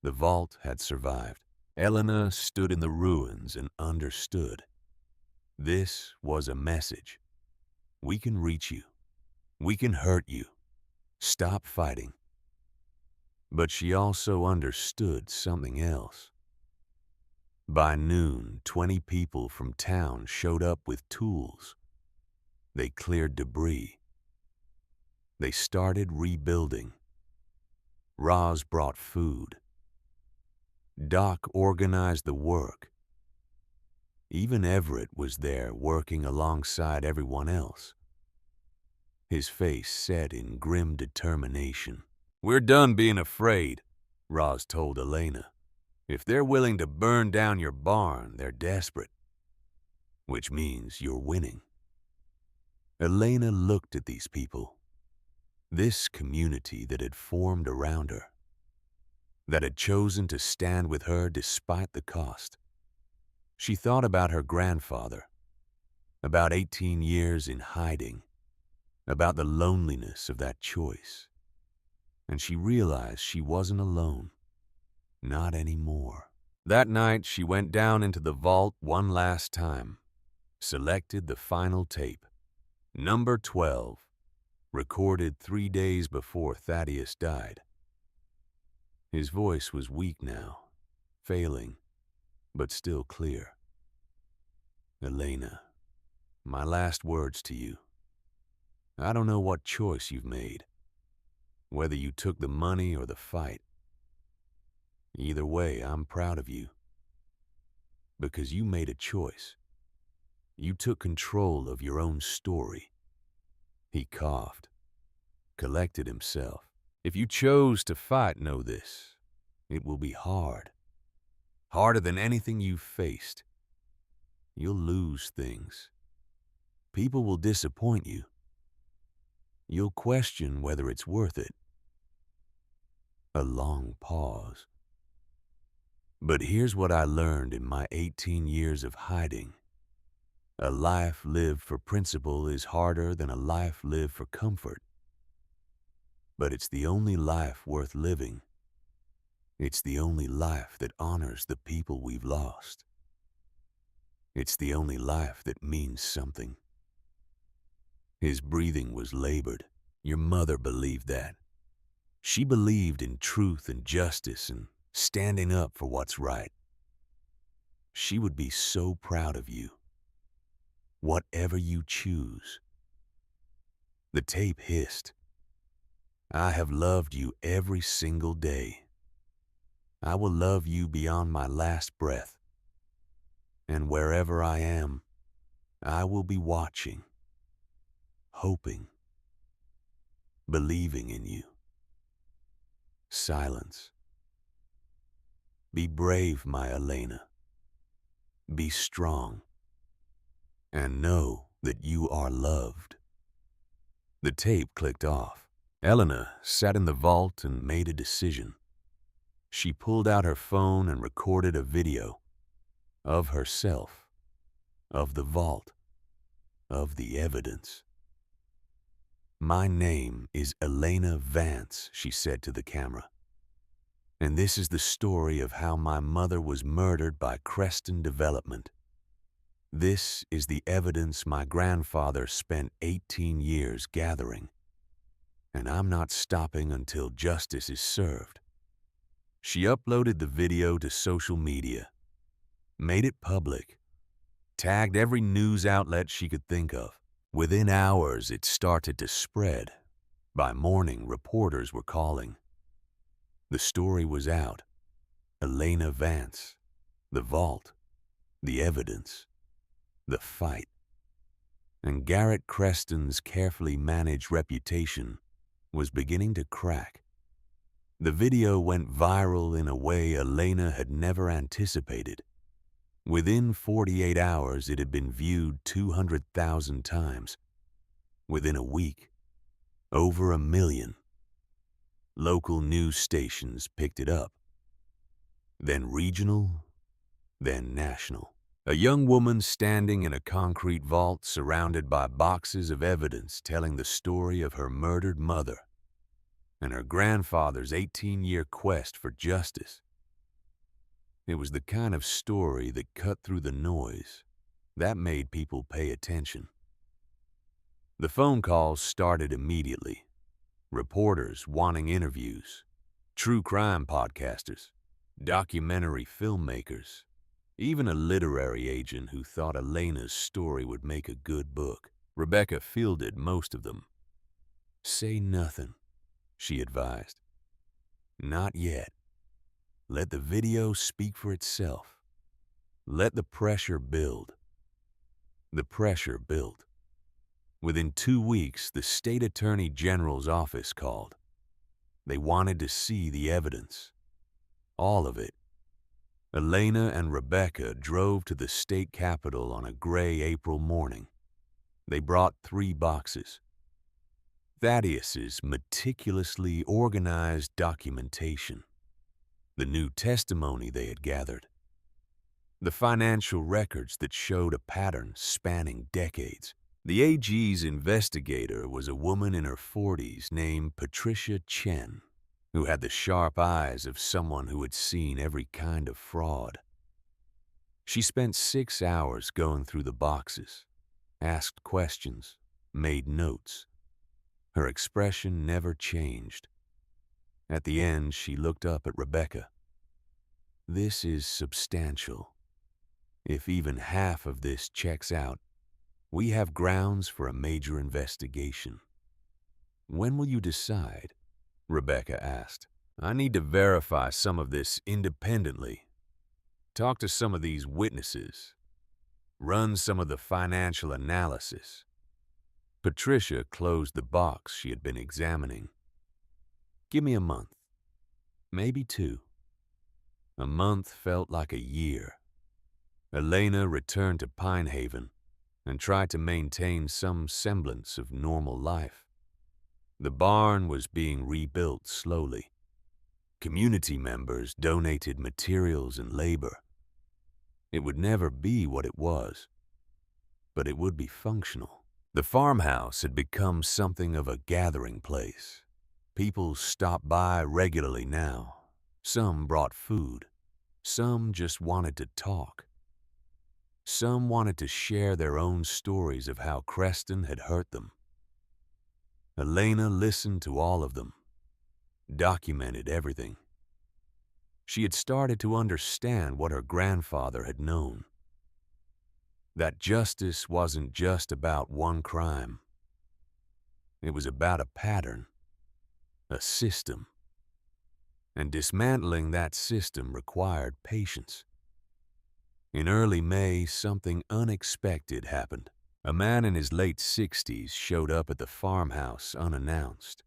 The vault had survived. Elena stood in the ruins and understood. This was a message. We can reach you. We can hurt you. Stop fighting. But she also understood something else. By noon, 20 people from town showed up with tools. They cleared debris. They started rebuilding. Roz brought food. Doc organized the work. Even Everett was there working alongside everyone else. His face set in grim determination. "We're done being afraid," Roz told Elena. "If they're willing to burn down your barn, they're desperate. Which means you're winning." Elena looked at these people. This community that had formed around her, that had chosen to stand with her despite the cost. She thought about her grandfather, about 18 years in hiding, about the loneliness of that choice. And she realized she wasn't alone. Not anymore. That night, she went down into the vault one last time, selected the final tape. Number 12, recorded 3 days before Thaddeus died. His voice was weak now, failing, but still clear. "Elena, my last words to you. I don't know what choice you've made, whether you took the money or the fight. Either way, I'm proud of you. Because you made a choice. You took control of your own story." He coughed, collected himself. "If you chose to fight, know this. It will be hard. Harder than anything you've faced. You'll lose things. People will disappoint you. You'll question whether it's worth it." A long pause. "But here's what I learned in my 18 years of hiding. A life lived for principle is harder than a life lived for comfort. But it's the only life worth living. It's the only life that honors the people we've lost. It's the only life that means something." His breathing was labored. "Your mother believed that. She believed in truth and justice and standing up for what's right. She would be so proud of you. Whatever you choose." The tape hissed. "I have loved you every single day. I will love you beyond my last breath. And wherever I am, I will be watching, hoping, believing in you. Silence. Be brave, my Elena. Be strong. And know that you are loved. The tape clicked off. Elena sat in the vault and made a decision. She pulled out her phone and recorded a video of herself, of the vault, of the evidence. My name is Elena Vance, she said to the camera. And this is the story of how my mother was murdered by Creston Development. This is the evidence my grandfather spent 18 years gathering. And I'm not stopping until justice is served. She uploaded the video to social media, made it public, tagged every news outlet she could think of. Within hours, it started to spread. By morning, reporters were calling. The story was out. Elena Vance, the vault, the evidence, the fight. And Garrett Creston's carefully managed reputation was beginning to crack. The video went viral in a way Elena had never anticipated. Within 48 hours, it had been viewed 200,000 times. Within a week, over 1 million. Local news stations picked it up. Then regional, then national. A young woman standing in a concrete vault surrounded by boxes of evidence telling the story of her murdered mother and her grandfather's 18-year quest for justice. It was the kind of story that cut through the noise. That made people pay attention. The phone calls started immediately. Reporters wanting interviews, true crime podcasters, documentary filmmakers, even a literary agent who thought Elena's story would make a good book. Rebecca fielded most of them. Say nothing, she advised. Not yet. Let the video speak for itself. Let the pressure build. The pressure built. Within 2 weeks, the state attorney general's office called. They wanted to see the evidence. All of it. Elena and Rebecca drove to the state capitol on a gray April morning. They brought 3 boxes. Thaddeus's meticulously organized documentation. The new testimony they had gathered. The financial records that showed a pattern spanning decades. The AG's investigator was a woman in her 40s named Patricia Chen, who had the sharp eyes of someone who had seen every kind of fraud. She spent 6 hours going through the boxes, asked questions, made notes. Her expression never changed. At the end, she looked up at Rebecca. This is substantial. If even half of this checks out, we have grounds for a major investigation. When will you decide? Rebecca asked. I need to verify some of this independently. Talk to some of these witnesses. Run some of the financial analysis. Patricia closed the box she had been examining. Give me a month. Maybe 2. A month felt like a year. Elena returned to Pine Haven and tried to maintain some semblance of normal life. The barn was being rebuilt slowly. Community members donated materials and labor. It would never be what it was, but it would be functional. The farmhouse had become something of a gathering place. People stopped by regularly now. Some brought food. Some just wanted to talk. Some wanted to share their own stories of how Creston had hurt them. Elena listened to all of them, documented everything. She had started to understand what her grandfather had known. That justice wasn't just about one crime. It was about a pattern, a system. And dismantling that system required patience. In early May, something unexpected happened. A man in his late 60s showed up at the farmhouse unannounced.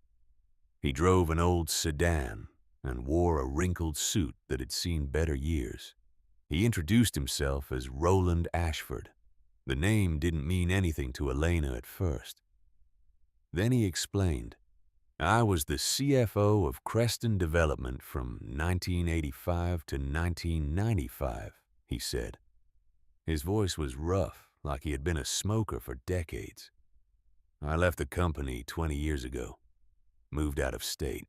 He drove an old sedan and wore a wrinkled suit that had seen better years. He introduced himself as Roland Ashford. The name didn't mean anything to Elena at first. Then he explained, "I was the CFO of Creston Development from 1985 to 1995, he said. His voice was rough, like he had been a smoker for decades. "I left the company 20 years ago, moved out of state.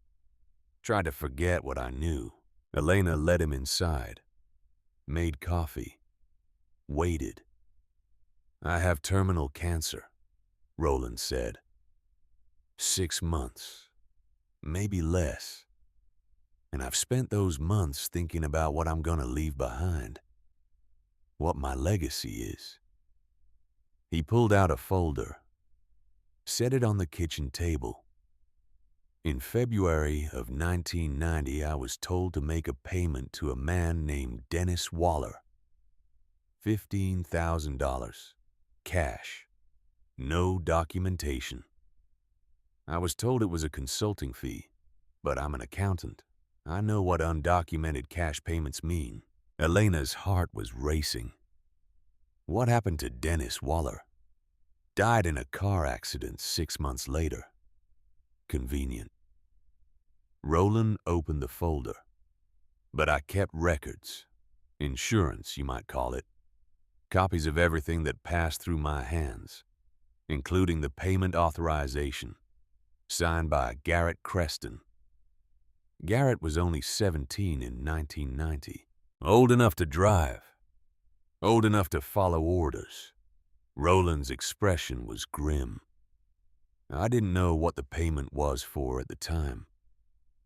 Tried to forget what I knew." Elena led him inside, made coffee, waited. "I have terminal cancer," Roland said. 6 months, maybe less. And I've spent those months thinking about what I'm gonna leave behind, what my legacy is." He pulled out a folder, set it on the kitchen table. "In February of 1990, I was told to make a payment to a man named Dennis Waller. $15,000, cash, no documentation. I was told it was a consulting fee, but I'm an accountant. I know what undocumented cash payments mean." Elena's heart was racing. What happened to Dennis Waller? Died in a car accident 6 months later. Convenient. Roland opened the folder. "But I kept records. Insurance, you might call it. Copies of everything that passed through my hands, including the payment authorization, signed by Garrett Creston." Garrett was only 17 in 1990. Old enough to drive. Old enough to follow orders. Roland's expression was grim. "I didn't know what the payment was for at the time.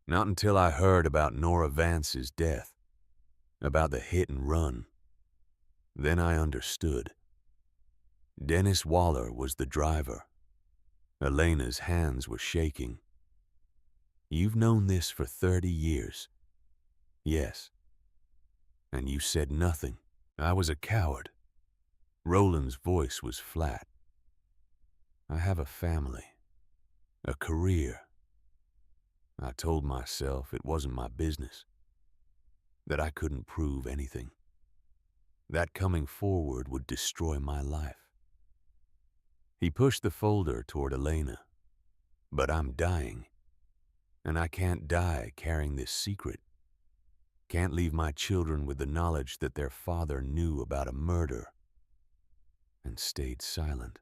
Not until I heard about Nora Vance's death, about the hit and run. Then I understood. Dennis Waller was the driver." Elena's hands were shaking. "You've known this for 30 years. "Yes." "And you said nothing." "I was a coward." Roland's voice was flat. "I have a family, a career. I told myself it wasn't my business, that I couldn't prove anything, that coming forward would destroy my life." He pushed the folder toward Elena. "But I'm dying, and I can't die carrying this secret. Can't leave my children with the knowledge that their father knew about a murder," and stayed silent.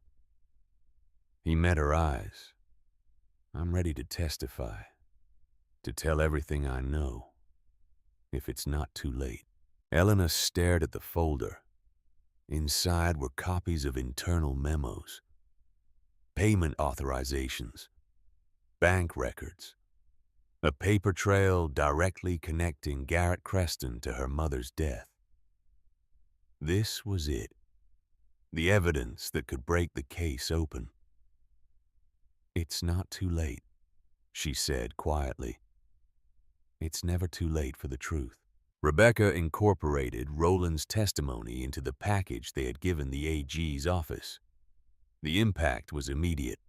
He met her eyes. "I'm ready to testify, to tell everything I know, if it's not too late." Elena stared at the folder. Inside were copies of internal memos, payment authorizations, bank records, a paper trail directly connecting Garrett Creston to her mother's death. This was it, the evidence that could break the case open. "It's not too late," she said quietly. "It's never too late for the truth." Rebecca incorporated Roland's testimony into the package they had given the AG's office. The impact was immediate.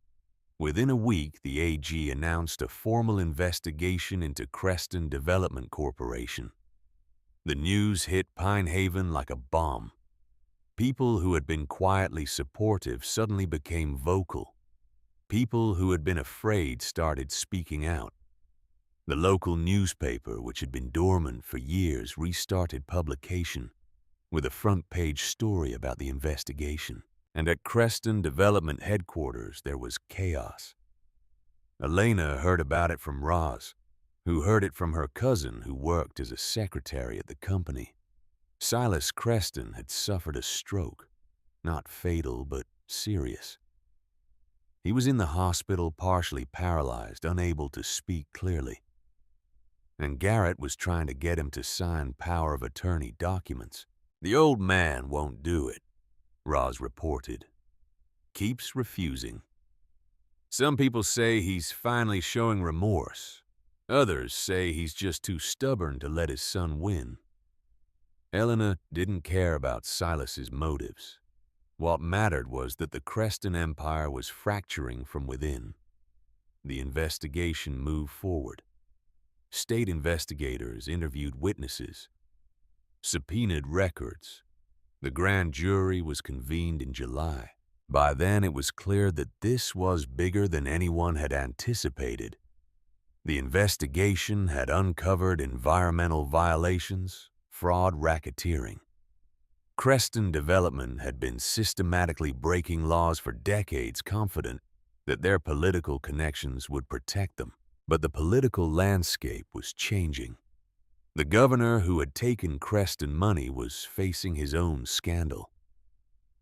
Within a week, the AG announced a formal investigation into Creston Development Corporation. The news hit Pine Haven like a bomb. People who had been quietly supportive suddenly became vocal. People who had been afraid started speaking out. The local newspaper, which had been dormant for years, restarted publication with a front-page story about the investigation. And at Creston Development headquarters, there was chaos. Elena heard about it from Roz, who heard it from her cousin who worked as a secretary at the company. Silas Creston had suffered a stroke, not fatal, but serious. He was in the hospital, partially paralyzed, unable to speak clearly. And Garrett was trying to get him to sign power of attorney documents. "The old man won't do it," Roz reported. "Keeps refusing. Some people say he's finally showing remorse. Others say he's just too stubborn to let his son win." Elena didn't care about Silas's motives. What mattered was that the Creston Empire was fracturing from within. The investigation moved forward. State investigators interviewed witnesses, subpoenaed records. The grand jury was convened in July. By then, it was clear that this was bigger than anyone had anticipated. The investigation had uncovered environmental violations, fraud, racketeering. Creston Development had been systematically breaking laws for decades, confident that their political connections would protect them. But the political landscape was changing. The governor who had taken Creston money was facing his own scandal.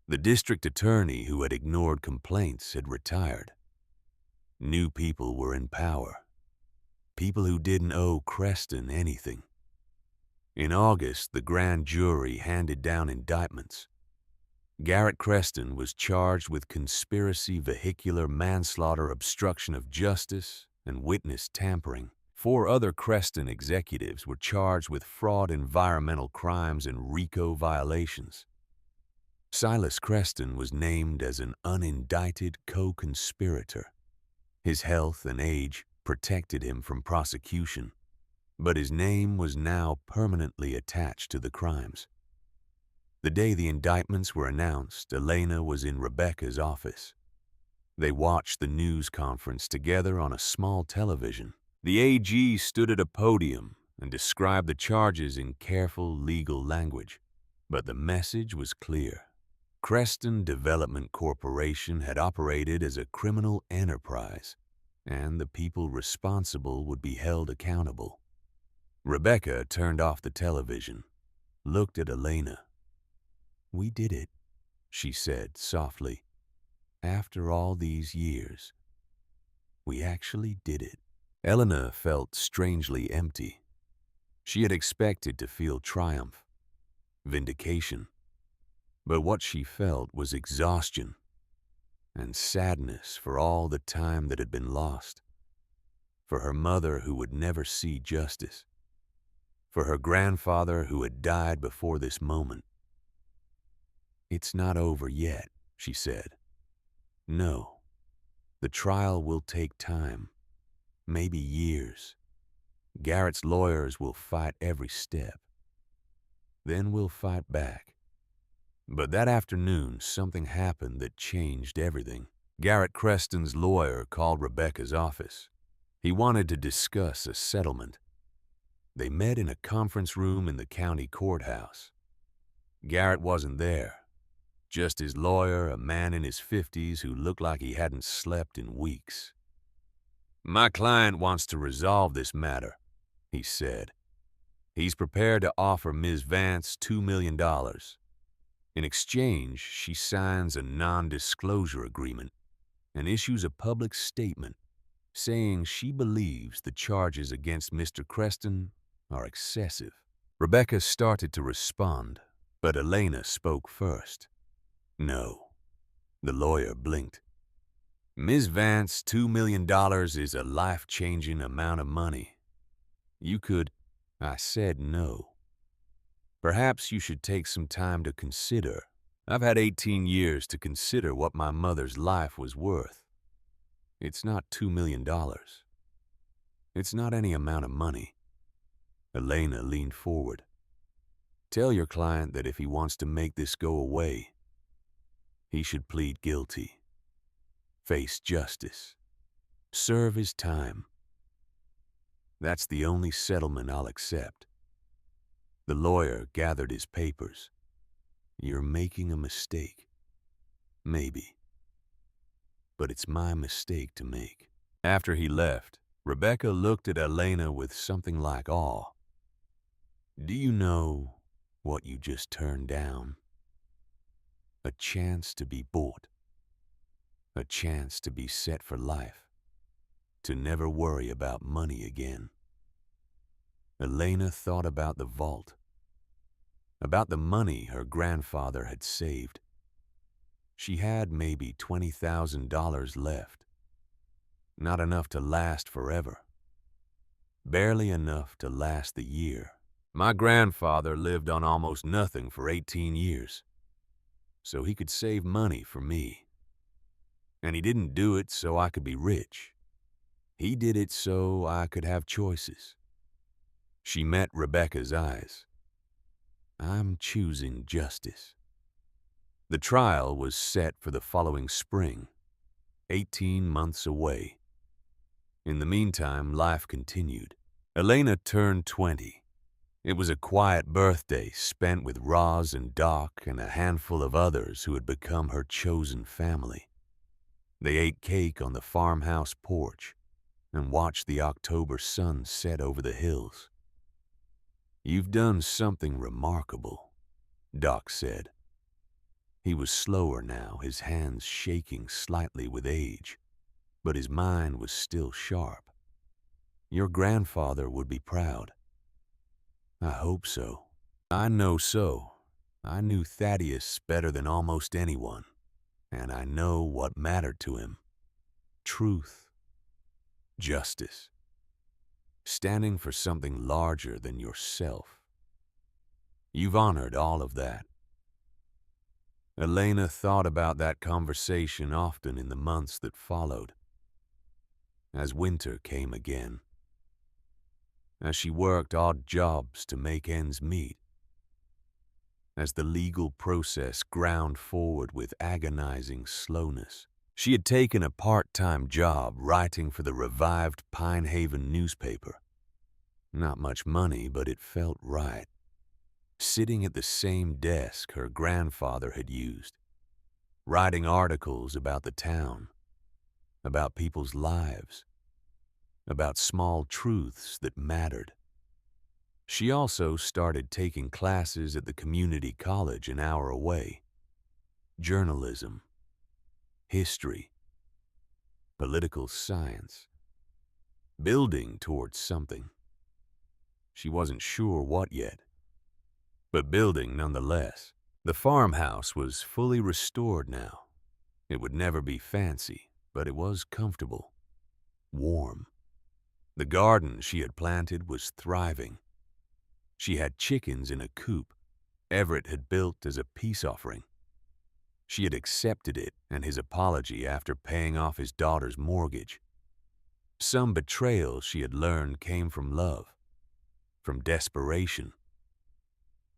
The district attorney who had ignored complaints had retired. New people were in power. People who didn't owe Creston anything. In August, the grand jury handed down indictments. Garrett Creston was charged with conspiracy, vehicular manslaughter, obstruction of justice, and witness tampering. 4 other Creston executives were charged with fraud, environmental crimes, and RICO violations. Silas Creston was named as an unindicted co-conspirator. His health and age protected him from prosecution, but his name was now permanently attached to the crimes. The day the indictments were announced, Elena was in Rebecca's office. They watched the news conference together on a small television. The AG stood at a podium and described the charges in careful legal language, but the message was clear. Creston Development Corporation had operated as a criminal enterprise, and the people responsible would be held accountable. Rebecca turned off the television, looked at Elena. "We did it," she said softly. "After all these years, we actually did it." Elena felt strangely empty. She had expected to feel triumph, vindication. But what she felt was exhaustion and sadness for all the time that had been lost. For her mother who would never see justice. For her grandfather who had died before this moment. "It's not over yet," she said. "No, the trial will take time, maybe years. Garrett's lawyers will fight every step. Then we'll fight back." But that afternoon, something happened that changed everything. Garrett Creston's lawyer called Rebecca's office. He wanted to discuss a settlement. They met in a conference room in the county courthouse. Garrett wasn't there. Just his lawyer, a man in his 50s who looked like he hadn't slept in weeks. "My client wants to resolve this matter," he said. "He's prepared to offer Ms. Vance $2 million. In exchange, she signs a non-disclosure agreement and issues a public statement saying she believes the charges against Mr. Creston are excessive." Rebecca started to respond, but Elena spoke first. "No." The lawyer blinked. "Ms. Vance, $2 million is a life-changing amount of money. You could—" I said no. "Perhaps you should take some time to consider. I've had 18 years to consider what my mother's life was worth. It's not $2 million. It's not any amount of money." Elena leaned forward. "Tell your client that if he wants to make this go away, he should plead guilty, face justice, serve his time. That's the only settlement I'll accept." The lawyer gathered his papers. "You're making a mistake. Maybe. But it's my mistake to make." After he left, Rebecca looked at Elena with something like awe. "Do you know what you just turned down? A chance to be bought. A chance to be set for life. To never worry about money again." Elena thought about the vault, about the money her grandfather had saved. She had maybe $20,000 left. Not enough to last forever. Barely enough to last the year. My grandfather lived on almost nothing for 18 years, so he could save money for me. And he didn't do it so I could be rich. He did it so I could have choices. She met Rebecca's eyes. I'm choosing justice. The trial was set for the following spring, 18 months away. In the meantime, life continued. Elena turned 20. It was a quiet birthday spent with Roz and Doc and a handful of others who had become her chosen family. They ate cake on the farmhouse porch and watched the October sun set over the hills. "You've done something remarkable," Doc said. He was slower now, his hands shaking slightly with age, but his mind was still sharp. "Your grandfather would be proud." "I hope so." "I know so. I knew Thaddeus better than almost anyone, and I know what mattered to him. Truth, justice, standing for something larger than yourself. You've honored all of that." Elena thought about that conversation often in the months that followed. As winter came again, as she worked odd jobs to make ends meet, as the legal process ground forward with agonizing slowness. She had taken a part-time job writing for the revived Pine Haven newspaper. Not much money, but it felt right. Sitting at the same desk her grandfather had used, writing articles about the town, about people's lives, about small truths that mattered. She also started taking classes at the community college an hour away. Journalism, history, political science, building towards something. She wasn't sure what yet, but building nonetheless. The farmhouse was fully restored now. It would never be fancy, but it was comfortable, warm. The garden she had planted was thriving. She had chickens in a coop Everett had built as a peace offering. She had accepted it and his apology after paying off his daughter's mortgage. Some betrayal she had learned came from love, from desperation,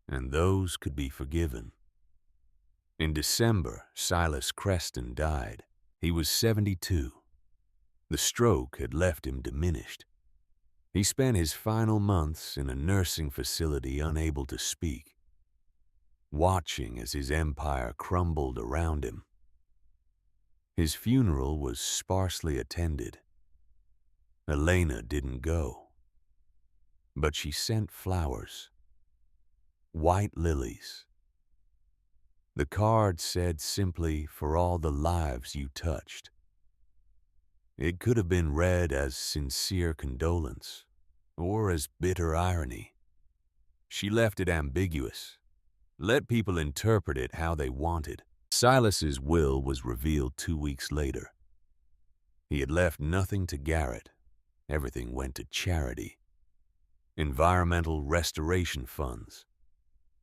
and those could be forgiven. In December, Silas Creston died. He was 72. The stroke had left him diminished. He spent his final months in a nursing facility unable to speak, watching as his empire crumbled around him. His funeral was sparsely attended. Elena didn't go, but she sent flowers, white lilies. The card said simply, "For all the lives you touched." It could have been read as sincere condolence or as bitter irony. She left it ambiguous. Let people interpret it how they wanted. Silas's will was revealed 2 weeks later. He had left nothing to Garrett. Everything went to charity. Environmental restoration funds,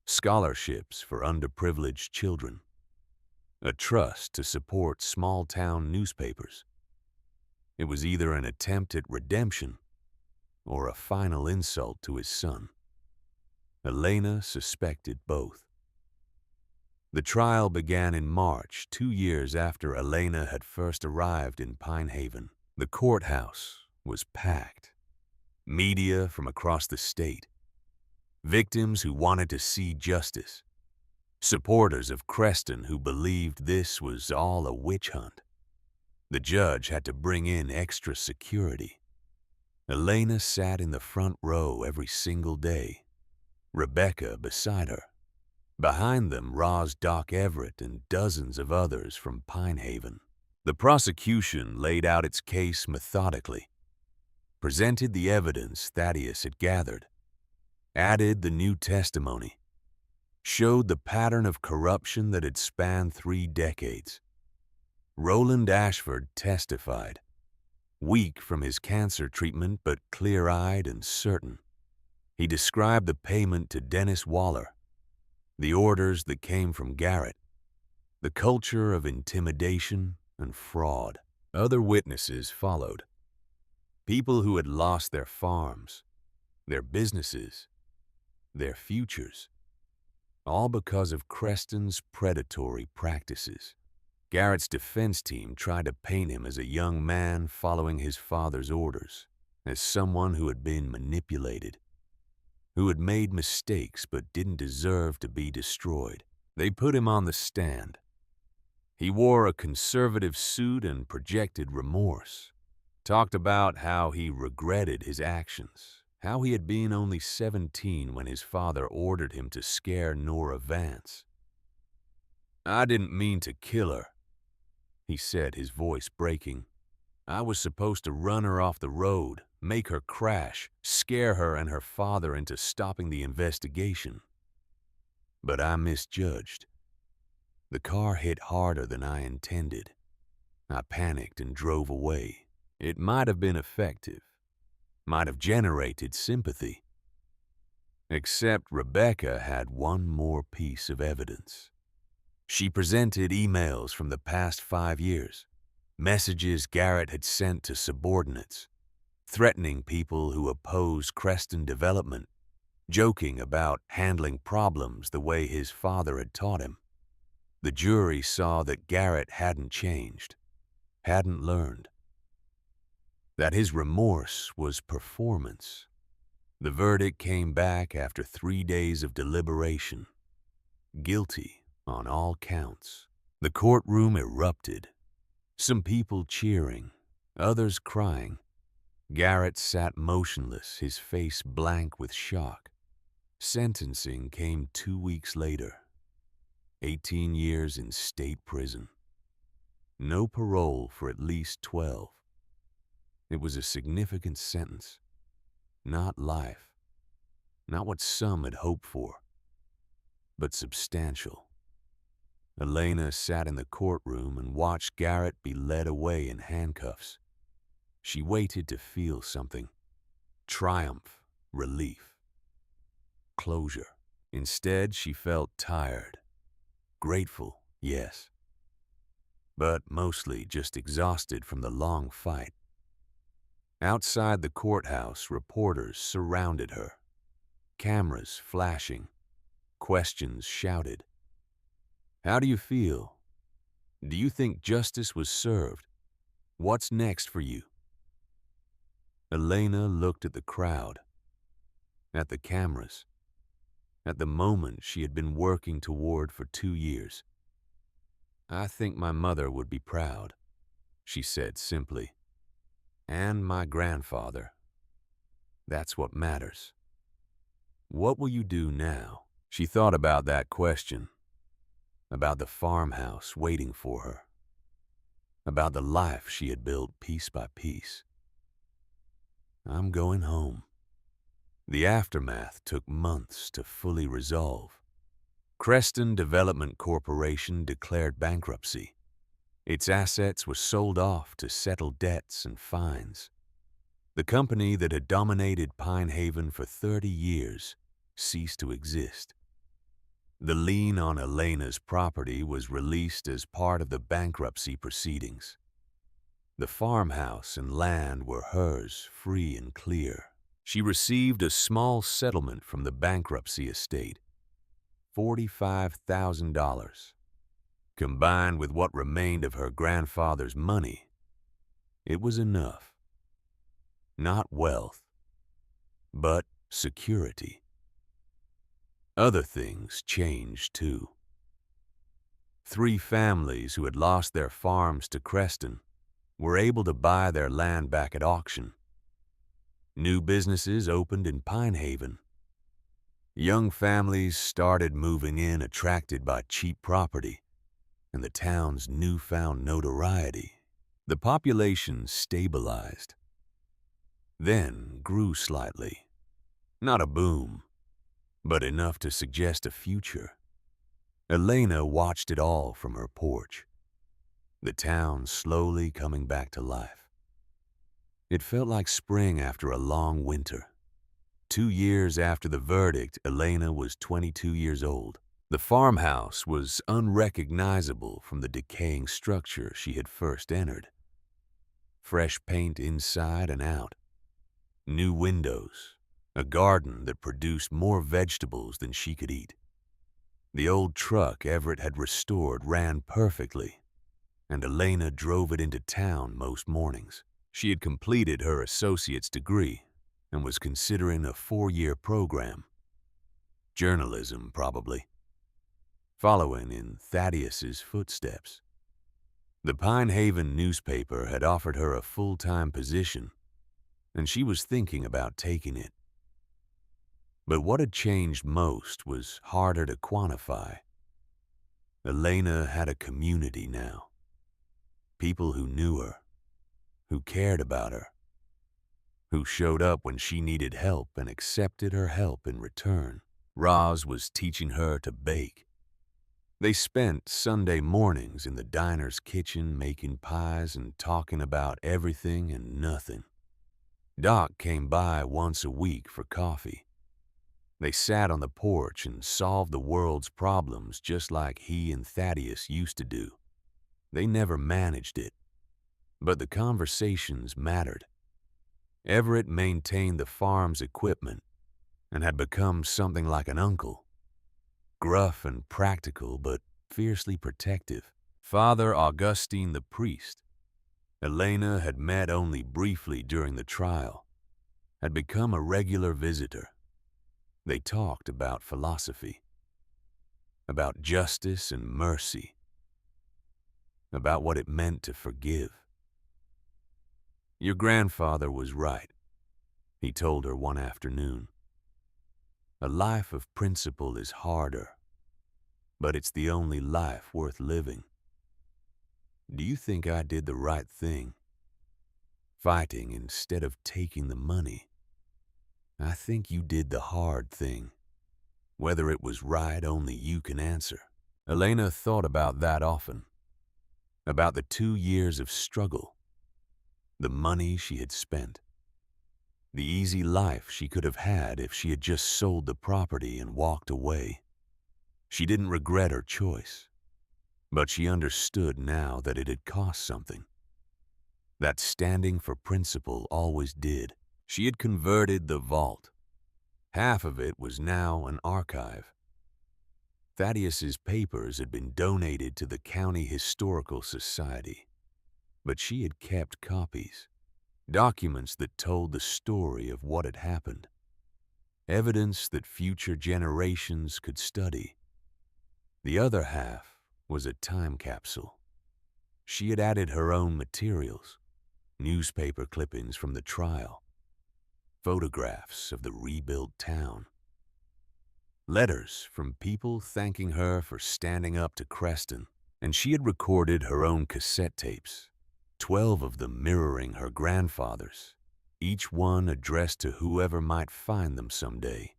scholarships for underprivileged children, a trust to support small-town newspapers. It was either an attempt at redemption or a final insult to his son. Elena suspected both. The trial began in March, 2 years after Elena had first arrived in Pine Haven. The courthouse was packed. Media from across the state. Victims who wanted to see justice. Supporters of Creston who believed this was all a witch hunt. The judge had to bring in extra security. Elena sat in the front row every single day, Rebecca beside her. Behind them, Roz, Doc Everett, and dozens of others from Pine Haven. The prosecution laid out its case methodically, presented the evidence Thaddeus had gathered, added the new testimony, showed the pattern of corruption that had spanned 3 decades. Roland Ashford testified, weak from his cancer treatment but clear-eyed and certain. He described the payment to Dennis Waller, the orders that came from Garrett, the culture of intimidation and fraud. Other witnesses followed. People who had lost their farms, their businesses, their futures, all because of Creston's predatory practices. Garrett's defense team tried to paint him as a young man following his father's orders, as someone who had been manipulated, who had made mistakes but didn't deserve to be destroyed. They put him on the stand. He wore a conservative suit and projected remorse, talked about how he regretted his actions, how he had been only 17 when his father ordered him to scare Nora Vance. "I didn't mean to kill her," he said, his voice breaking. "I was supposed to run her off the road, make her crash, scare her and her father into stopping the investigation. But I misjudged. The car hit harder than I intended. I panicked and drove away. It might have been effective, might have generated sympathy. Except Rebecca had one more piece of evidence. She presented emails from the past 5 years, messages Garrett had sent to subordinates, threatening people who opposed Creston development, joking about handling problems the way his father had taught him. The jury saw that Garrett hadn't changed, hadn't learned, that his remorse was performance. The verdict came back after 3 days of deliberation. Guilty on all counts. The courtroom erupted. Some people cheering, others crying. Garrett sat motionless, his face blank with shock. Sentencing came 2 weeks later. 18 years in state prison. No parole for at least 12. It was a significant sentence. Not life. Not what some had hoped for. But substantial. Elena sat in the courtroom and watched Garrett be led away in handcuffs. She waited to feel something. Triumph, relief, closure. Instead, she felt tired. Grateful, yes. But mostly just exhausted from the long fight. Outside the courthouse, reporters surrounded her. Cameras flashing. Questions shouted. "How do you feel? Do you think justice was served? What's next for you?" Elena looked at the crowd, at the cameras, at the moment she had been working toward for 2 years. "I think my mother would be proud," she said simply. "And my grandfather. That's what matters." "What will you do now?" She thought about that question, about the farmhouse waiting for her, about the life she had built piece by piece. "I'm going home." The aftermath took months to fully resolve. Creston Development Corporation declared bankruptcy. Its assets were sold off to settle debts and fines. The company that had dominated Pine Haven for 30 years ceased to exist. The lien on Elena's property was released as part of the bankruptcy proceedings. The farmhouse and land were hers, free and clear. She received a small settlement from the bankruptcy estate, $45,000. Combined with what remained of her grandfather's money, it was enough. Not wealth, but security. Other things changed too. 3 families who had lost their farms to Creston were able to buy their land back at auction. New businesses opened in Pine Haven. Young families started moving in, attracted by cheap property and the town's newfound notoriety. The population stabilized, then grew slightly. Not a boom, but enough to suggest a future. Elena watched it all from her porch, the town slowly coming back to life. It felt like spring after a long winter. 2 years after the verdict, Elena was 22 years old. The farmhouse was unrecognizable from the decaying structure she had first entered. Fresh paint inside and out, new windows, a garden that produced more vegetables than she could eat. The old truck Everett had restored ran perfectly, and Elena drove it into town most mornings. She had completed her associate's degree and was considering a 4-year program. Journalism, probably. Following in Thaddeus's footsteps. The Pine Haven newspaper had offered her a full-time position, and she was thinking about taking it. But what had changed most was harder to quantify. Elena had a community now. People who knew her, who cared about her, who showed up when she needed help and accepted her help in return. Roz was teaching her to bake. They spent Sunday mornings in the diner's kitchen making pies and talking about everything and nothing. Doc came by once a week for coffee. They sat on the porch and solved the world's problems just like he and Thaddeus used to do. They never managed it, but the conversations mattered. Everett maintained the farm's equipment and had become something like an uncle. Gruff and practical, but fiercely protective. Father Augustine the priest, Elena had met only briefly during the trial, had become a regular visitor. They talked about philosophy, about justice and mercy, about what it meant to forgive. "Your grandfather was right," he told her one afternoon. "A life of principle is harder, but it's the only life worth living. Do you think I did the right thing? Fighting instead of taking the money. I think you did the hard thing. Whether it was right, only you can answer." Elena thought about that often. About the 2 years of struggle, the money she had spent, the easy life she could have had if she had just sold the property and walked away. She didn't regret her choice, but she understood now that it had cost something. That standing for principle always did. She had converted the vault. Half of it was now an archive. Thaddeus's papers had been donated to the County Historical Society, but she had kept copies, documents that told the story of what had happened, evidence that future generations could study. The other half was a time capsule. She had added her own materials, newspaper clippings from the trial, photographs of the rebuilt town, letters from people thanking her for standing up to Creston, and she had recorded her own cassette tapes, 12 of them mirroring her grandfather's, each one addressed to whoever might find them someday.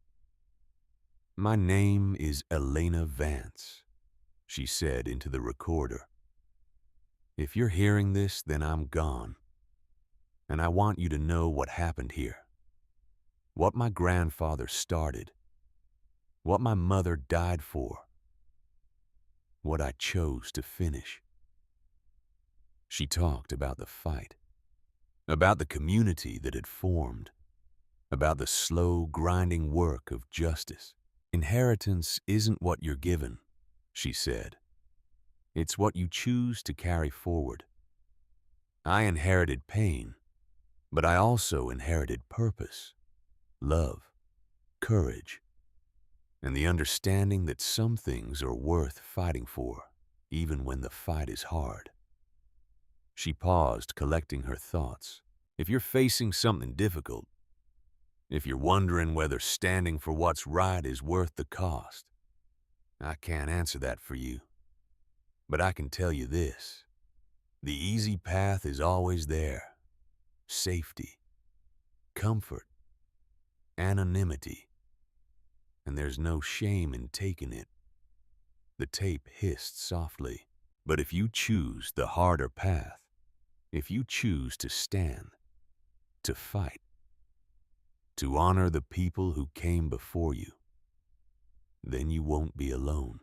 "My name is Elena Vance," she said into the recorder. "If you're hearing this, then I'm gone. And I want you to know what happened here. What my grandfather started. What my mother died for. What I chose to finish." She talked about the fight, about the community that had formed, about the slow, grinding work of justice. "Inheritance isn't what you're given," she said. "It's what you choose to carry forward. I inherited pain, but I also inherited purpose, love, courage, and the understanding that some things are worth fighting for, even when the fight is hard." She paused, collecting her thoughts. If you're facing something difficult, if you're wondering whether standing for what's right is worth the cost, I can't answer that for you. But I can tell you this: the easy path is always there. Safety, comfort, anonymity, and there's no shame in taking it. The tape hissed softly. But if you choose the harder path, if you choose to stand, to fight, to honor the people who came before you. Then you won't be alone.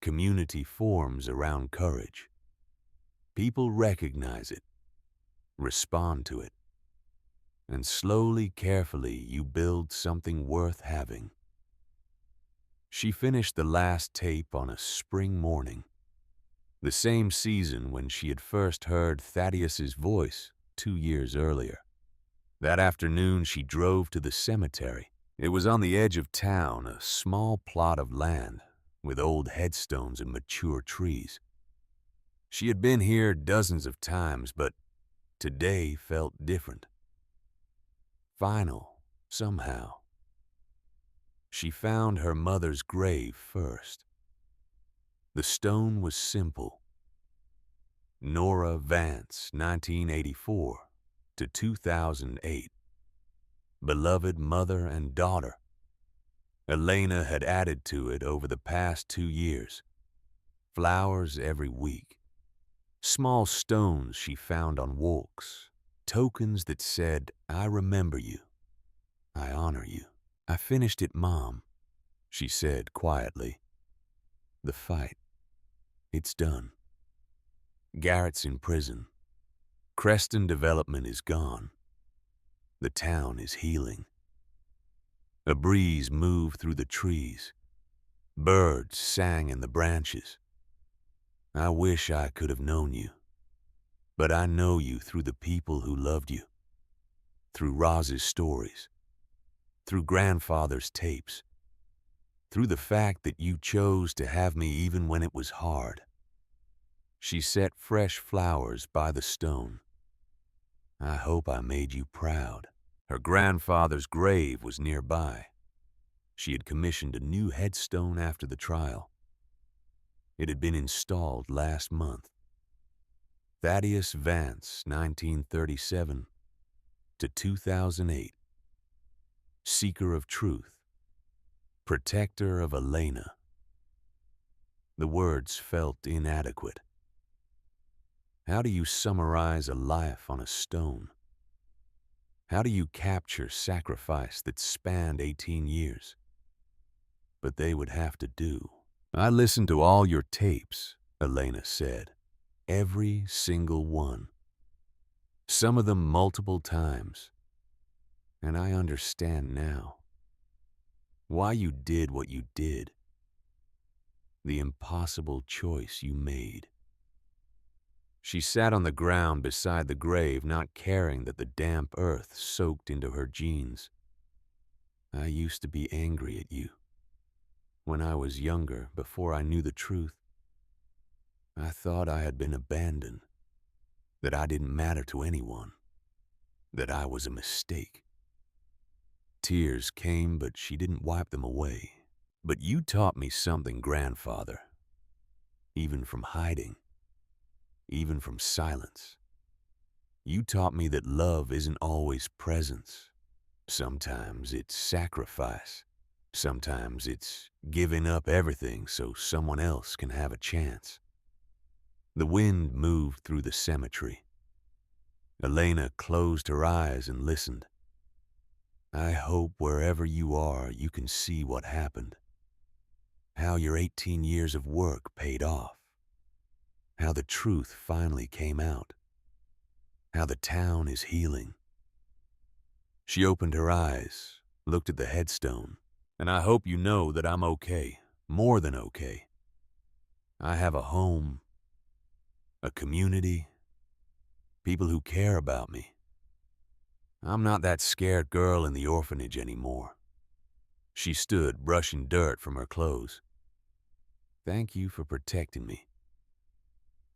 Community forms around courage. People recognize it, respond to it, and slowly, carefully, you build something worth having. She finished the last tape on a spring morning, the same season when she had first heard Thaddeus's voice 2 years earlier. That afternoon, she drove to the cemetery. It was on the edge of town, a small plot of land with old headstones and mature trees. She had been here dozens of times, but today felt different. Final, somehow. She found her mother's grave first. The stone was simple. Nora Vance, 1984 to 2008. Beloved mother and daughter. Elena had added to it over the past 2 years. Flowers every week. Small stones she found on walks. Tokens that said, I remember you. I honor you. I finished it, Mom, she said quietly. The fight. It's done. Garrett's in prison. Creston Development is gone. The town is healing. A breeze moved through the trees. Birds sang in the branches. I wish I could have known you, but I know you through the people who loved you, through Roz's stories, through grandfather's tapes, through the fact that you chose to have me even when it was hard. She set fresh flowers by the stone. I hope I made you proud. Her grandfather's grave was nearby. She had commissioned a new headstone after the trial. It had been installed last month. Thaddeus Vance, 1937 to 2008. Seeker of truth. Protector of Elena. The words felt inadequate. How do you summarize a life on a stone? How do you capture sacrifice that spanned 18 years? But they would have to do. I listened to all your tapes, Elena said. Every single one. Some of them multiple times. And I understand now why you did what you did. The impossible choice you made. She sat on the ground beside the grave, not caring that the damp earth soaked into her jeans. I used to be angry at you. When I was younger, before I knew the truth, I thought I had been abandoned, that I didn't matter to anyone, that I was a mistake. Tears came, but she didn't wipe them away. But you taught me something, grandfather, even from hiding. Even from silence. You taught me that love isn't always presence. Sometimes it's sacrifice. Sometimes it's giving up everything so someone else can have a chance. The wind moved through the cemetery. Elena closed her eyes and listened. I hope wherever you are, you can see what happened. How your 18 years of work paid off. How the truth finally came out. How the town is healing. She opened her eyes, looked at the headstone, and I hope you know that I'm okay, more than okay. I have a home, a community, people who care about me. I'm not that scared girl in the orphanage anymore. She stood, brushing dirt from her clothes. Thank you for protecting me.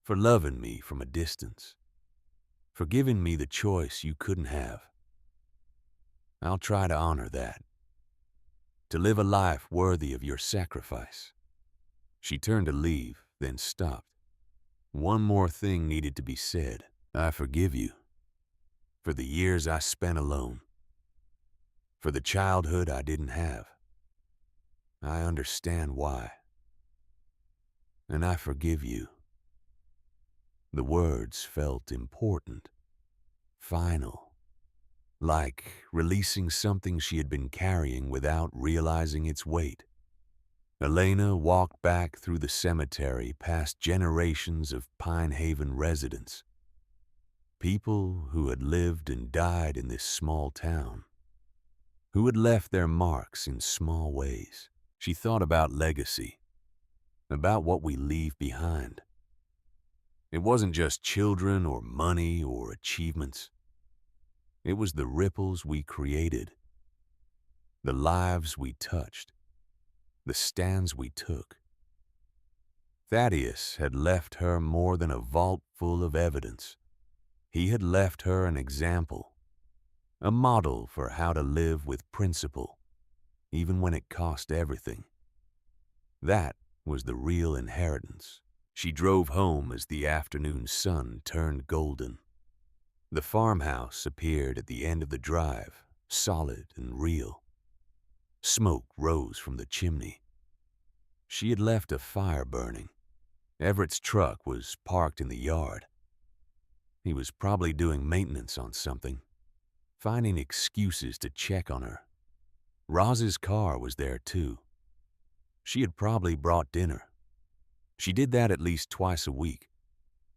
For loving me from a distance, for giving me the choice you couldn't have. I'll try to honor that, to live a life worthy of your sacrifice. She turned to leave, then stopped. One more thing needed to be said. I forgive you for the years I spent alone, for the childhood I didn't have. I understand why. And I forgive you. The words felt important, final, like releasing something she had been carrying without realizing its weight. Elena walked back through the cemetery past generations of Pine Haven residents, people who had lived and died in this small town, who had left their marks in small ways. She thought about legacy, about what we leave behind. It wasn't just children or money or achievements. It was the ripples we created, the lives we touched, the stands we took. Thaddeus had left her more than a vault full of evidence. He had left her an example, a model for how to live with principle, even when it cost everything. That was the real inheritance. She drove home as the afternoon sun turned golden. The farmhouse appeared at the end of the drive, solid and real. Smoke rose from the chimney. She had left a fire burning. Everett's truck was parked in the yard. He was probably doing maintenance on something, finding excuses to check on her. Roz's car was there too. She had probably brought dinner. She did that at least twice a week,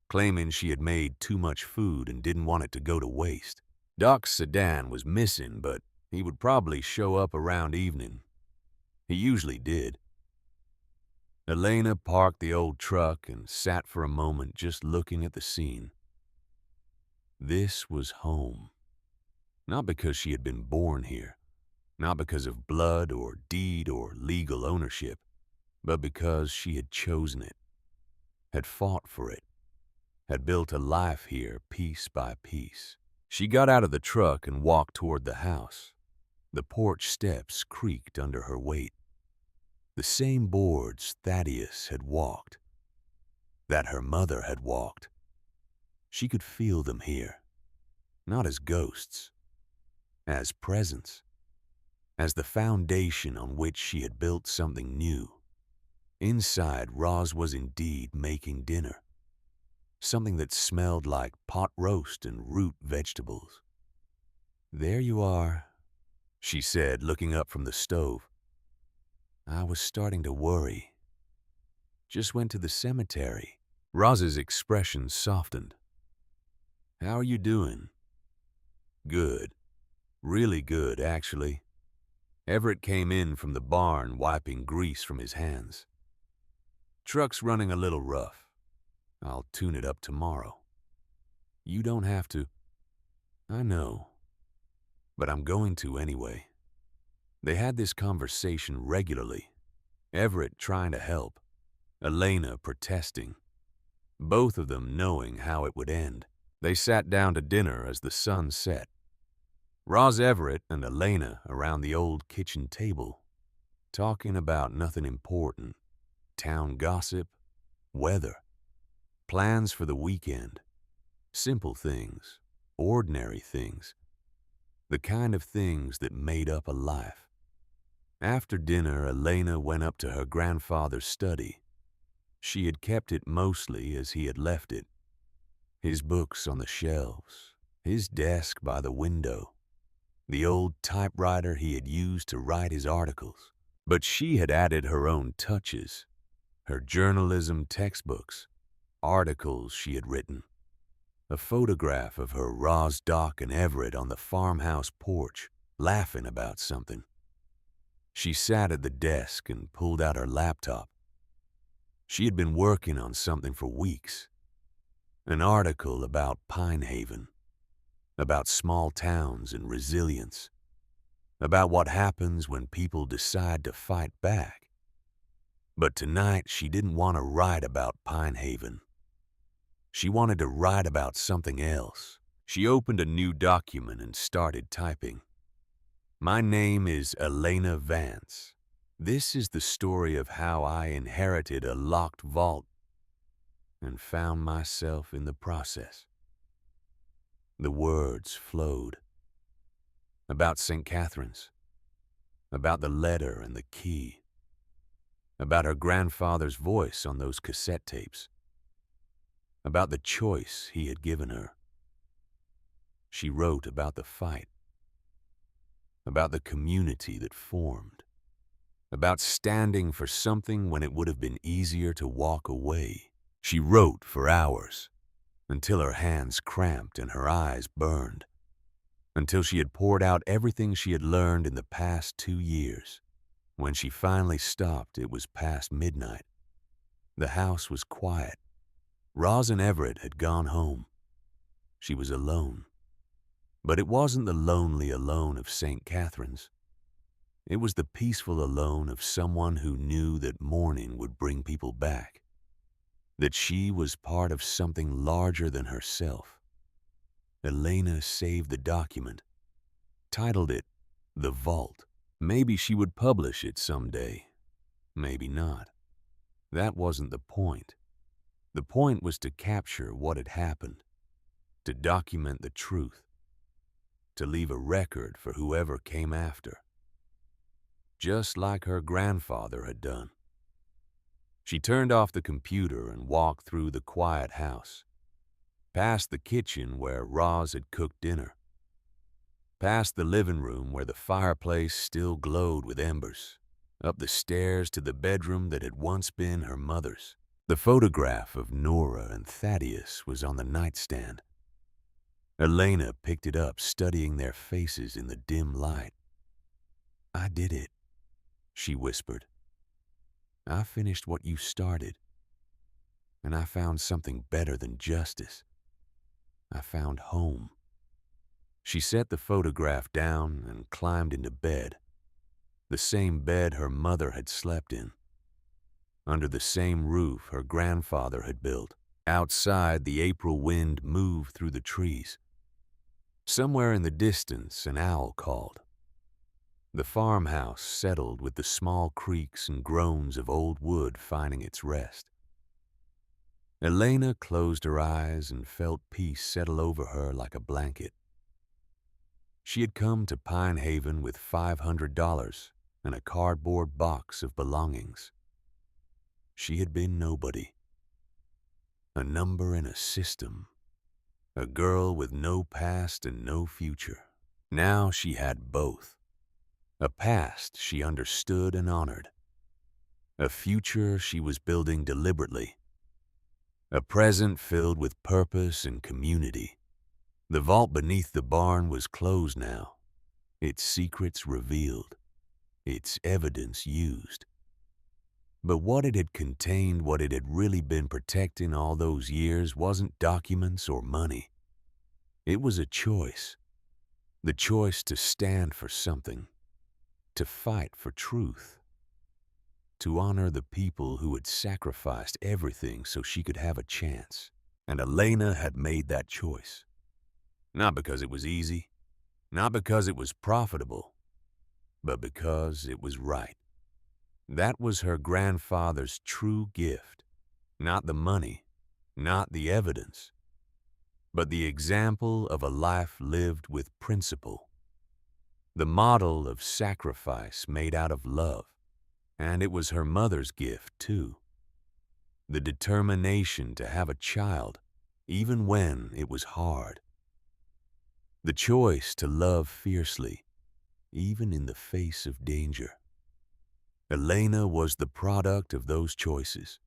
claiming she had made too much food and didn't want it to go to waste. Doc's sedan was missing, but he would probably show up around evening. He usually did. Elena parked the old truck and sat for a moment just looking at the scene. This was home. Not because she had been born here, not because of blood or deed or legal ownership, but because she had chosen it, had fought for it, had built a life here piece by piece. She got out of the truck and walked toward the house. The porch steps creaked under her weight. The same boards Thaddeus had walked, that her mother had walked. She could feel them here, not as ghosts, as presence, as the foundation on which she had built something new. Inside, Roz was indeed making dinner, something that smelled like pot roast and root vegetables. "There you are," she said, looking up from the stove. "I was starting to worry. Just went to the cemetery." Roz's expression softened. "How are you doing?" "Good. Really good, actually." Everett came in from the barn, wiping grease from his hands. "Truck's running a little rough. I'll tune it up tomorrow." "You don't have to." "I know. But I'm going to anyway." They had this conversation regularly. Everett trying to help, Elena protesting, both of them knowing how it would end. They sat down to dinner as the sun set. Roz Everett and Elena around the old kitchen table, talking about nothing important, town gossip, weather, plans for the weekend, simple things, ordinary things, the kind of things that made up a life. After dinner, Elena went up to her grandfather's study. She had kept it mostly as he had left it. His books on the shelves, his desk by the window, the old typewriter he had used to write his articles. But she had added her own touches, her journalism textbooks, articles she had written, a photograph of her Roz, Doc, and Everett on the farmhouse porch, laughing about something. She sat at the desk and pulled out her laptop. She had been working on something for weeks. An article about Pine Haven, about small towns and resilience, about what happens when people decide to fight back. But tonight she didn't want to write about Pine Haven. She wanted to write about something else. She opened a new document and started typing. "My name is Elena Vance. This is the story of how I inherited a locked vault and found myself in the process." The words flowed. About St. Catherine's, about the letter and the key, about her grandfather's voice on those cassette tapes, about the choice he had given her. She wrote about the fight, about the community that formed, about standing for something when it would have been easier to walk away. She wrote for hours, until her hands cramped and her eyes burned, until she had poured out everything she had learned in the past 2 years. When she finally stopped, it was past midnight. The house was quiet. Roz and Everett had gone home. She was alone. But it wasn't the lonely alone of St. Catherine's. It was the peaceful alone of someone who knew that morning would bring people back, that she was part of something larger than herself. Elena saved the document, titled it The Vault. Maybe she would publish it someday. Maybe not. That wasn't the point. The point was to capture what had happened, to document the truth, to leave a record for whoever came after, just like her grandfather had done. She turned off the computer and walked through the quiet house, past the kitchen where Roz had cooked dinner, past the living room where the fireplace still glowed with embers, up the stairs to the bedroom that had once been her mother's. The photograph of Nora and Thaddeus was on the nightstand. Elena picked it up, studying their faces in the dim light. "I did it," she whispered. "I finished what you started, and I found something better than justice. I found home." She set the photograph down and climbed into bed, the same bed her mother had slept in, under the same roof her grandfather had built. Outside, the April wind moved through the trees. Somewhere in the distance, an owl called. The farmhouse settled with the small creaks and groans of old wood finding its rest. Elena closed her eyes and felt peace settle over her like a blanket. She had come to Pine Haven with $500 and a cardboard box of belongings. She had been nobody. A number in a system. A girl with no past and no future. Now she had both. A past she understood and honored. A future she was building deliberately. A present filled with purpose and community. The vault beneath the barn was closed now, its secrets revealed, its evidence used. But what it had contained, what it had really been protecting all those years, wasn't documents or money. It was a choice. The choice to stand for something, to fight for truth, to honor the people who had sacrificed everything so she could have a chance. And Elena had made that choice. Not because it was easy, not because it was profitable, but because it was right. That was her grandfather's true gift, not the money, not the evidence, but the example of a life lived with principle, the model of sacrifice made out of love. And it was her mother's gift, too, the determination to have a child, even when it was hard. The choice to love fiercely, even in the face of danger. Elena was the product of those choices,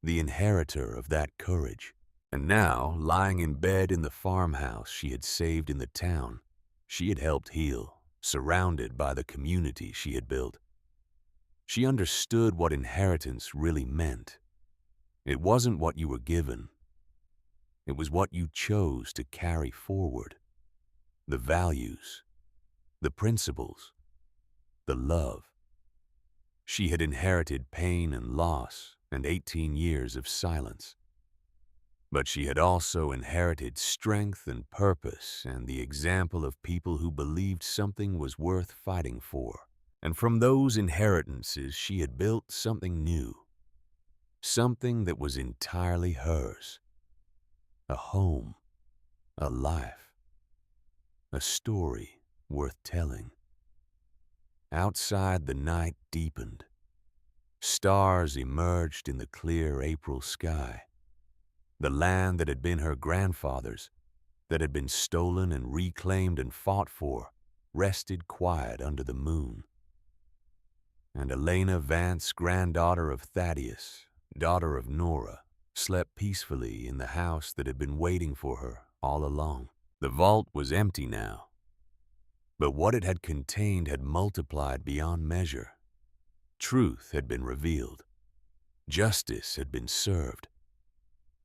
the inheritor of that courage. And now, lying in bed in the farmhouse she had saved in the town, she had helped heal, surrounded by the community she had built. She understood what inheritance really meant. It wasn't what you were given. It was what you chose to carry forward. The values, the principles, the love. She had inherited pain and loss and 18 years of silence. But she had also inherited strength and purpose and the example of people who believed something was worth fighting for. And from those inheritances she had built something new, something that was entirely hers. A home, a life, a story worth telling. Outside, the night deepened. Stars emerged in the clear April sky. The land that had been her grandfather's, that had been stolen and reclaimed and fought for, rested quiet under the moon. And Elena Vance, granddaughter of Thaddeus, daughter of Nora, slept peacefully in the house that had been waiting for her all along. The vault was empty now, but what it had contained had multiplied beyond measure. Truth had been revealed. Justice had been served.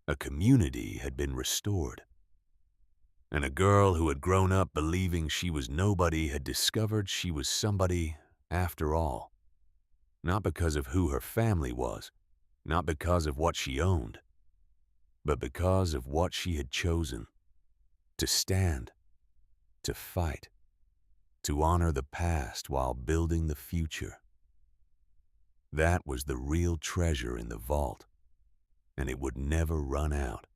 A community had been restored. And a girl who had grown up believing she was nobody had discovered she was somebody after all. Not because of who her family was, not because of what she owned, but because of what she had chosen: to stand, to fight, to honor the past while building the future. That was the real treasure in the vault, and it would never run out.